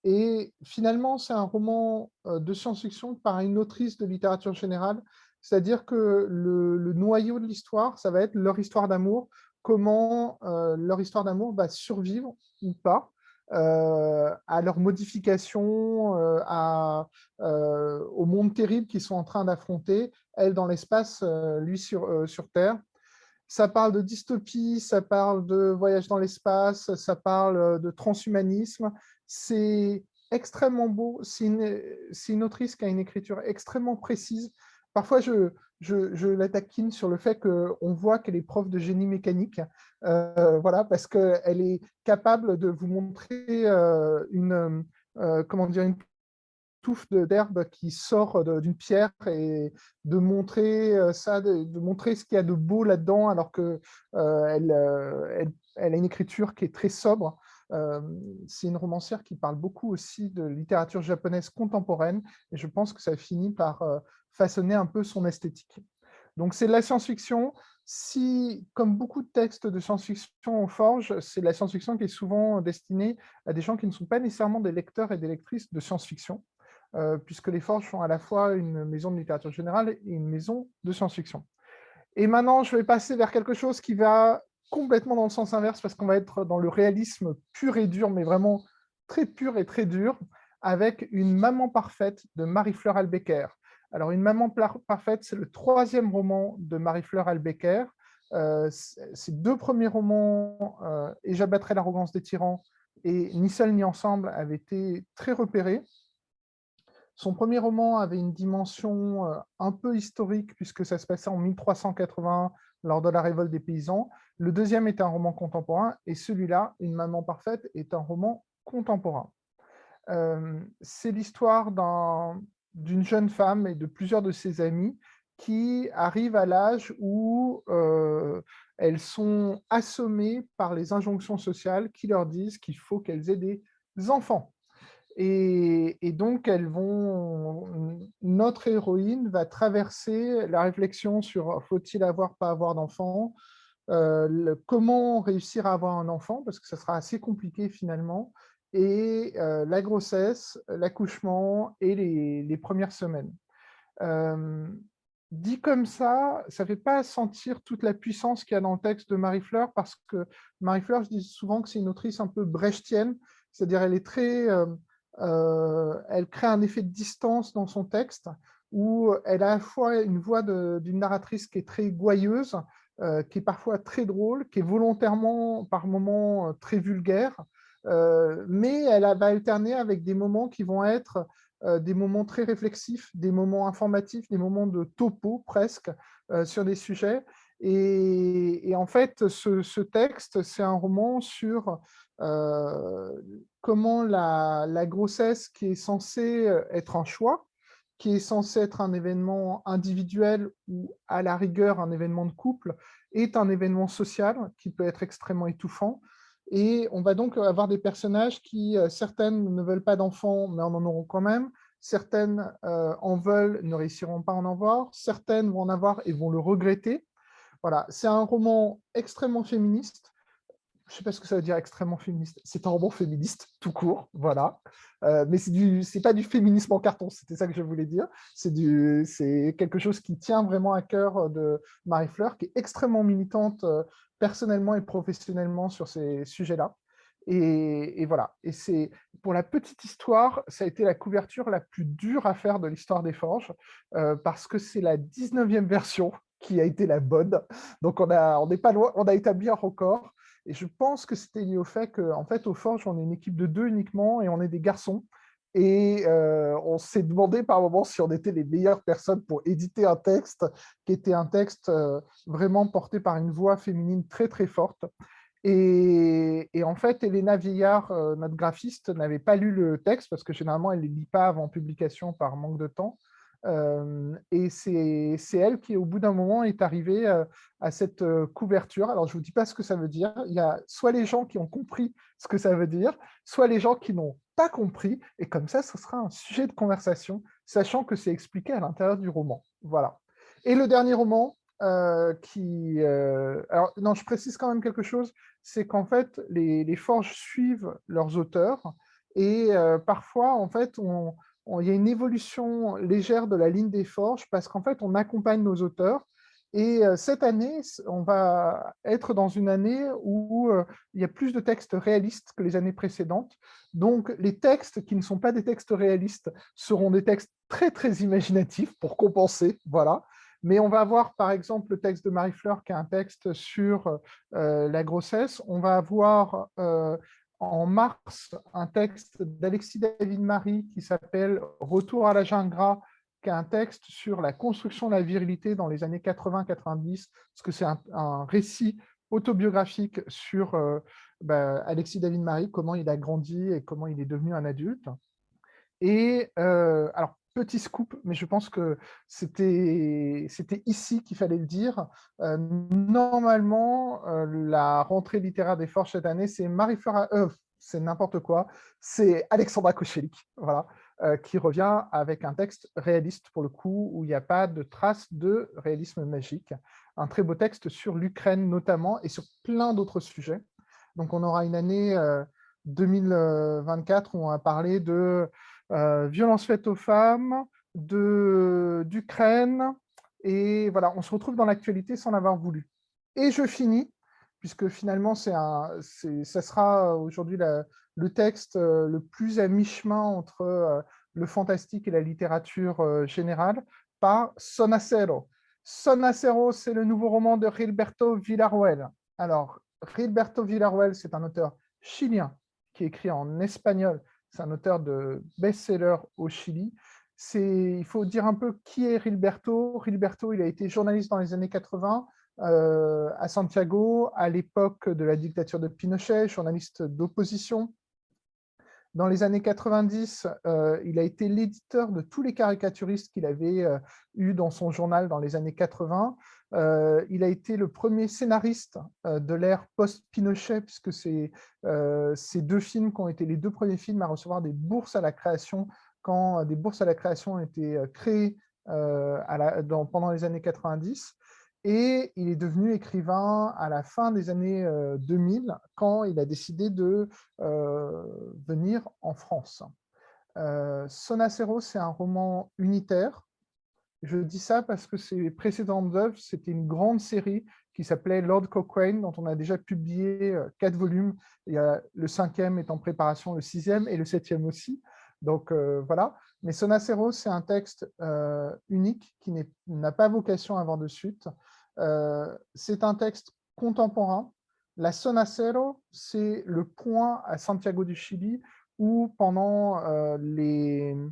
Et finalement, c'est un roman de science-fiction par une autrice de littérature générale, c'est-à-dire que le noyau de l'histoire, ça va être leur histoire d'amour, comment leur histoire d'amour va survivre ou pas à leur modification, au monde terrible qu'ils sont en train d'affronter, elle dans l'espace, lui sur Terre. Ça parle de dystopie, ça parle de voyage dans l'espace, ça parle de transhumanisme. C'est extrêmement beau. C'est une autrice qui a une écriture extrêmement précise. Parfois, je la taquine sur le fait qu'on voit qu'elle est prof de génie mécanique, voilà, parce qu'elle est capable de vous montrer comment dire, une touffe d'herbe qui sort d'une pierre, et de montrer ça, de montrer ce qu'il y a de beau là-dedans, alors que elle a une écriture qui est très sobre. C'est une romancière qui parle beaucoup aussi de littérature japonaise contemporaine, et je pense que ça finit par façonner un peu son esthétique. Donc c'est de la science-fiction. Si, comme beaucoup de textes de science-fiction aux Forges, c'est de la science-fiction qui est souvent destinée à des gens qui ne sont pas nécessairement des lecteurs et des lectrices de science-fiction, puisque les Forges sont à la fois une maison de littérature générale et une maison de science-fiction. Et maintenant, je vais passer vers quelque chose qui va complètement dans le sens inverse, parce qu'on va être dans le réalisme pur et dur, mais vraiment très pur et très dur, avec Une maman parfaite de Marie-Fleur Albecker. Alors, Une maman parfaite, c'est le 3e roman de Marie-Fleur Albecker. Ses deux premiers romans, Et j'abattrai l'arrogance des tyrans et Ni seul ni ensemble, avaient été très repérés. Son premier roman avait une dimension un peu historique, puisque ça se passait en 1381 lors de la révolte des paysans. Le deuxième est un roman contemporain, et celui-là, Une maman parfaite, est un roman contemporain. C'est l'histoire d'une jeune femme et de plusieurs de ses amies qui arrivent à l'âge où elles sont assommées par les injonctions sociales qui leur disent qu'il faut qu'elles aient des enfants. Et donc, notre héroïne va traverser la réflexion sur faut-il avoir, pas avoir d'enfant, comment réussir à avoir un enfant, parce que ça sera assez compliqué finalement, et la grossesse, l'accouchement et les premières semaines. Dit comme ça ne fait pas sentir toute la puissance qu'il y a dans le texte de Marie Fleur, parce que Marie Fleur, je dis souvent que c'est une autrice un peu brechtienne, c'est-à-dire elle est très... elle crée un effet de distance dans son texte, où elle a à la fois une voix d'une narratrice qui est très gouailleuse, qui est parfois très drôle, qui est volontairement par moments très vulgaire, mais elle va alterner avec des moments qui vont être des moments très réflexifs, des moments informatifs, des moments de topo presque sur des sujets. Et en fait, ce texte, c'est un roman sur comment la grossesse, qui est censée être un choix, qui est censé être un événement individuel ou à la rigueur un événement de couple, est un événement social qui peut être extrêmement étouffant. Et on va donc avoir des personnages qui, certaines ne veulent pas d'enfants, mais en auront quand même. Certaines en veulent, ne réussiront pas à en avoir. Certaines vont en avoir et vont le regretter. Voilà, c'est un roman extrêmement féministe. Je ne sais pas ce que ça veut dire extrêmement féministe. C'est un roman féministe, tout court, voilà. Mais c'est pas du féminisme en carton, c'était ça que je voulais dire. C'est quelque chose qui tient vraiment à cœur de Marie Fleur, qui est extrêmement militante personnellement et professionnellement sur ces sujets-là. Et voilà. Et c'est pour la petite histoire, ça a été la couverture la plus dure à faire de l'histoire des Forges, parce que c'est la 19e version qui a été la bonne. Donc on n'est pas loin, on a établi un record. Et je pense que c'était lié au fait qu'en fait, au Forge, on est une équipe de 2 uniquement et on est des garçons. Et on s'est demandé par moments si on était les meilleures personnes pour éditer un texte qui était un texte vraiment porté par une voix féminine très très forte. Et en fait, Elena Vieillard, notre graphiste, n'avait pas lu le texte parce que généralement, elle ne les lit pas avant publication par manque de temps. Et c'est elle qui, au bout d'un moment, est arrivée à cette couverture. Alors, je ne vous dis pas ce que ça veut dire. Il y a soit les gens qui ont compris ce que ça veut dire, soit les gens qui n'ont pas compris. Et comme ça, ce sera un sujet de conversation, sachant que c'est expliqué à l'intérieur du roman. Voilà. Et le dernier roman, alors, non, je précise quand même quelque chose, c'est qu'en fait, les forges suivent leurs auteurs et parfois, en fait, il y a une évolution légère de la ligne des forges parce qu'en fait, on accompagne nos auteurs. Et cette année, on va être dans une année où il y a plus de textes réalistes que les années précédentes. Donc, les textes qui ne sont pas des textes réalistes seront des textes très, très imaginatifs pour compenser. Voilà. Mais on va avoir, par exemple, le texte de Marie Fleur, qui est un texte sur la grossesse. On va avoir en mars un texte d'Alexis David-Marie qui s'appelle « Retour à l'âge ingrat », qui est un texte sur la construction de la virilité dans les années 80-90, parce que c'est un récit autobiographique sur Alexis David-Marie, comment il a grandi et comment il est devenu un adulte. Et alors, petit scoop, mais je pense que c'était ici qu'il fallait le dire. Normalement, la rentrée littéraire des Forges cette année, c'est Marie-Fleur, c'est n'importe quoi, c'est Alexandra Kochelik, voilà, qui revient avec un texte réaliste pour le coup, où il n'y a pas de trace de réalisme magique. Un très beau texte sur l'Ukraine notamment, et sur plein d'autres sujets. Donc on aura une année 2024 où on va parler de violences faites aux femmes, d'Ukraine, et voilà, on se retrouve dans l'actualité sans l'avoir voulu. Et je finis, puisque finalement, ça sera aujourd'hui le texte le plus à mi-chemin entre le fantastique et la littérature générale, par Sonacero. Son Acero, c'est le nouveau roman de Gilberto Villarroel. Alors, Gilberto Villarroel, c'est un auteur chilien qui écrit en espagnol. C'est un auteur de best-seller au Chili. Il faut dire un peu qui est Gilberto. Gilberto, il a été journaliste dans les années 80 à Santiago, à l'époque de la dictature de Pinochet, journaliste d'opposition. Dans les années 90, il a été l'éditeur de tous les caricaturistes qu'il avait eu dans son journal dans les années 80. Il a été le premier scénariste de l'ère post-Pinochet, puisque c'est ces deux films qui ont été les deux premiers films à recevoir des bourses à la création, quand des bourses à la création ont été créées pendant les années 90. Et il est devenu écrivain à la fin des années 2000, quand il a décidé de venir en France. Son Acero, c'est un roman unitaire. Je dis ça parce que ses précédentes œuvres, c'était une grande série qui s'appelait Lord Cochrane, dont on a déjà publié 4 volumes. Le 5e est en préparation, le 6e et le 7e aussi. Donc voilà. Mais Son Acero, c'est un texte unique qui n'a pas vocation à avoir de suite. C'est un texte contemporain. La Son Acero, c'est le point à Santiago du Chili où, pendant le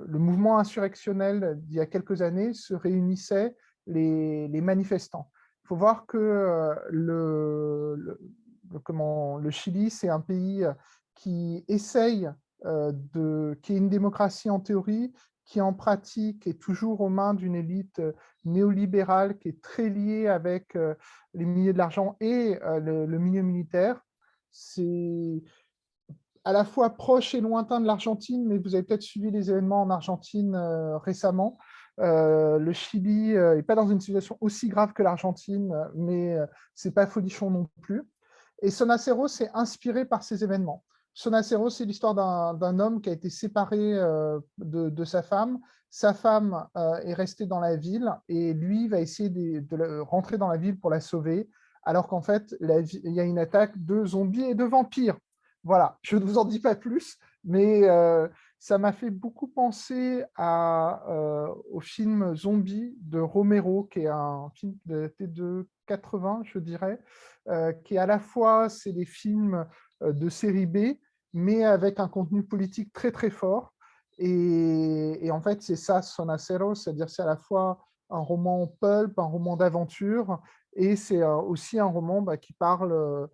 mouvement insurrectionnel d'il y a quelques années, se réunissaient les manifestants. Il faut voir que le Chili, c'est un pays qui essaye qui est une démocratie en théorie, qui en pratique est toujours aux mains d'une élite néolibérale qui est très liée avec les milieux de l'argent et le milieu militaire. C'est à la fois proche et lointain de l'Argentine, mais vous avez peut-être suivi les événements en Argentine récemment. Le Chili n'est pas dans une situation aussi grave que l'Argentine, mais ce n'est pas folichon non plus. Et Son Acero s'est inspiré par ces événements. Son Acero, c'est l'histoire d'un homme qui a été séparé de sa femme. Sa femme est restée dans la ville et lui va essayer de rentrer dans la ville pour la sauver, alors qu'en fait, il y a une attaque de zombies et de vampires. Voilà, je ne vous en dis pas plus, mais ça m'a fait beaucoup penser au film Zombie de Romero, qui est un film de 80, je dirais, qui est à la fois, c'est des films de série B, mais avec un contenu politique très très fort. Et en fait, c'est ça, Son Acero, c'est-à-dire c'est à la fois un roman pulp, un roman d'aventure, et c'est aussi un roman qui parle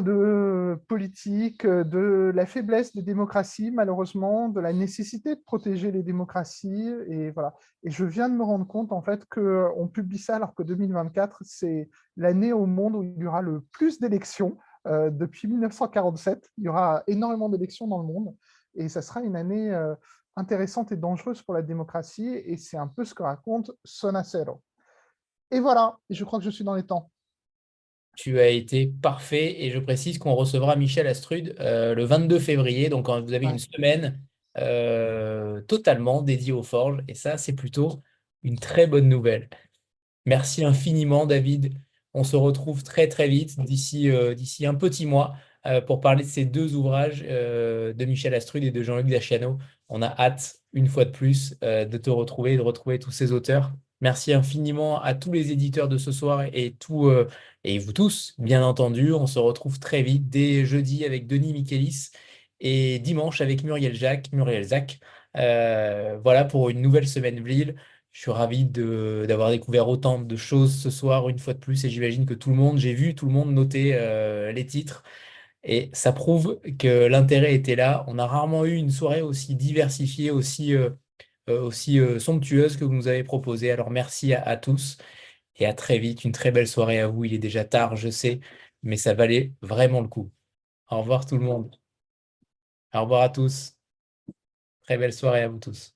de politique, de la faiblesse des démocraties, malheureusement, de la nécessité de protéger les démocraties. Et voilà. Et je viens de me rendre compte, en fait, qu'on publie ça alors que 2024, c'est l'année au monde où il y aura le plus d'élections. Depuis 1947, il y aura énormément d'élections dans le monde. Et ça sera une année intéressante et dangereuse pour la démocratie. Et c'est un peu ce que raconte Son Acero. Et voilà, je crois que je suis dans les temps. Tu as été parfait et je précise qu'on recevra Michel Astrud le 22 février. Donc, vous avez une semaine totalement dédiée aux forges et ça, c'est plutôt une très bonne nouvelle. Merci infiniment, David. On se retrouve très, très vite, d'ici un petit mois, pour parler de ces 2 ouvrages de Michel Astrud et de Jean-Luc Daciano. On a hâte, une fois de plus, de te retrouver et de retrouver tous ces auteurs. Merci infiniment à tous les éditeurs de ce soir et vous tous, bien entendu. On se retrouve très vite, dès jeudi avec Denis Michelis et dimanche avec Muriel Zac. Voilà pour une nouvelle semaine Vlil. Je suis ravi d'avoir découvert autant de choses ce soir, une fois de plus, et j'imagine que j'ai vu tout le monde noter les titres, et ça prouve que l'intérêt était là. On a rarement eu une soirée aussi diversifiée, aussi somptueuse que vous nous avez proposée. Alors merci à tous, et à très vite. Une très belle soirée à vous. Il est déjà tard, je sais, mais ça valait vraiment le coup. Au revoir tout le monde. Au revoir à tous. Très belle soirée à vous tous.